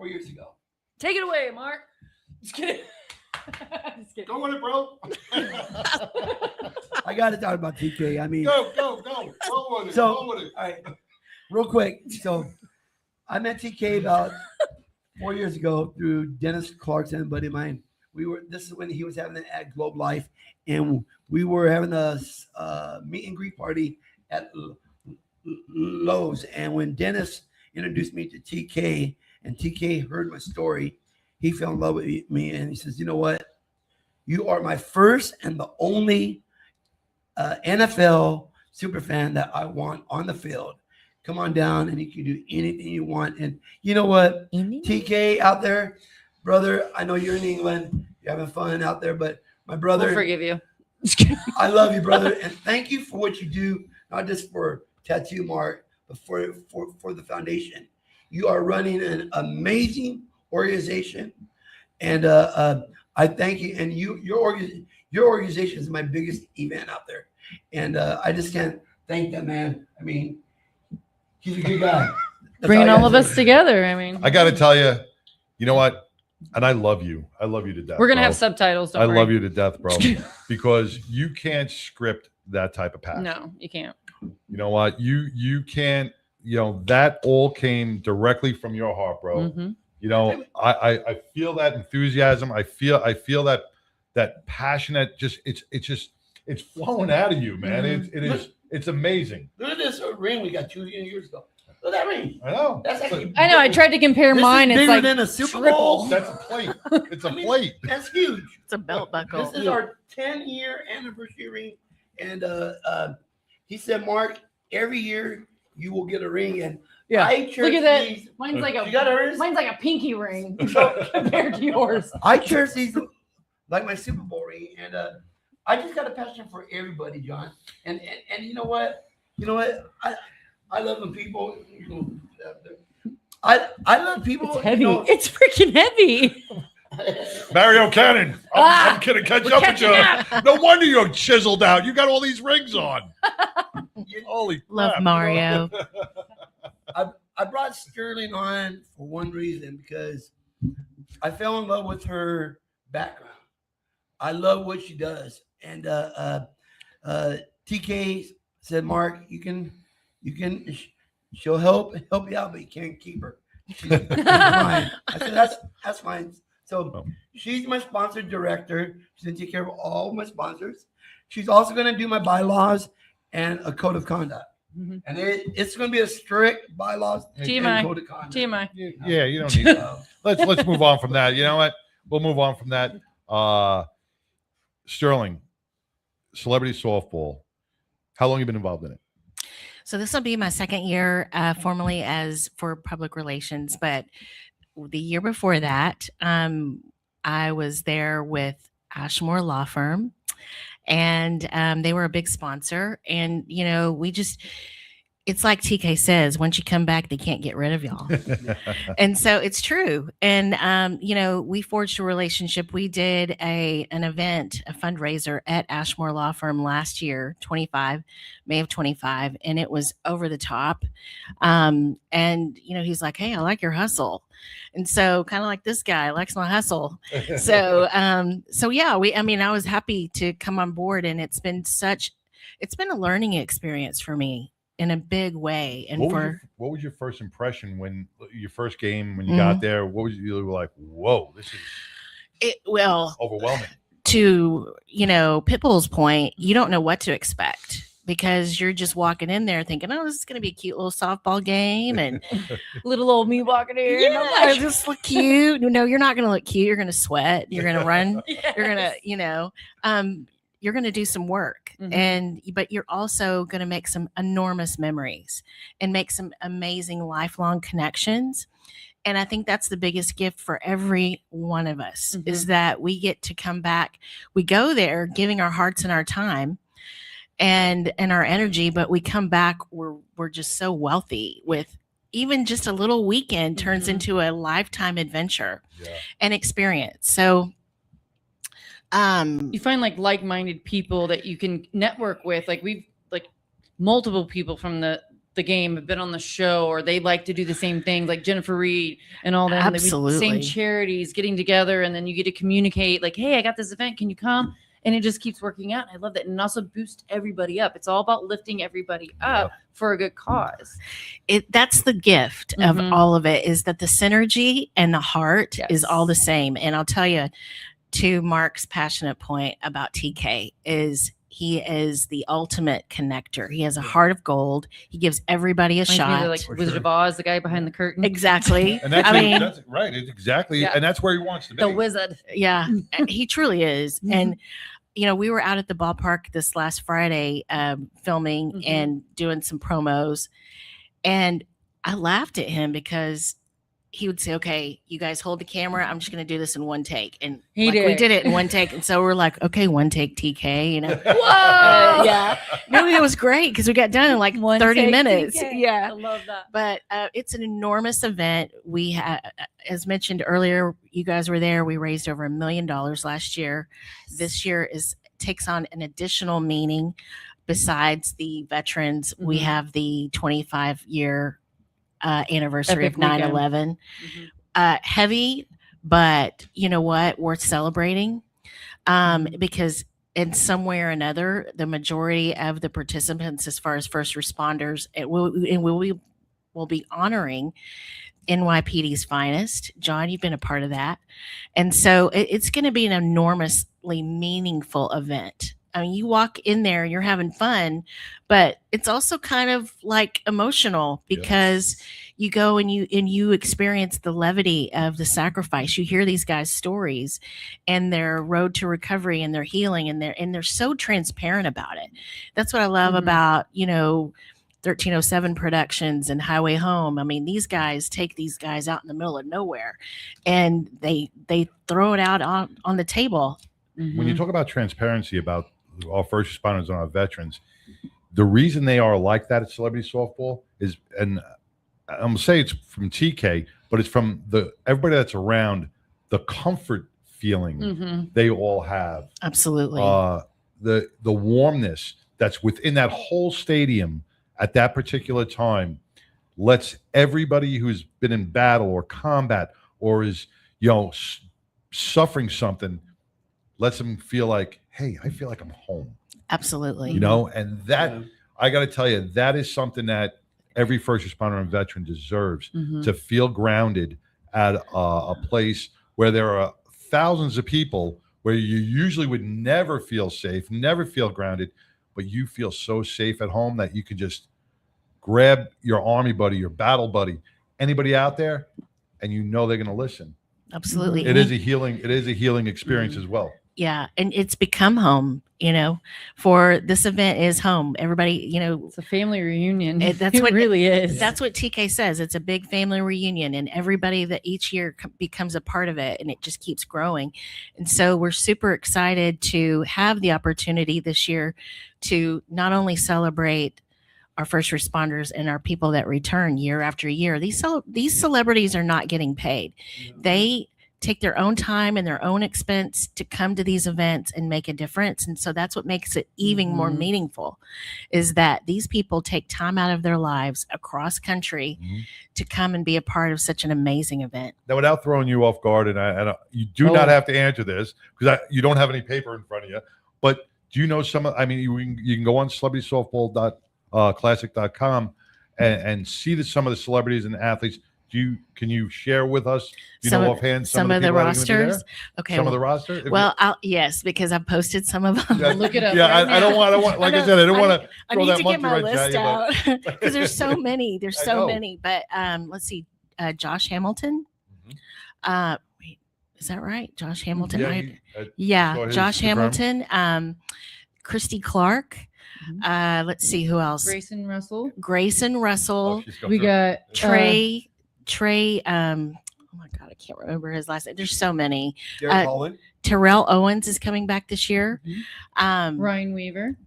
years ago. Take it away, Mark. Just kidding. Just kidding. Go with it, bro. I got to talk about TK. I mean, Go. Roll with it. So, Roll with it. all right, real quick. So, I met TK about 4 years ago through Dennis Clarkson, a buddy of mine. This is when he was having it at Globe Life, and we were having a meet and greet party at Lowe's. And when Dennis introduced me to TK, and TK heard my story, he fell in love with me, and he says, "You know what? You are my first and the only NFL super fan that I want on the field. Come on down, and you can do anything you want." And you know what, TK out there, brother, I know you're in England, you're having fun out there, but my brother, We'll forgive you. I love you, brother, and thank you for what you do, not just for Tattoo Mart, but for the foundation. You are running an amazing organization, and I thank you. And your organization is my biggest event out there, and I just can't thank that man. I mean, he's a good guy. That's Bringing I all gotta of us say. together. I mean, I got to tell you, you know what? And I love you. I love you to death. we're gonna bro. have subtitles. Don't I worry. love you to death, bro, because you can't script that type of passion. No, you can't. You know what? You can't. You know, that all came directly from your heart, bro. Mhm. You know, I feel that enthusiasm. I feel that passionate. It's flowing out of you, man. Mm-hmm. It's amazing. Look at this ring we got 2 years ago. Look at that ring. I know. That's actually. I know. I tried to compare This is mine. It's bigger like than a Super triple. Bowl. That's a plate. It's a I mean, plate. That's huge. It's a belt buckle. This is our 10-year anniversary ring, and he said, "Mark, every year you will get a ring." And Yeah. I Look cherish at that. these. Mine's like You got hers? mine's like a pinky ring compared to yours. I cherish these like my Super Bowl ring, and I just got a passion for everybody, John. And you know what? I love when people. I love people. It's heavy. You know, It's freaking heavy. Mario Cannon. I'm gonna catch we're up with catching you. No wonder you're chiseled out. You got all these rings on. Holy Love crap. Mario. I brought Sterling on for one reason, because I fell in love with her background. I love what she does, and TK said, "Mark, she'll help you out, but you can't keep her. She's mine." I said, "That's fine." So she's my sponsor director. She's gonna take care of all my sponsors. She's also gonna do my bylaws and a code of conduct. Mhm. And it's going to be a strict bylaws and TMI. code of conduct. TMI. Yeah, you don't need that. Let's move on from that. You know what? We'll move on from that. Sterling, celebrity softball. How long have you been involved in it? So this will be my second year formally as for public relations, but the year before that, I was there with Ashmore Law Firm, and they were a big sponsor. And you know, it's like TK says, once you come back, they can't get rid of y'all. And so it's true. And, you know, we forged a relationship. We did an event, a fundraiser at Ashmore Law Firm last year, May of 25, and it was over the top. And, you know, he's like, "Hey, I like your hustle." And so kind of like this guy likes my hustle. So yeah, I was happy to come on board, and it's been a learning experience for me in a big way. And what was your first impression when your first game, when you got there? What was you were like, "Whoa, this is overwhelming." To, you know, Pitbull's point, you don't know what to expect, because you're just walking in there thinking, "Oh, this is going to be a cute little softball game." And little old me walking here. yeah, I just look cute. No, you're not going to look cute. You're going to sweat. You're going to run. Yes. You're going to, you know, you're going to do some work, but you're also going to make some enormous memories and make some amazing lifelong connections. And I think that's the biggest gift for every one of us, is that we get to come back. We go there giving our hearts and our time and our energy, but we come back, we're just so wealthy with even just a little weekend turns into a lifetime adventure and experience. So you find like-minded people that you can network with. Like multiple people from the game have been on the show, or they like to do the same thing, like Jennifer Reed and all that. Absolutely. Same charities, getting together, and then you get to communicate like, hey, I got this event. Can you come? And it just keeps working out. I love that. And also boost everybody up. It's all about lifting everybody up for a good cause. That's the gift of all of it, is that the synergy and the heart is all the same. And I'll tell you, to Mark's passionate point about TK, is he is the ultimate connector. He has a heart of gold. He gives everybody a shot. Like Wizard of Oz, the guy behind the curtain. Exactly. And that's, I mean, that's right. It's exactly. And that's where he wants to be. The wizard. Yeah, he truly is. And, you know, we were out at the ballpark this last Friday filming and doing some promos. And I laughed at him because he would say, okay, you guys hold the camera. I'm just going to do this in one take. And we did it in one take. And so we're like, okay, one take TK, you know. Whoa! Yeah. No, it was great because we got done in like 30 minutes. TK. Yeah. I love that. But it's an enormous event. We had, as mentioned earlier, you guys were there. We raised over $1 million last year. This year takes on an additional meaning. Besides the veterans, we have the 25-year anniversary Epic of 9/11. Heavy, but you know what? Worth celebrating, because in some way or another, the majority of the participants, as far as first responders, will be honoring NYPD's finest. John, you've been a part of that, and so it's going to be an enormously meaningful event. I mean, you walk in there, you're having fun, but it's also kind of like emotional because you go and you experience the levity of the sacrifice. You hear these guys' stories and their road to recovery and their healing, and they're so transparent about it. That's what I love about, 1307 Productions and Highway Home. I mean, these guys take these guys out in the middle of nowhere and they throw it out on the table. When you talk about transparency about our first responders and our veterans, the reason they are like that at Celebrity Softball is, and I'm gonna say it's from TK, but it's from everybody that's around, the comfort feeling they all have. Absolutely. The warmness that's within that whole stadium at that particular time lets everybody who's been in battle or combat or is suffering something, lets them feel like, hey, I feel like I'm home. Absolutely. And that, I got to tell you, that is something that every first responder and veteran deserves, to feel grounded at a place where there are thousands of people where you usually would never feel safe, never feel grounded, but you feel so safe at home that you can just grab your army buddy, your battle buddy, anybody out there, and they're going to listen. Absolutely. It is a healing experience as well. Yeah. And it's become home, for this event is home. Everybody, it's a family reunion. That's what it really is. That's what TK says. It's a big family reunion, and everybody that each year becomes a part of it, and it just keeps growing. And so we're super excited to have the opportunity this year to not only celebrate our first responders and our people that return year after year. These celebrities are not getting paid. They take their own time and their own expense to come to these events and make a difference. And so that's what makes it even more meaningful, is that these people take time out of their lives across country to come and be a part of such an amazing event. Now, without throwing you off guard, and you do not have to answer this because you don't have any paper in front of you, but do you know you can go on celebritysoftball.classic.com and see some of the celebrities and athletes. Can you share with us, offhand, some of the rosters? Okay. Some of the roster? Well, yes, because I've posted some of them. Yeah, look it up. Yeah, I don't want, like I said, I don't want to throw that monkey my wrench list at you. out because there's so many. There's so many. But let's see. Josh Hamilton. Wait, is that right? Josh Hamilton. Yeah, Josh Hamilton. Christy Clark. Let's see who else. Grayson Russell. We got Trey. Oh my God, I can't remember his last name. There's so many. Terrell Owens is coming back this year. Ryan Weaver.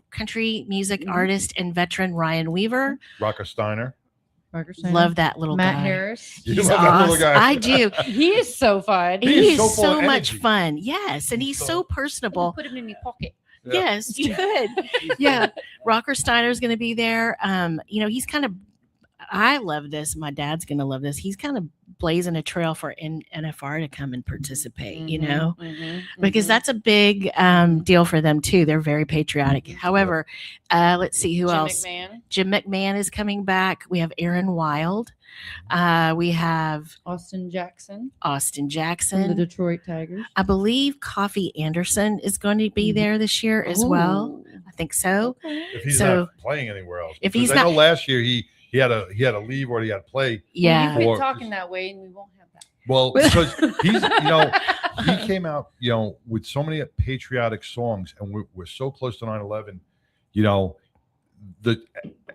Country music artist and veteran Ryan Weaver. Rocker Steiner. Love that little Matt guy. Harris. He's love that little guy. I do. He is so fun. He is so full so of much energy. fun. Yes, and he's so personable. Put him in your pocket. Yes, you could. Yeah. Rocker Steiner's going to be there. He's kind of, I love this. My dad's going to love this. He's kind of blazing a trail for NFR to come and participate, because that's a big deal for them too. They're very patriotic. However, let's see who else. Jim McMahon is coming back. We have Aaron Wild. We have Austin Jackson from the Detroit Tigers. I believe Coffee Anderson is going to be there this year as well. I think so. If he's not playing anywhere else. If he's I know last year he had to leave or he had to play. Yeah. You've been talking that way and we won't have that. Well, because he's he came out with so many patriotic songs, and we're so close to 9/11.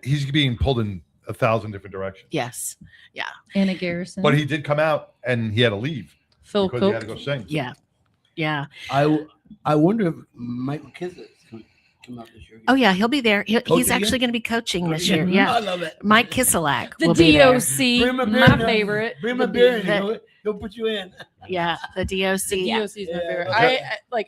He's being pulled in 1,000 different directions. Yes. Yeah. Anna Garrison. But he did come out and he had to leave Phil because he had to go sing. Yeah. Yeah. I wonder if Michael Kiss is going to come out this year. Oh yeah, he'll be there. He's Coaching actually again? going to be coaching this year. Yeah. I love it. Mike Kiselak The will be there. DOC, my my beer, favorite. Bring my beer in. He'll put you in. Yeah, the DOC. The DOC is my favorite. Okay.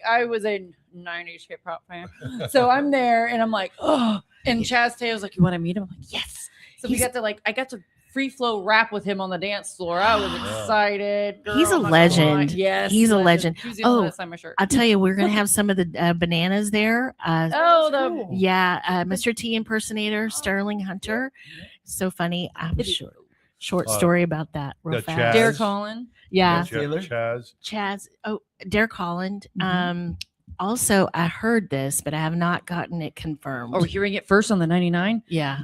I was a 90s hip hop fan. So I'm there and I'm like, oh, and Chaz Tay was like, you want to meet him? I'm like, yes. So we got to I got to free flow rap with him on the dance floor. I was excited. Girl, He's a I'm not gonna legend. lie. Yes. He's a legend. Who's the only one Oh, that signed my shirt? I'll tell you, we're going to have some of the bananas there. Mr. T impersonator, Sterling Hunter. So funny. I have a short story about that real fast. Chaz. Derek Holland. Yeah. Chaz. Oh, Derek Holland. Mm-hmm. Also, I heard this, but I have not gotten it confirmed. Are we hearing it first on the 99? Yeah.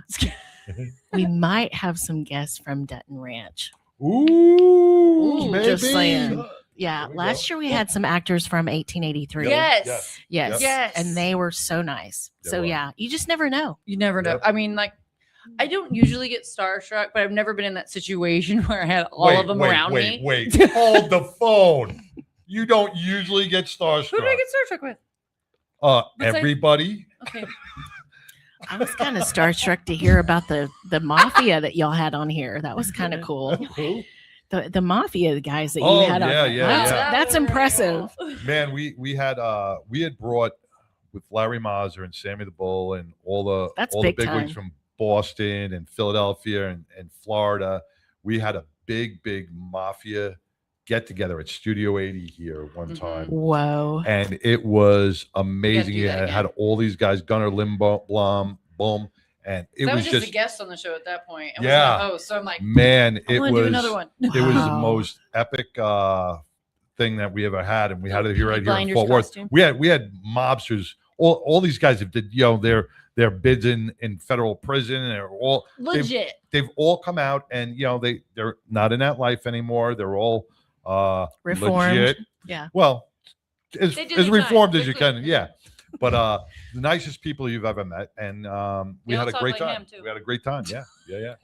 We might have some guests from Dutton Ranch. Ooh, Just maybe. saying. Yeah, last year we had some actors from 1883. Yes. And they were so nice. So yeah, you just never know. You never know. I mean, I don't usually get starstruck, but I've never been in that situation where I had all of them around me. Wait, hold the phone. You don't usually get starstruck. Who do I get starstruck with? Everybody. Okay. I was kind of starstruck to hear about the mafia that y'all had on here. That was kind of cool. The mafia guys that you had on. That's impressive. Man, we had brought with Larry Mazur and Sammy the Bull and all the big wigs from Boston and Philadelphia and Florida. We had a big mafia get together at Studio 80 here one time. Whoa. And it was amazing. You had all these guys, Gunnar Lindblom, boom. And it was just a guest on the show at that point. I wasn't a host, so I'm like, man, I wanna do another one. It was the most epic thing that we ever had, and we had it here right here in Fort Worth. We had mobsters. All these guys have did their bids in federal prison, and they're all legit. They've all come out, and they're not in that life anymore. They're all reformed. Legit. Yeah. Well, as reformed as you can. Yeah. But the nicest people you've ever met, and we had a great time. We had a great time. Yeah. Awesome.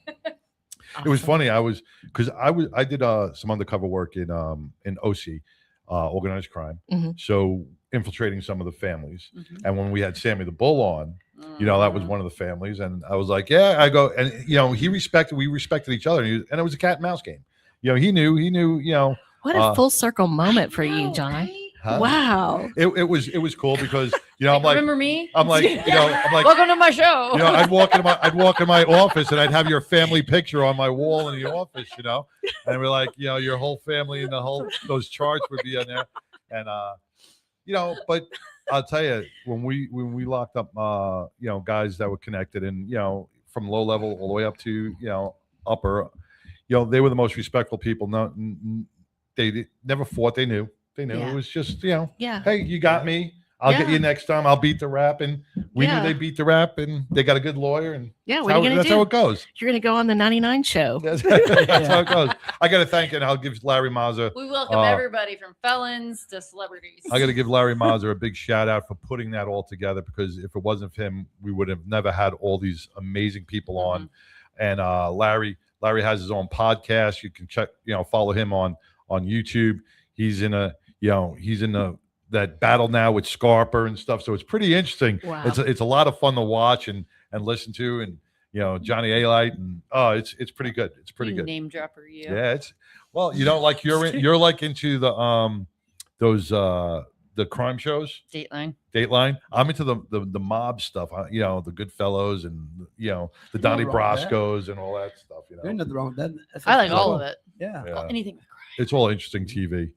It was funny. I did some undercover work in OC, organized crime. Mm-hmm. So infiltrating some of the families. Mm-hmm. And when we had Sammy the Bull on, that was one of the families, and I was like, yeah, I go, and we respected each other, and it was a cat and mouse game. He knew. What a full circle moment for you, John. Huh? Wow. It was cool because I'm like, remember me? I'm like, I'm like, welcome to my show. I'd walk in my office and I'd have your family picture on my wall in the office, and we're like, your whole family and those charts would be on there, and but I'll tell you, when we locked up, guys that were connected, and from low level all the way up to upper, they were the most respectful people. No, they never fought. They knew. It was just, hey, you got me. I'll get you next time. I'll beat the rap. And we knew they beat the rap, and they got a good lawyer. And what are you going to do? That's how it goes. You're going to go on the 99 show. That's how it goes. I got to thank, and I'll give Larry Mazur. We welcome everybody from felons to celebrities. I got to give Larry Mazur a big shout out for putting that all together, because if it wasn't for him, we would have never had all these amazing people on. And Larry has his own podcast. You can check, follow him on YouTube. He's in that battle now with Scarper and stuff. So it's pretty interesting. Wow. It's a lot of fun to watch and listen to, and Johnny A-Light, and it's pretty good. It's pretty good. Name dropper, you. Yeah, like you're like into the the crime shows. Dateline. I'm into the mob stuff. You know, the Goodfellas and the Donnie Nothing wrong with that. Brascos and all that stuff. You know, There's nothing wrong with that. I like all of it. Yeah. Anything. It's all interesting TV.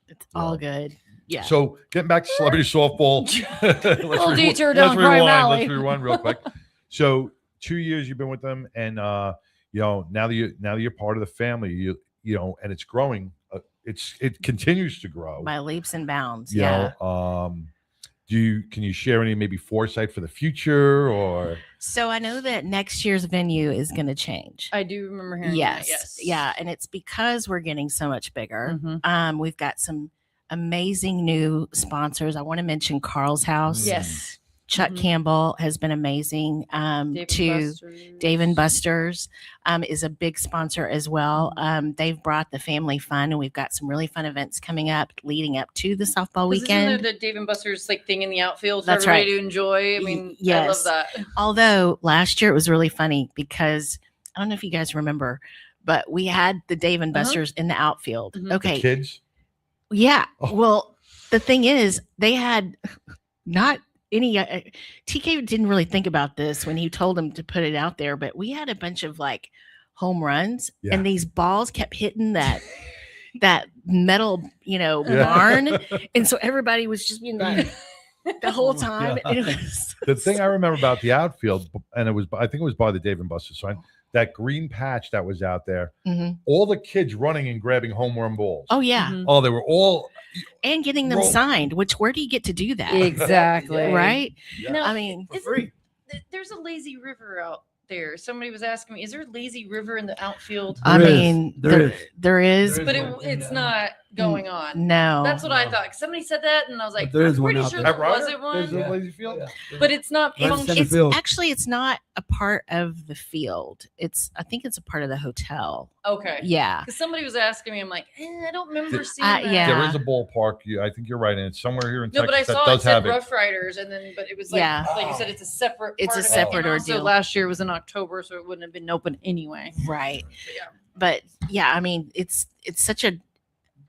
It's all good. Yeah. So getting back to celebrity softball, Little detour down Crime Alley. Let's rewind real quick. So 2 years you've been with them, and now that you're part of the family, you know, and it's growing. It continues to grow by leaps and bounds. You Yeah. know, can you share any maybe foresight for the future or? So I know that next year's venue is going to change. I do remember hearing Yes. that. Yes. Yeah. And it's because we're getting so much bigger. Mhm. We've got some amazing new sponsors. I want to mention Carl's House. Yes. Chuck Campbell has been amazing. Dave and Buster's is a big sponsor as well. They've brought the family fun, and we've got some really fun events coming up leading up to the softball weekend. Isn't there the Dave and Buster's like thing in the outfield for That's everybody right. to enjoy? I mean, Yes. I love that. Although last year it was really funny because I don't know if you guys remember, but we had the Dave and Buster's in the outfield. Mhm. Okay. The kids? Yeah. Well, the thing is, they had not any. TK didn't really think about this when he told him to put it out there, but we had a bunch of like home runs, and these balls kept hitting that metal, barn, and so everybody was just being like the whole time. Yeah. And it was The thing I remember about the outfield, and I think it was by the Dave and Buster's sign, that green patch that was out there, Mhm. all the kids running and grabbing home run balls. Oh yeah. Oh, they were all And getting them Roll. signed, which where do you get to do that? Exactly. Right? No, I mean, there's a lazy river out there. Somebody was asking me, is there a lazy river in the outfield? I mean, there is. But it's not going on. No. That's what I thought. Somebody said that, and I was like, there is I'm one pretty out sure there. there wasn't one. There's a lazy field. But it's not Right in functioning. center It's field. actually it's not a part of the field. I think it's a part of the hotel. Okay. Yeah. Because somebody was asking me, I'm like, I don't remember seeing yeah. that. There is a ballpark. I think you're right, and it's somewhere here in No, but I Texas saw that it does said have it. Rough Riders, and then but it was like Yeah. like you said, it's a separate. It's part a of it, separate and also ordeal. last year was in October, so it wouldn't have been open anyway. Right. Yeah. But yeah, I mean, it's such a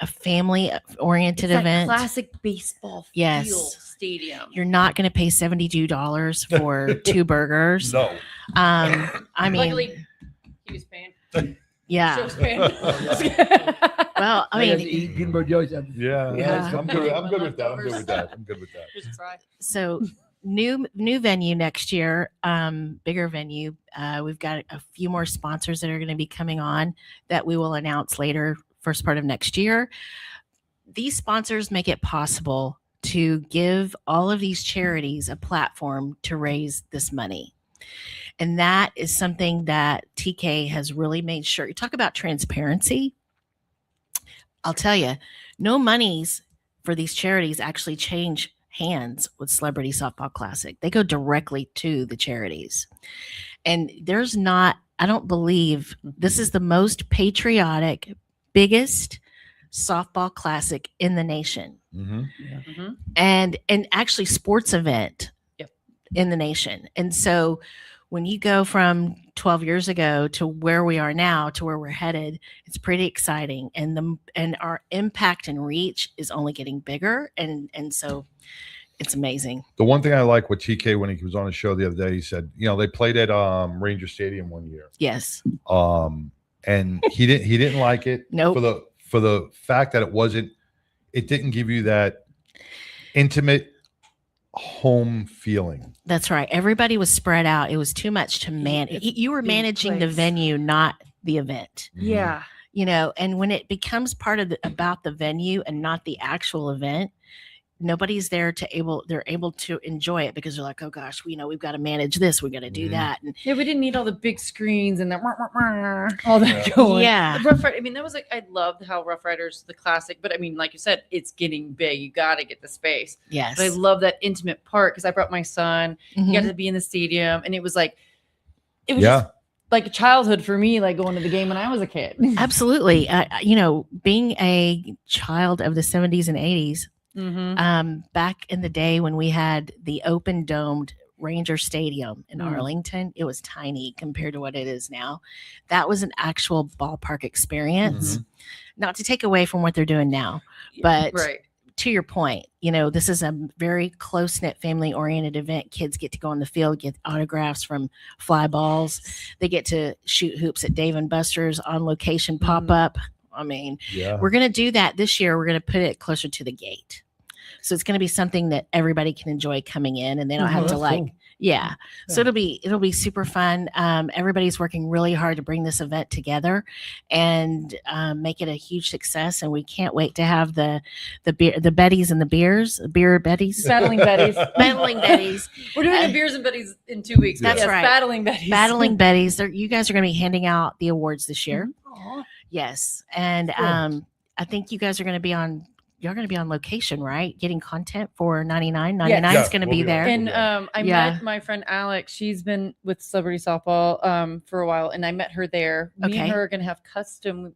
family oriented event. Classic baseball Yes. field stadium. You're not going to pay $72 for 2 burgers. No. I mean, Luckily, he was paying. yeah. She was paying. Well, I They had mean, to eat peanut butter jellies. Yeah, Yeah. I'm good. I'm good with that. I'm good with that. I'm good with that. Just try. so new venue next year, bigger venue. We've got a few more sponsors that are going to be coming on that we will announce later, first part of next year. These sponsors make it possible to give all of these charities a platform to raise this money. And that is something that TK has really made sure. You talk about transparency. I'll tell you, no monies for these charities actually change hands with Celebrity Softball Classic. They go directly to the charities. And I don't believe this is the most patriotic, biggest softball classic in the nation. Mm-hmm. And actually sports event Yep. in the nation. And so when you go from 12 years ago to where we are now to where we're headed, it's pretty exciting. And our impact and reach is only getting bigger. And so it's amazing. The one thing I like with TK when he was on the show the other day, he said, they played at Ranger Stadium one year. Yes. And he didn't like it. Nope. For the fact that it didn't give you that intimate home feeling. That's right. Everybody was spread out. It was too much to manage. You were big managing the place. venue, not the event. Yeah. And when it becomes part of about the venue and not the actual event, nobody's there they're able to enjoy it because they're like, oh gosh, we've got to manage this, we got to do that. And Yeah, we didn't need all the big screens and all that going. Yeah. The Rough Rider, I mean, that was I loved how Rough Riders, the classic, but I mean, like you said, it's getting big. You got to get the space. Yes. But I love that intimate part because I brought my son. He Mhm. got to be in the stadium, and it was just Yeah. like a childhood for me, like going to the game when I was a kid. Absolutely. Being a child of the 70s and 80s, Mm-hmm. back in the day when we had the open domed Ranger Stadium in Mm. Arlington, it was tiny compared to what it is now. That was an actual ballpark experience. Not to take away from what they're doing now, but Right. to your point, you know, this is a very close-knit, family-oriented event. Kids get to go on the field, get autographs from fly balls. They get to shoot hoops at Dave & Buster's on location pop-up. I mean, we're going to do that this year. We're going to put it closer to the gate. So it's going to be something that everybody can enjoy coming in, and they don't have to like, So it'll be super fun. Everybody's working really hard to bring this event together and make it a huge success. And we can't wait to have the Betties and the beers, beer Betties, Battling Betties. battling Betties. We're doing the beers and Betties in 2 weeks. That's right. Battling Betties. Battling Betties. You guys are going to be handing out the awards this year. Aw. Yes, and I think you guys are going to be on. You're going to be on location, right? Getting content for 99. 99 is going to be there. And I met my friend Alex. She's been with Celebrity Softball for a while, and I met her there. Me and her are going to have custom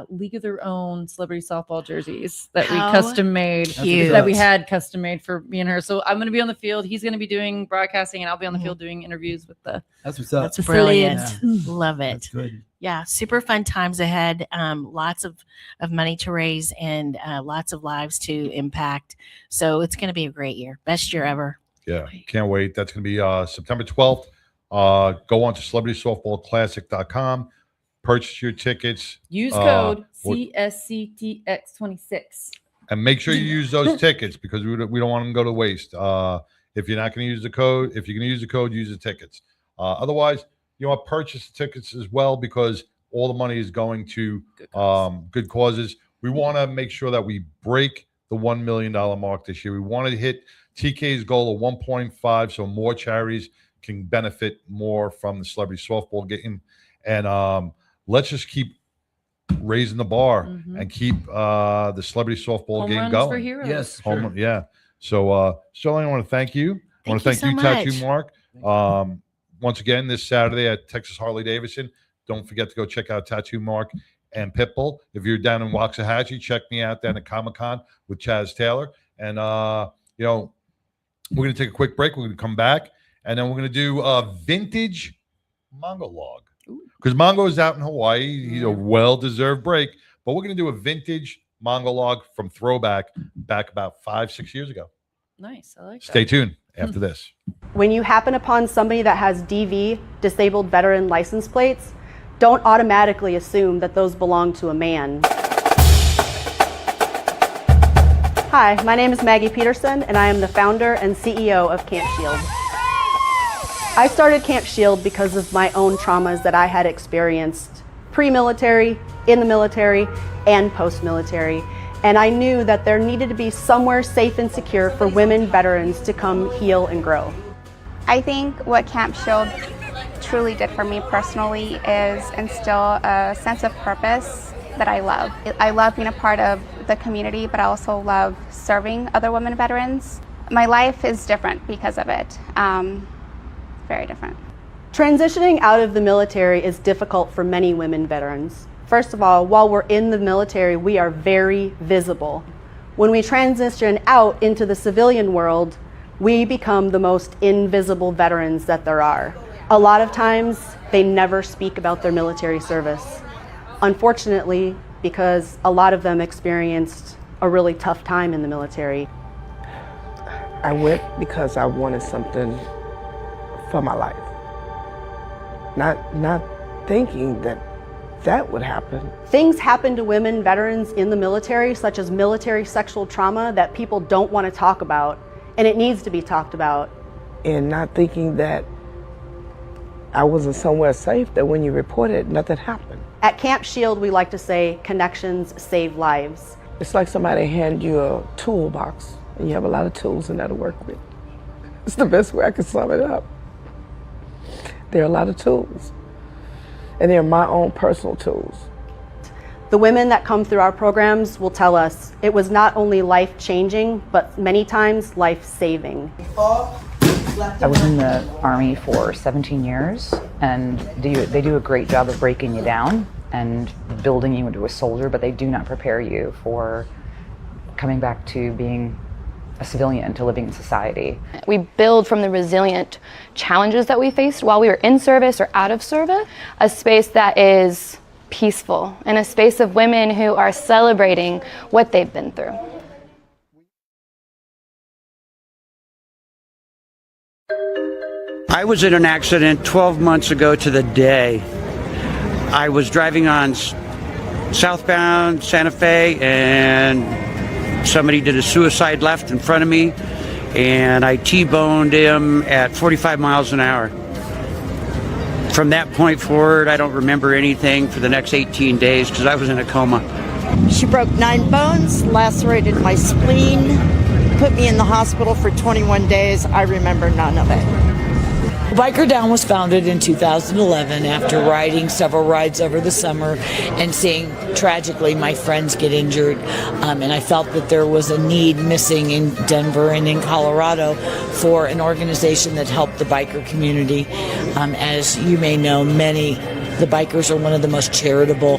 League of Their Own Celebrity Softball jerseys that we custom made. That we had custom made for me and her. So I'm going to be on the field. He's going to be doing broadcasting, and I'll be on the field doing interviews with the. That's what's up. That's brilliant. Love it. That's good. Yeah, super fun times ahead. Lots of money to raise and lots of lives to impact. So it's going to be a great year. Best year ever. Yeah, can't wait. That's going to be September 12th. Go on to celebritysoftballclassic.com. Purchase your tickets. Use code CSCTX26. And make sure you use those tickets because we don't want them to go to waste. If you're not going to use the code, if you're going to use the code, use the tickets. Otherwise, you know what? Purchase the tickets as well because all the money is going to good causes. We want to make sure that we break the $1 million mark this year. We want to hit TK's goal of 1.5 so more charities can benefit more from the celebrity softball game. And let's just keep raising the bar and keep the celebrity softball Home game runs going. for heroes. Yes, Home, yeah. So, Sterling, I want to thank you. I want to thank you, Tattoo Mark. Once again, this Saturday at Texas Harley Davidson. Don't forget to go check out Tattoo Mark and Pitbull. If you're down in Waxahachie, check me out down at Comic-Con with Chaz Taylor. And, you know, we're going to take a quick break. We're going to come back, and then we're going to do a vintage Mongo log. Because Mongo is out in Hawaii. He's a well-deserved break. But we're going to do a vintage Mongo log from throwback back about 5-6 years ago. Nice. I like that. Stay tuned after this. When you happen upon somebody that has DV, disabled veteran license plates, don't automatically assume that those belong to a man. Hi, my name is Maggie Peterson, and I am the founder and CEO of Camp Shield. I started Camp Shield because of my own traumas that I had experienced pre-military, in the military, and post-military. And I knew that there needed to be somewhere safe and secure for women veterans to come heal and grow. I think what Camp Shield truly did for me personally is instill a sense of purpose that I love. I love being a part of the community, but I also love serving other women veterans. My life is different because of it. Very different. Transitioning out of the military is difficult for many women veterans. First of all, while we're in the military, we are very visible. When we transition out into the civilian world, we become the most invisible veterans that there are. A lot of times, they never speak about their military service. Unfortunately, because a lot of them experienced a really tough time in the military. I went because I wanted something for my life. Not thinking that would happen. Things happen to women veterans in the military, such as military sexual trauma, that people don't want to talk about, and it needs to be talked about. And not thinking that I wasn't somewhere safe, that when you report it, nothing happened. At Camp Shield, we like to say, connections save lives. It's like somebody hand you a toolbox, and you have a lot of tools in there to work with. It's the best way I can sum it up. There are a lot of tools, and they're my own personal tools. The women that come through our programs will tell us it was not only life-changing, but many times life-saving. I was in the Army for 17 years, and they do a great job of breaking you down and building you into a soldier, but they do not prepare you for coming back to being a civilian, to living in society. We build from the resilient challenges that we faced while we were in service or out of service, a space that is peaceful and a space of women who are celebrating what they've been through. I was in an accident 12 months ago to the day. I was driving on southbound Santa Fe, and somebody did a suicide left in front of me, and I T-boned him at 45 miles an hour. From that point forward, I don't remember anything for the next 18 days because I was in a coma. She broke 9 bones, lacerated my spleen, put me in the hospital for 21 days. I remember none of it. Biker Down was founded in 2011 after riding several rides over the summer and seeing, tragically, my friends get injured. And I felt that there was a need missing in Denver and in Colorado for an organization that helped the biker community. As you may know, the bikers are one of the most charitable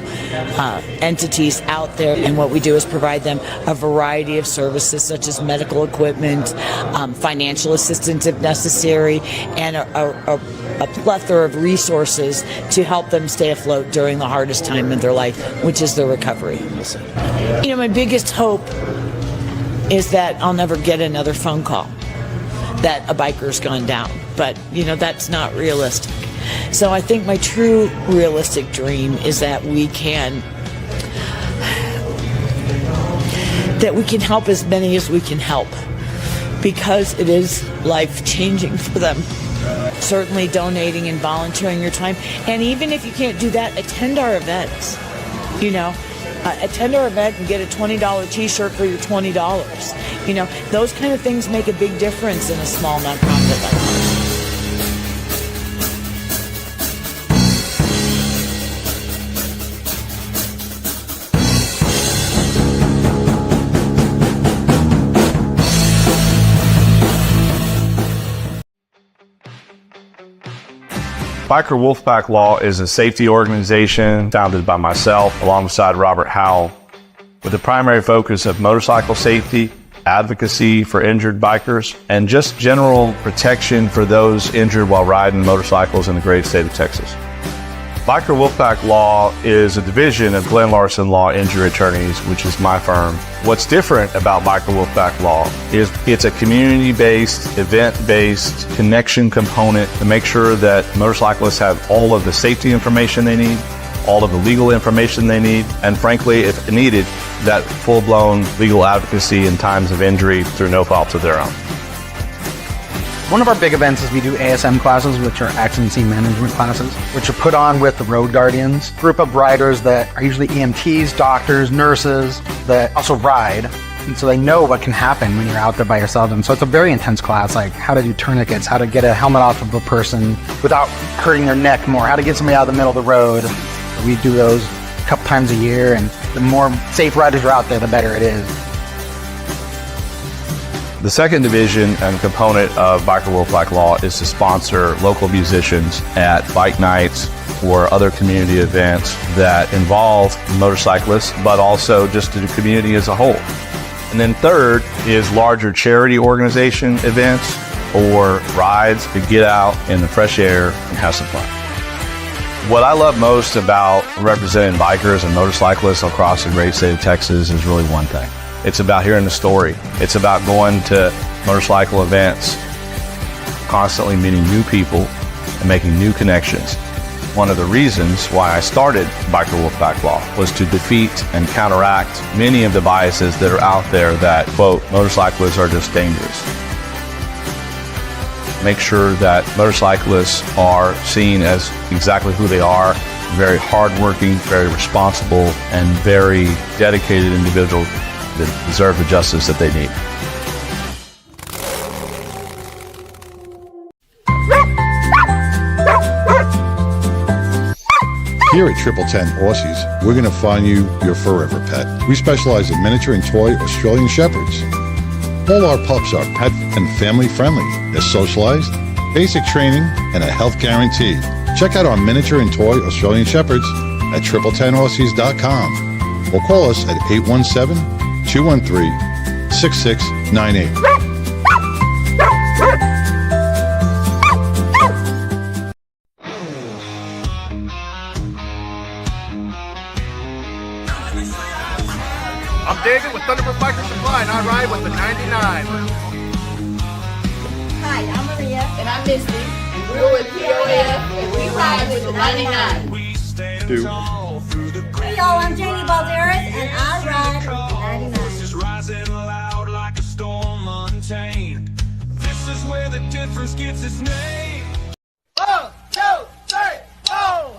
entities out there, and what we do is provide them a variety of services such as medical equipment, financial assistance if necessary, and a plethora of resources to help them stay afloat during the hardest time in their life, which is their recovery. You know, my biggest hope is that I'll never get another phone call that a biker's gone down, but you know, that's not realistic. So I think my true realistic dream is that we can help as many as we can help, because it is life-changing for them. Certainly donating and volunteering your time, and even if you can't do that, attend our events. You know, attend our event and get a $20 t-shirt for your $20. You know, those kind of things make a big difference in a small nonprofit like ours. Biker Wolfpack Law is a safety organization founded by myself alongside Robert Howell with the primary focus of motorcycle safety, advocacy for injured bikers, and just general protection for those injured while riding motorcycles in the great state of Texas. Biker Wolfpack Law is a division of Glenn Larson Law Injury Attorneys, which is my firm. What's different about Biker Wolfpack Law is it's a community-based, event-based connection component to make sure that motorcyclists have all of the safety information they need, all of the legal information they need, and frankly, if needed, that full-blown legal advocacy in times of injury through no fault of their own. One of our big events is we do ASM classes, which are accident scene management classes, which are put on with the Road Guardians, a group of riders that are usually EMTs, doctors, nurses that also ride. And so they know what can happen when you're out there by yourself. And so it's a very intense class, like how to do tourniquets, how to get a helmet off of a person without hurting their neck more, how to get somebody out of the middle of the road. We do those a couple times a year, and the more safe riders are out there, the better it is. The second division and component of Biker Wolfpack Law is to sponsor local musicians at bike nights or other community events that involve motorcyclists, but also just the community as a whole. And then third is larger charity organization events or rides to get out in the fresh air and have some fun. What I love most about representing bikers and motorcyclists across the great state of Texas is really one thing. It's about hearing the story. It's about going to motorcycle events, constantly meeting new people and making new connections. One of the reasons why I started Biker Wolfpack Law was to defeat and counteract many of the biases that are out there that, quote, motorcyclists are just dangerous. Make sure that motorcyclists are seen as exactly who they are, very hardworking, very responsible, and very dedicated individuals that deserve the justice that they need. Here at 1010 Aussies, we're going to find you your forever pet. We specialize in miniature and toy Australian Shepherds. All our pups are pet and family friendly. They're socialized, basic training, and a health guarantee. Check out our miniature and toy Australian Shepherds at 1010Aussies.com or call us at 817-213-6698. I'm David with Thunderbird Biker Supply, and I ride with the 99. Hi, I'm Maria. And I'm Misty. And We're with POF, and we ride with the 99. Dude. Hey y'all, I'm Janie Balderas, and I ride with the 99. Rising loud like a storm untamed. This is where the difference gets its name. 1, 2, 3, 4.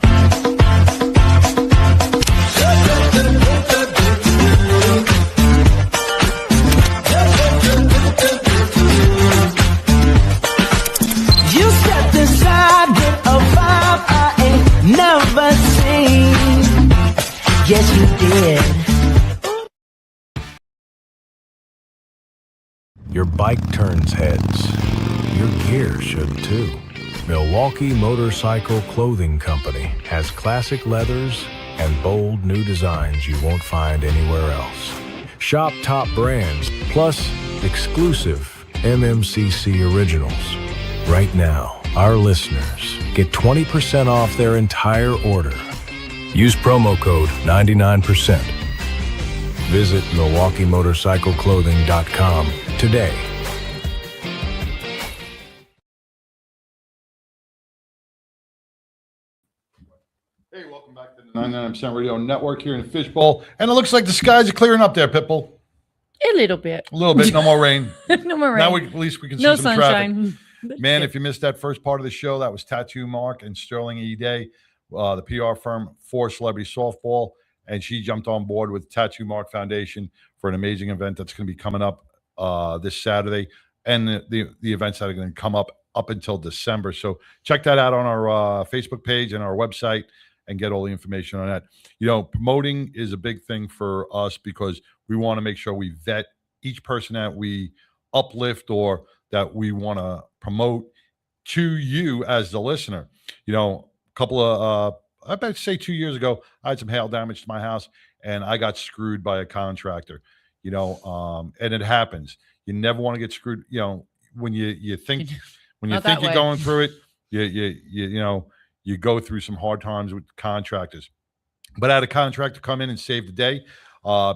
You set this side with a vibe I ain't never seen. Yes, you did. Your bike turns heads. Your gear should too. Milwaukee Motorcycle Clothing Company has classic leathers and bold new designs you won't find anywhere else. Shop top brands plus exclusive MMCC originals. Right now, our listeners get 20% off their entire order. Use promo code 99%. Visit MilwaukeeMotorcycleClothing.com today. Hey, welcome back to the 99% Radio Network here in Fishbowl. And it looks like the skies are clearing up there, Pitbull. A little bit. A little bit. No more rain. No more rain. Now at least we can see No some traffic. sunshine. Man, if you missed that first part of the show, that was Tattoo Mark and Sterling E. Day, the PR firm for Celebrity Softball. And she jumped on board with Tattoo Mark Foundation for an amazing event that's going to be coming up this Saturday. And the events that are going to come up until December. So check that out on our Facebook page and our website and get all the information on that. You know, promoting is a big thing for us because we want to make sure we vet each person that we uplift or that we want to promote to you as the listener. You know, a couple of, I bet say 2 years ago, I had some hail damage to my house and I got screwed by a contractor, you know, and it happens. You never want to get screwed. You know, when you think, when you think you're going through it, you know, you go through some hard times with contractors. But I had a contractor come in and save the day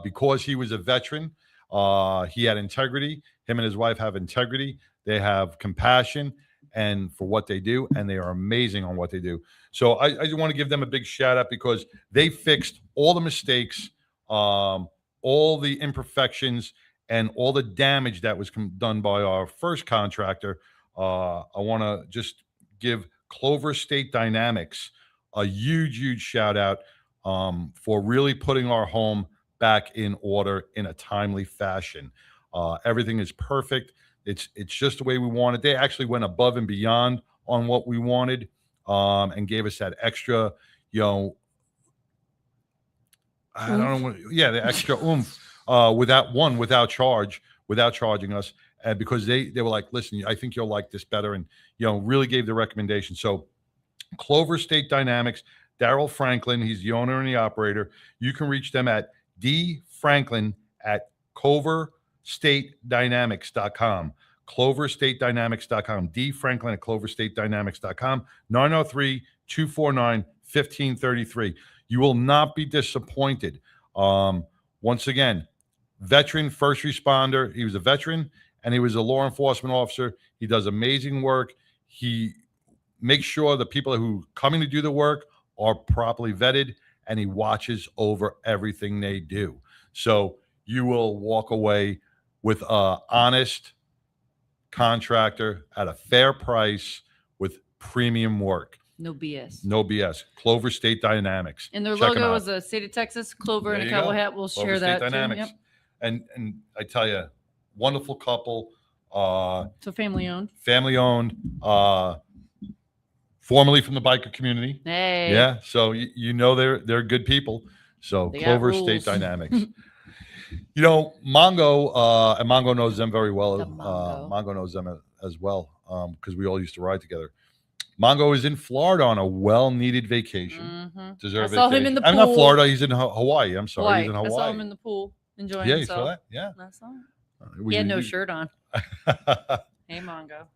because he was a veteran. He had integrity. Him and his wife have integrity. They have compassion and for what they do, and they are amazing on what they do. So I just want to give them a big shout out because they fixed all the mistakes, all the imperfections, and all the damage that was done by our first contractor. I want to just give Clover State Dynamics a huge shout out for really putting our home back in order in a timely fashion. Everything is perfect. It's just the way we want it. They actually went above and beyond on what we wanted and gave us that extra, you know, I don't know, the extra oomph without charging us. Because they were like, listen, I think you'll like this better, and you know, really gave the recommendation. So Clover State Dynamics, Daryl Franklin, he's the owner and the operator. You can reach them at dfranklin@cloverstatedynamics.com. cloverstatedynamics.com. dfranklin@cloverstatedynamics.com. 903-249-1533. You will not be disappointed. Once again, veteran, first responder. He was a veteran and he was a law enforcement officer. He does amazing work. He makes sure the people who coming to do the work are properly vetted, and he watches over everything they do. So you will walk away with an honest contractor at a fair price with premium work. No BS. No BS. Clover State Dynamics. And their Check 'em logo out. was a state of Texas, Clover, There and a you cowboy go. hat. We'll Clover share State that. Dynamics. Too. Yep. And I tell you, wonderful couple. So family owned. Family owned. Formerly from the biker community. Hey. Yeah. So you know they're good people. So They got Clover rules. State Dynamics. You know, Mongo, and Mongo knows them very well. Mongo knows them as well because we all used to ride together. Mongo is in Florida on a well-needed vacation. Deserved I saw him vacation. in the I'm not pool. Florida. He's in Hawaii. I'm sorry. He's in I Hawaii. saw him in the pool enjoying Yeah, you himself. saw that? Yeah. I saw him. We- He had no we- shirt on. Hey, Mongo.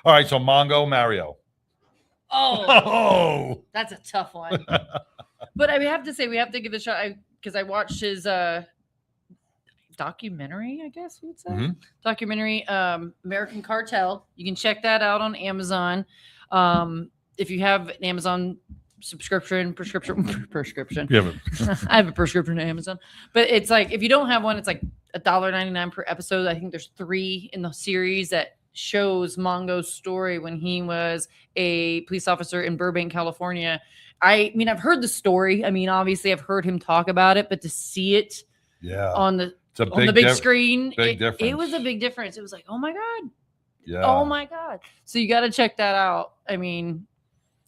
All right. So Mongo, Mario. Oh, that's a tough one. But I have to say, we have to give a shot because I watched his documentary, I guess you would say. Mhm. Documentary, American Cartel. You can check that out on Amazon. If you have an Amazon prescription. Yeah, I have a prescription to Amazon, but it's like if you don't have one, it's like $1.99 per episode. I think there's 3 in the series that shows Mongo's story when he was a police officer in Burbank, California. I mean, I've heard the story. I mean, obviously, I've heard him talk about it, but to see it on the big screen, it was a big difference. It was like, oh my god, oh my god. So you got to check that out. I mean,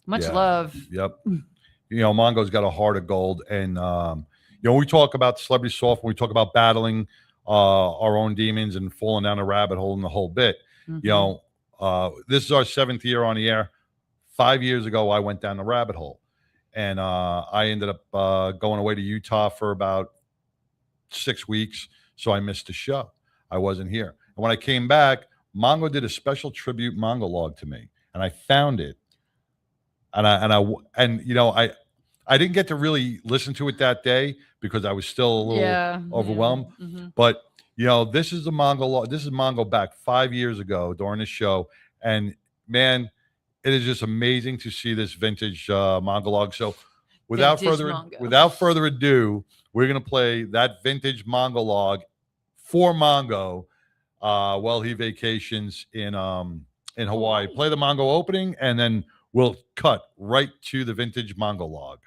much love. Yep. You know, Mongo's got a heart of gold, and you know, we talk about celebrity soft, we talk about battling our own demons and falling down a rabbit hole and the whole bit. You know, this is our 7th year on the air. 5 years ago, I went down the rabbit hole, and I ended up going away to Utah for about 6 weeks, so I missed the show. I wasn't here, and when I came back, Mongo did a special tribute Mongo log to me, and I found it, and you know, I didn't get to really listen to it that day because I was still a little overwhelmed, but. You know, this is the Mongo. This is Mongo back 5 years ago during the show, and man, it is just amazing to see this vintage Mongo log. So, without further ado, we're gonna play that vintage Mongo log for Mongo while he vacations in Hawaii. Play the Mongo opening, and then we'll cut right to the vintage Mongo log.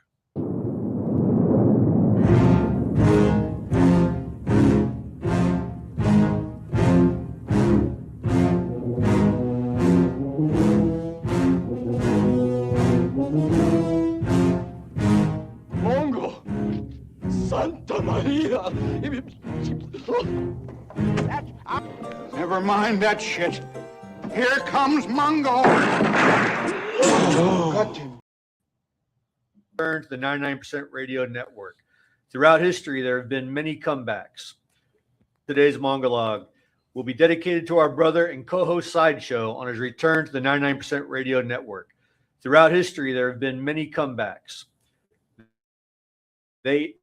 Never mind that shit. Here comes Mongo. Turn to the 99% Radio Network. Throughout history, there have been many comebacks. Today's Mongolog will be dedicated to our brother and co-host Sideshow on his return to the 99% Radio Network. Throughout history, there have been many comebacks. They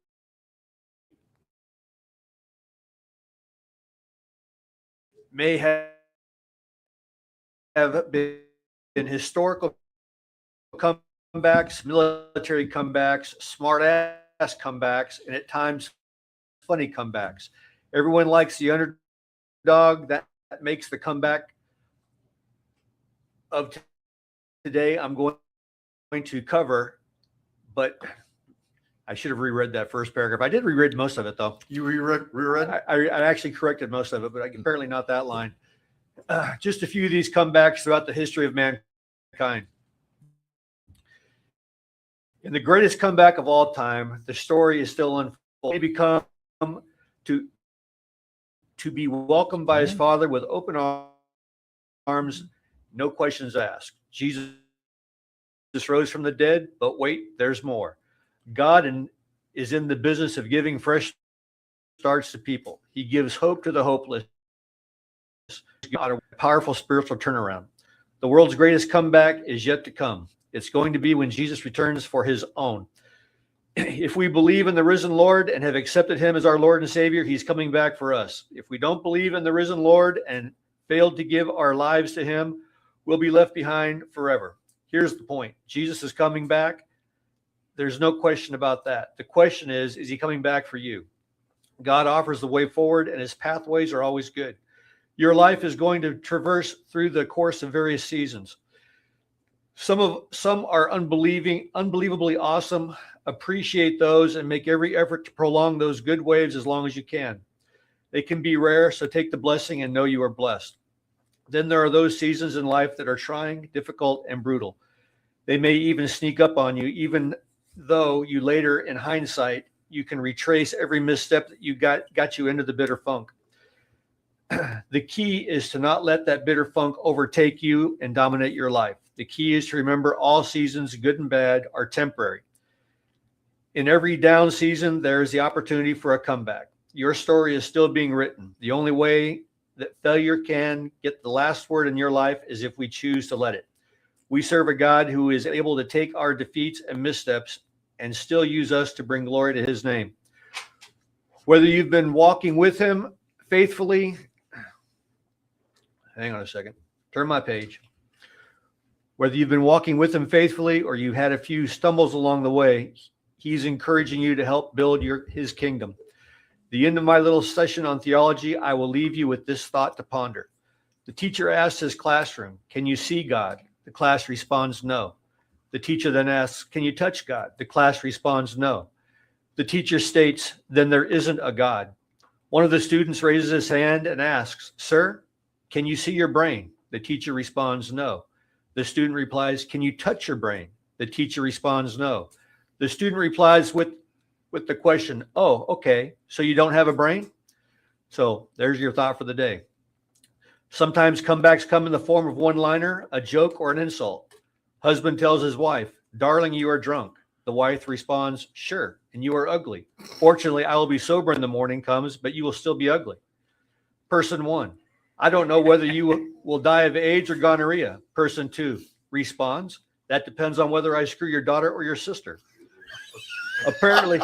may have been historical comebacks, military comebacks, smart-ass comebacks, and at times funny comebacks. Everyone likes the underdog. That makes the comeback of today I'm going to cover, but I should have reread that first paragraph. I did reread most of it, though. You reread? I actually corrected most of it, but apparently not that line. Just a few of these comebacks throughout the history of mankind. In the greatest comeback of all time, the story is still unfolding. He become to be welcomed by his Father with open arms, no questions asked. Jesus rose from the dead, but wait, there's more. God is in the business of giving fresh starts to people. He gives hope to the hopeless. God, a powerful spiritual turnaround. The world's greatest comeback is yet to come. It's going to be when Jesus returns for his own. If we believe in the risen Lord and have accepted him as our Lord and Savior, he's coming back for us. If we don't believe in the risen Lord and failed to give our lives to him, we'll be left behind forever. Here's the point. Jesus is coming back. There's no question about that. The question is he coming back for you? God offers the way forward, and his pathways are always good. Your life is going to traverse through the course of various seasons. Some are unbelievably awesome. Appreciate those and make every effort to prolong those good waves as long as you can. They can be rare, so take the blessing and know you are blessed. Then there are those seasons in life that are trying, difficult, and brutal. They may even sneak up on you, even though you later, in hindsight, you can retrace every misstep that you got you into the bitter funk. The key is to not let that bitter funk overtake you and dominate your life. The key is to remember all seasons, good and bad, are temporary. In every down season, there is the opportunity for a comeback. Your story is still being written. The only way that failure can get the last word in your life is if we choose to let it. We serve a God who is able to take our defeats and missteps and still use us to bring glory to his name. Whether you've been walking with him faithfully, hang on a second, turn my page. Whether you've been walking with him faithfully or you've had a few stumbles along the way, he's encouraging you to help build his kingdom. The end of my little session on theology, I will leave you with this thought to ponder. The teacher asks his classroom, "Can you see God?" The class responds, "No." The teacher then asks, "Can you touch God?" The class responds, "No." The teacher states, "Then there isn't a God." One of the students raises his hand and asks, "Sir, can you see your brain?" The teacher responds, "No." The student replies, "Can you touch your brain?" The teacher responds, "No." The student replies with the question, "Oh, okay, so you don't have a brain?" So there's your thought for the day. Sometimes comebacks come in the form of one-liner, a joke, or an insult. Husband tells his wife, "Darling, you are drunk." The wife responds, "Sure, and you are ugly. Fortunately, I will be sober when the morning comes, but you will still be ugly." Person 1, "I don't know whether you will die of AIDS or gonorrhea." Person 2 responds, "That depends on whether I screw your daughter or your sister." Apparently,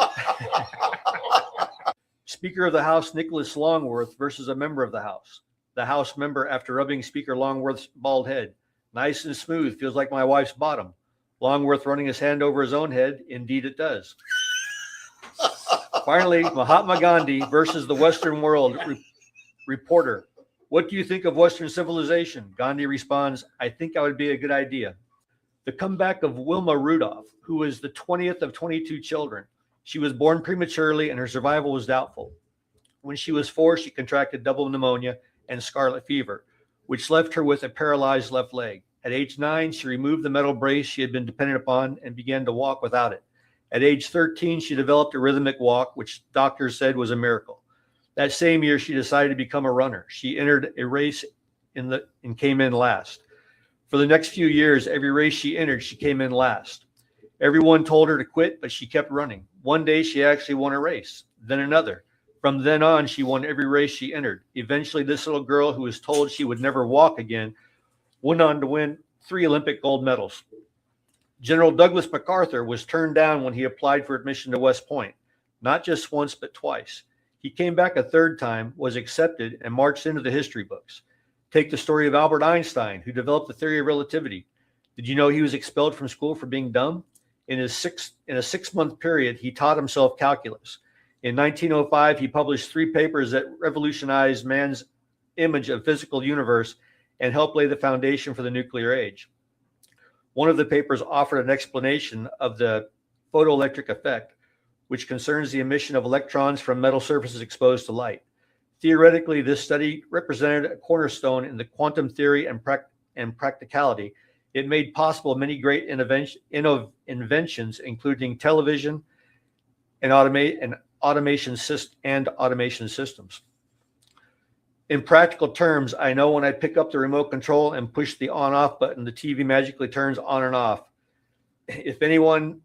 Speaker of the House Nicholas Longworth versus a member of the House. The House member, after rubbing Speaker Longworth's bald head, "Nice and smooth, feels like my wife's bottom." Longworth running his hand over his own head, "Indeed it does." Finally, Mahatma Gandhi versus the Western world. Reporter, "What do you think of Western civilization?" Gandhi responds, "I think that would be a good idea." The comeback of Wilma Rudolph, who was the 20th of 22 children. She was born prematurely and her survival was doubtful. When she was 4, she contracted double pneumonia and scarlet fever, which left her with a paralyzed left leg. At age 9, she removed the metal brace she had been dependent upon and began to walk without it. At age 13, she developed a rhythmic walk, which doctors said was a miracle. That same year, she decided to become a runner. She entered a race and came in last. For the next few years, every race she entered, she came in last. Everyone told her to quit, but she kept running. One day, she actually won a race, then another. From then on, she won every race she entered. Eventually, this little girl who was told she would never walk again went on to win 3 Olympic gold medals. General Douglas MacArthur was turned down when he applied for admission to West Point, not just once, but twice. He came back a third time, was accepted, and marched into the history books. Take the story of Albert Einstein, who developed the theory of relativity. Did you know he was expelled from school for being dumb? In a 6-month period, he taught himself calculus. In 1905, he published 3 papers that revolutionized man's image of physical universe and helped lay the foundation for the nuclear age. One of the papers offered an explanation of the photoelectric effect, which concerns the emission of electrons from metal surfaces exposed to light. Theoretically, this study represented a cornerstone in the quantum theory and practicality. It made possible many great inventions, including television and automation systems. In practical terms, I know when I pick up the remote control and push the on-off button, the TV magically turns on and off. If anyone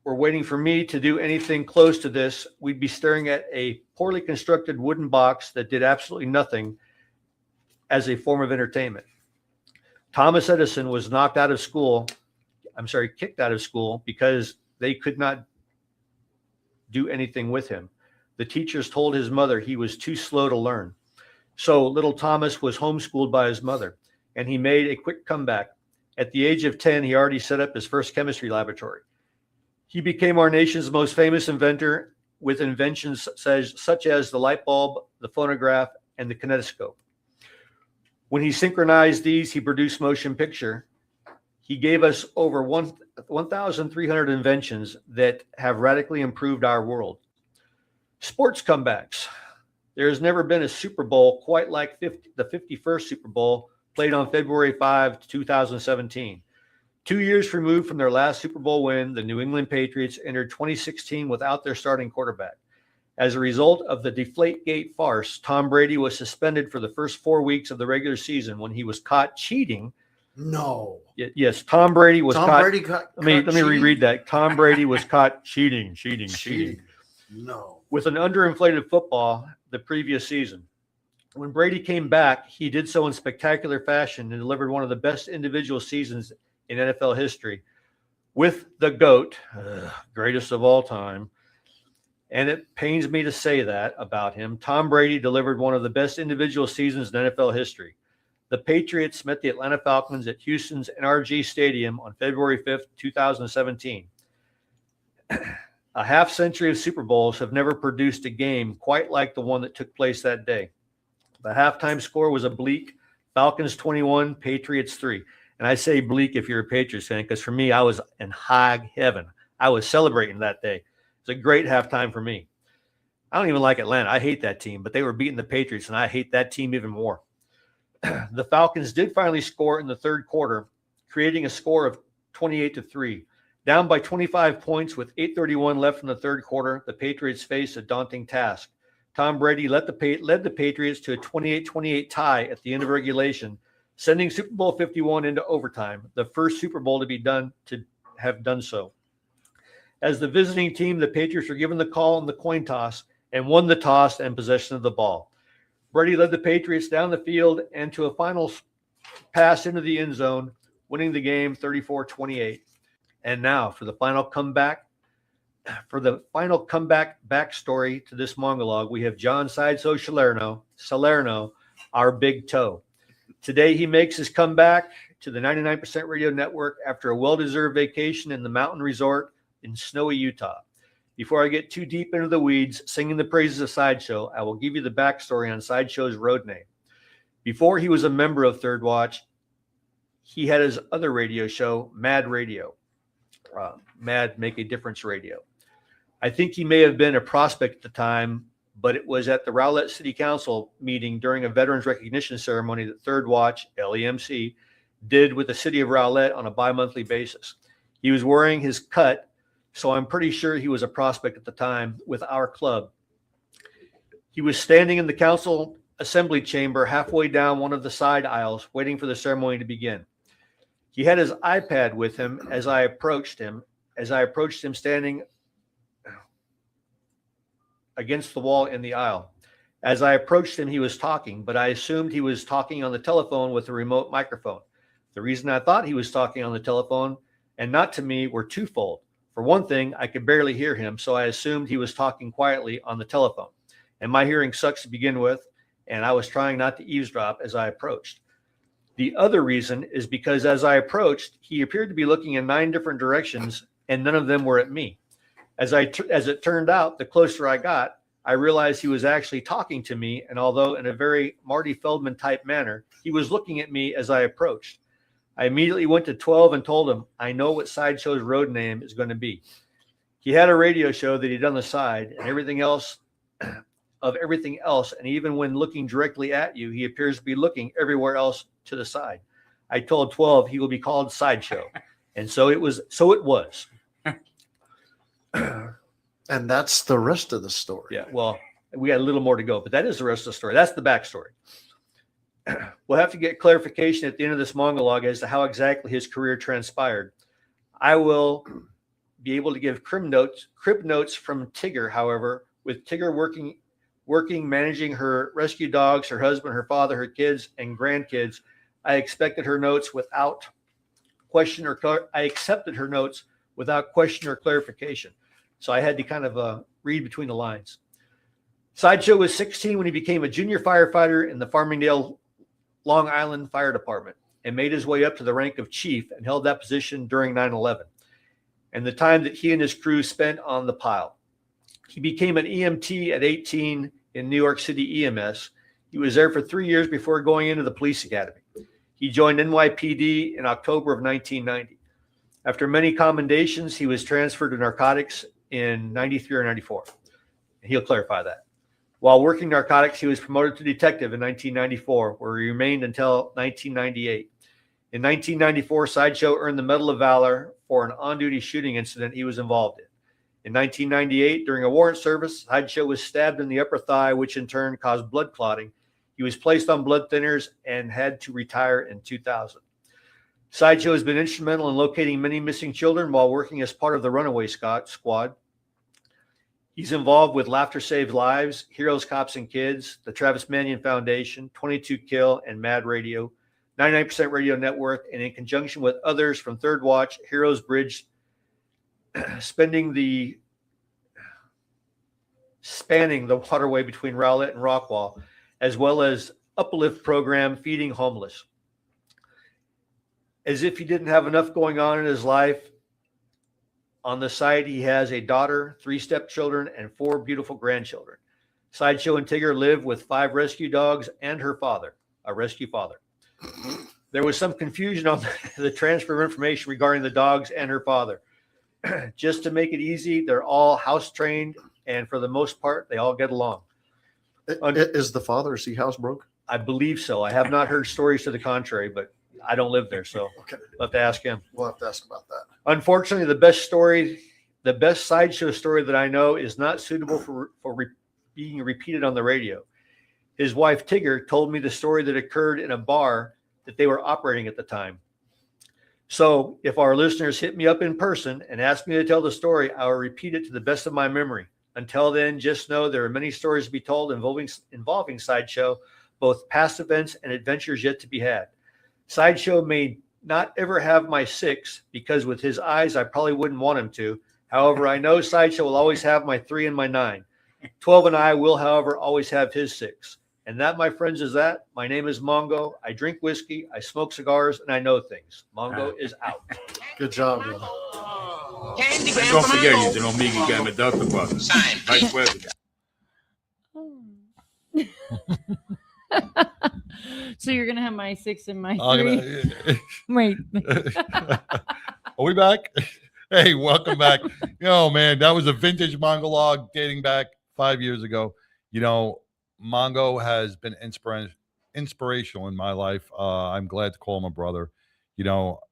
were waiting for me to do anything close to this, we'd be staring at a poorly constructed wooden box that did absolutely nothing as a form of entertainment. Thomas Edison was kicked out of school because they could not do anything with him. The teachers told his mother he was too slow to learn. So little Thomas was homeschooled by his mother, and he made a quick comeback. At the age of 10, he already set up his first chemistry laboratory. He became our nation's most famous inventor with inventions such as the light bulb, the phonograph, and the kinetoscope. When he synchronized these, he produced motion picture. He gave us over 1,300 inventions that have radically improved our world. Sports comebacks. There has never been a Super Bowl quite like the 51st Super Bowl, played on February 5, 2017. 2 years removed from their last Super Bowl win, the New England Patriots entered 2016 without their starting quarterback. As a result of the Deflategate farce, Tom Brady was suspended for the first 4 weeks of the regular season when he was caught cheating. No. Yes, Tom Brady was caught. Let me cheating? reread that. Tom Brady was caught cheating. No. With an underinflated football the previous season. When Brady came back, he did so in spectacular fashion and delivered one of the best individual seasons in NFL history with the GOAT, greatest of all time. And it pains me to say that about him. Tom Brady delivered one of the best individual seasons in NFL history. The Patriots met the Atlanta Falcons at Houston's NRG Stadium on February 5th, 2017. A half century of Super Bowls have never produced a game quite like the one that took place that day. The halftime score was a bleak Falcons 21, Patriots 3. And I say bleak if you're a Patriots fan, because for me, I was in high heaven. I was celebrating that day. It's a great halftime for me. I don't even like Atlanta. I hate that team, but they were beating the Patriots, and I hate that team even more. The Falcons did finally score in the third quarter, creating a score of 28-3. Down by 25 points with 8:31 left in the third quarter, the Patriots faced a daunting task. Tom Brady led the Patriots to a 28-28 tie at the end of regulation, sending Super Bowl 51 into overtime, the first Super Bowl to have done so. As the visiting team, the Patriots were given the call on the coin toss and won the toss and possession of the ball. Brady led the Patriots down the field and to a final pass into the end zone, winning the game 34-28. And now for the final comeback. For the final comeback backstory to this monologue, we have John Sideshow Salerno, our big toe. Today, he makes his comeback to the 99% Radio Network after a well-deserved vacation in the mountain resort in snowy Utah. Before I get too deep into the weeds, singing the praises of Sideshow, I will give you the backstory on Sideshow's road name. Before he was a member of Third Watch, he had his other radio show, Mad Radio. Mad Make a Difference Radio. I think he may have been a prospect at the time, but it was at the Rowlett City Council meeting during a Veterans Recognition Ceremony that Third Watch, LEMC, did with the city of Rowlett on a bi-monthly basis. He was wearing his cut, so I'm pretty sure he was a prospect at the time with our club. He was standing in the council assembly chamber halfway down one of the side aisles, waiting for the ceremony to begin. He had his iPad with him as I approached him standing against the wall in the aisle. As I approached him, he was talking, but I assumed he was talking on the telephone with a remote microphone. The reason I thought he was talking on the telephone and not to me were twofold. For one thing, I could barely hear him, so I assumed he was talking quietly on the telephone. And my hearing sucks to begin with, and I was trying not to eavesdrop as I approached. The other reason is because as I approached, he appeared to be looking in 9 different directions, and none of them were at me. As it turned out, the closer I got, I realized he was actually talking to me, and although in a very Marty Feldman type manner, he was looking at me as I approached. I immediately went to 12 and told him, I know what Sideshow's road name is going to be. He had a radio show that he'd done on the side and everything else, and even when looking directly at you, he appears to be looking everywhere else to the side. I told 12 he will be called Sideshow. And so it was. And that's the rest of the story. Yeah, well, we got a little more to go, but that is the rest of the story. That's the backstory. We'll have to get clarification at the end of this monologue as to how exactly his career transpired. I will be able to give crib notes from Tigger, however, with Tigger working, managing her rescue dogs, her husband, her father, her kids, and grandkids. I accepted her notes without question or clarification. So I had to kind of read between the lines. Sideshow was 16 when he became a junior firefighter in the Farmingdale, Long Island Fire Department and made his way up to the rank of chief and held that position during 9/11 and the time that he and his crew spent on the pile. He became an EMT at 18 in New York City EMS. He was there for 3 years before going into the police academy. He joined NYPD in October of 1990. After many commendations, he was transferred to narcotics in 93 or 94. He'll clarify that. While working narcotics, he was promoted to detective in 1994, where he remained until 1998. In 1994, Sideshow earned the Medal of Valor for an on-duty shooting incident he was involved in. In 1998, during a warrant service, Sideshow was stabbed in the upper thigh, which in turn caused blood clotting. He was placed on blood thinners and had to retire in 2000. Sideshow has been instrumental in locating many missing children while working as part of the Runaway Squad. He's involved with Laughter Saves Lives, Heroes, Cops, and Kids, the Travis Manion Foundation, 22 Kill, and Mad Radio, 99% Radio Network, and in conjunction with others from Third Watch, Heroes Bridge, spending the spanning the waterway between Rowlett and Rockwall, as well as uplift program feeding homeless. As if he didn't have enough going on in his life, on the side he has a daughter, 3 stepchildren, and 4 beautiful grandchildren. Sideshow and Tigger live with 5 rescue dogs and her father, a rescue father. There was some confusion on the transfer of information regarding the dogs and her father. Just to make it easy, they're all house trained, and for the most part, they all get along. Is the father, is he housebroken? I believe so. I have not heard stories to the contrary, but I don't live there, so we'll have to ask him. We'll have to ask about that. Unfortunately, the best sideshow story that I know is not suitable for being repeated on the radio. His wife, Tigger, told me the story that occurred in a bar that they were operating at the time. So if our listeners hit me up in person and ask me to tell the story, I will repeat it to the best of my memory. Until then, just know there are many stories to be told involving Sideshow, both past events and adventures yet to be had. Sideshow may not ever have my 6 because with his eyes, I probably wouldn't want him to. However, I know Sideshow will always have my 3 and my 9. 12 and I will, however, always have his 6. And that, my friends, is that. My name is Mongo. I drink whiskey, I smoke cigars, and I know things. Mongo is out. Good job, brother. And don't forget, you know, Miggy got me Dr. Brother. Vice President. So you're gonna have my 6 and my 3. Wait. Are we back? Hey, welcome back. Man, that was a vintage Mongolog dating back 5 years ago. Mongo has been inspirational in my life. I'm glad to call him a brother.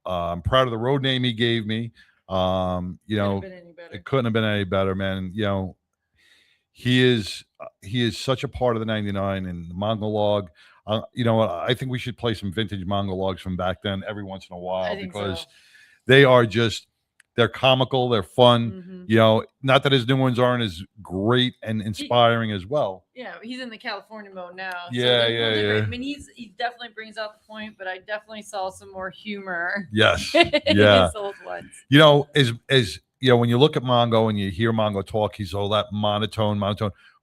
I'm proud of the road name he gave me. It couldn't have been any better, man. He is such a part of the 99 and the Mongolog. I think we should play some vintage Mongologs from back then every once in a while because they are they're comical, they're fun. Not that his new ones aren't as great and inspiring as well. Yeah, he's in the California mode now. Yeah. I mean, he definitely brings out the point, but I definitely saw some more humor. Yes. in Yeah. his old ones. As when you look at Mongo and you hear Mongo talk, he's all that monotone,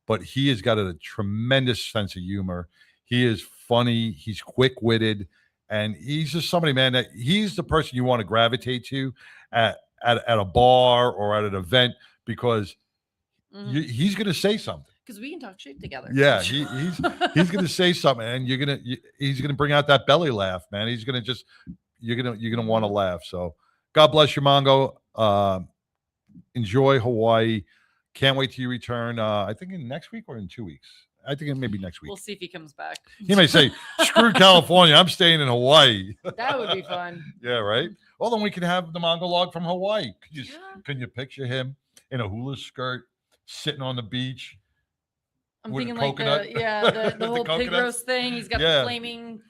but he has got a tremendous sense of humor. He is funny, he's quick-witted, and he's just somebody, man, that he's the person you want to gravitate to at a bar or at an event because he's going to say something. Because we can talk shit together. Yeah, he's going to say something, and he's going to bring out that belly laugh, man. He's going to you're going to want to laugh. So God bless you, Mongo. Enjoy Hawaii. Can't wait till you return. I think in next week or in 2 weeks. I think it may be next week. We'll see if he comes back. He may say, "Screw California, I'm staying in Hawaii." That would be fun. Yeah, right. Well, then we can have the Mongolog from Hawaii. Can you picture him in a hula skirt, sitting on the beach? I'm with thinking a like coconut? the whole pig coconuts? roast thing. He's got the flaming.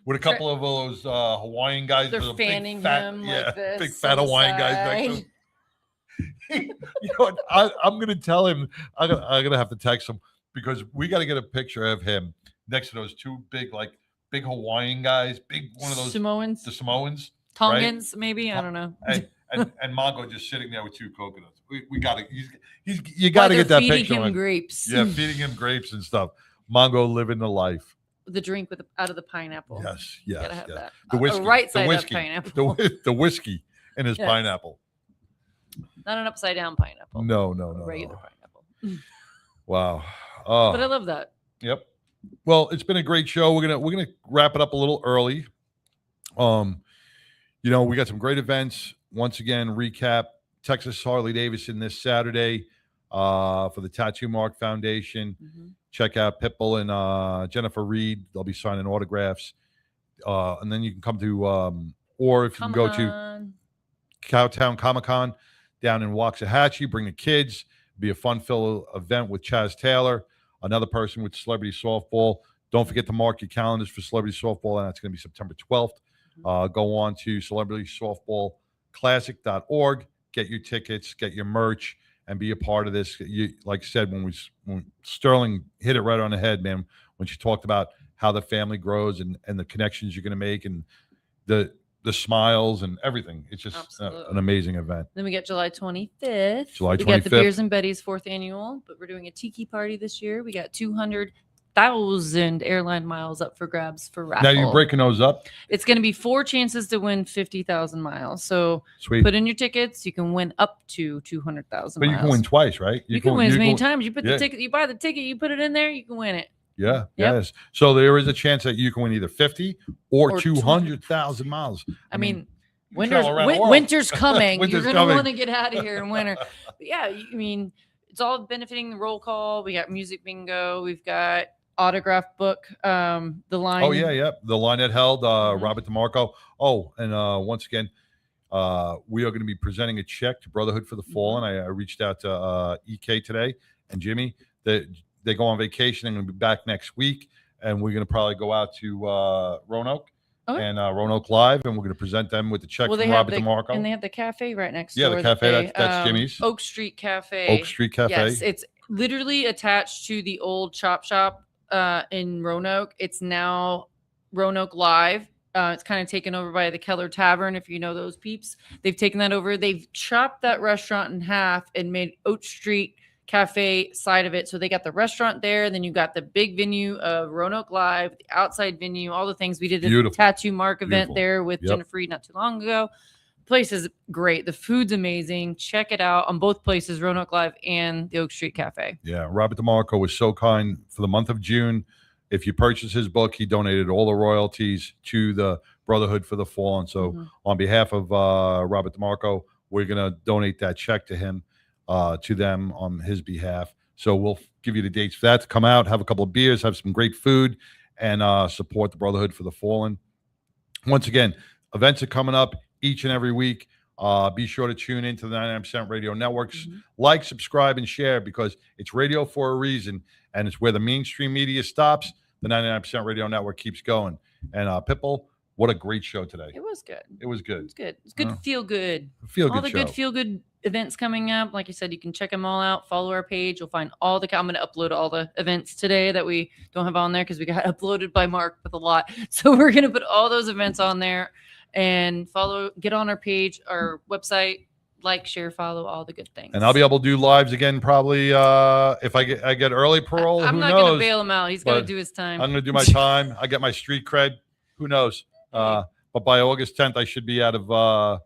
With a couple of those Hawaiian guys. They're with a fanning big fat, him like this. big fat on the Hawaiian guys next to side. him. I'm going to tell him. I'm gonna have to text him because we got to get a picture of him next to those 2 big Hawaiian guys. Big one of those Samoans. The Samoans. Tongans, maybe. I don't know. And Mongo just sitting there with 2 coconuts. We got to. You got to get that picture. Feeding him grapes. Yeah, feeding him grapes and stuff. Mongo living the life. The drink out of the pineapple. Yes. Gotta have that. The whiskey. right side the whiskey, up pineapple. The whiskey in his Yes. pineapple. Not an upside down pineapple. No. Regular pineapple. Wow. But I love that. Yep. Well, it's been a great show. We're gonna wrap it up a little early. We got some great events. Once again, recap Texas Harley Davidson this Saturday for the Tattoo Mark Foundation. Check out Pitbull and Jennifer Reed. They'll be signing autographs. And then you can come to, or if you can go to Cowtown Comic-Con down in Waxahachie, bring the kids. Be a fun-filled event with Chaz Taylor, another person with Celebrity Softball. Don't forget to mark your calendars for Celebrity Softball, and that's going to be September 12th. Go on to celebritysoftballclassic.org, get your tickets, get your merch, and be a part of this. Like I said, when Sterling hit it right on the head, man, when she talked about how the family grows and the connections you're going to make and the the smiles and everything. It's just an amazing event. Then we get July 25th. July We got the 25th. Beers and Betty's 4th annual, but we're doing a tiki party this year. We got 200,000 airline miles up for grabs for raffle. Now you're breaking those up. It's going to be 4 chances to win 50,000 miles. So Sweet. put in your tickets. You can win up to 200,000 But miles. you can win twice, right? You can win as many times. You put the ticket, you buy the ticket, you put it in there, you can win it. Yeah. Yep. Yes. So there is a chance that you can win either 50 or 200,000 miles. I mean, you travel around the world. winter's coming. Winter's You're going to coming. want to get out of here in winter. But yeah, I mean, it's all benefiting the roll call. We got music bingo. We've got autograph book. The line. Oh yeah, yeah. The line that held Robert DeMarco. Oh, and once again, we are going to be presenting a check to Brotherhood for the Fallen. I reached out to EK today and Jimmy. They go on vacation and going to be back next week, and we're going to probably go out to Roanoke and Roanoke Live, and we're going to present them with the check from Robert DeMarco. And they have the cafe right next Yeah, door. the cafe. That's Jimmy's. Oak Street Cafe. Oak Street Cafe. Yes, it's literally attached to the old Chop Shop in Roanoke. It's now Roanoke Live. It's kind of taken over by the Keller Tavern, if you know those peeps. They've taken that over. They've chopped that restaurant in half and made Oak Street Cafe side of it. So they got the restaurant there. Then you got the big venue of Roanoke Live, the outside venue, all the things. We did a tattoo mark event there with Jennifer Reed not too long ago. The place is great. The food's amazing. Check it out on both places, Roanoke Live and the Oak Street Cafe. Yeah, Robert DeMarco was so kind for the month of June. If you purchase his book, he donated all the royalties to the Brotherhood for the Fallen. So on behalf of Robert DeMarco, we're going to donate that check to him, to them on his behalf. So we'll give you the dates for that to come out, have a couple of beers, have some great food, and support the Brotherhood for the Fallen. Once again, events are coming up each and every week. Be sure to tune into the 99% Radio Networks. Like, subscribe, and share, because it's radio for a reason, and it's where the mainstream media stops. The 99% Radio Network keeps going. And Pitbull, what a great show today. It was good. It was good. It's good. It's good to feel good. Feel-good all the good show. feel good events coming up. Like you said, you can check them all out. Follow our page. You'll find all the. I'm going to upload all the events today that we don't have on there because we got uploaded by Mark with a lot. So we're going to put all those events on there and follow. Get on our page, our website. Like, share, follow, all the good things. And I'll be able to do lives again probably if I get early parole. I'm who not knows? going to bail him out. He's got to But do his time. I'm going to do my time. I get my street cred. Who knows? But by August 10th, I should be out of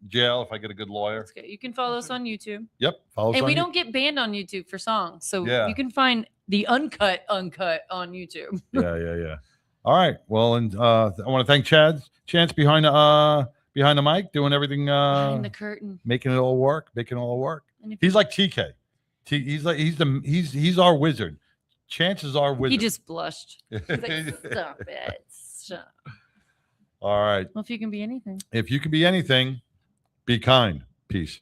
jail if I get a good lawyer. That's good. You can follow us on YouTube. Yep. Follow us And on we YouTube. don't get banned on YouTube for songs. So Yeah. you can find the uncut on YouTube. Yeah. All right. Well, and I want to thank Chance behind the mic, doing everything, Behind the curtain. making it all work. And if He's like TK. He's our wizard. Chance is our wizard. He just blushed. He's like, stop it. Stop. All right. Well, if you can be anything. If you can be anything, be kind. Peace.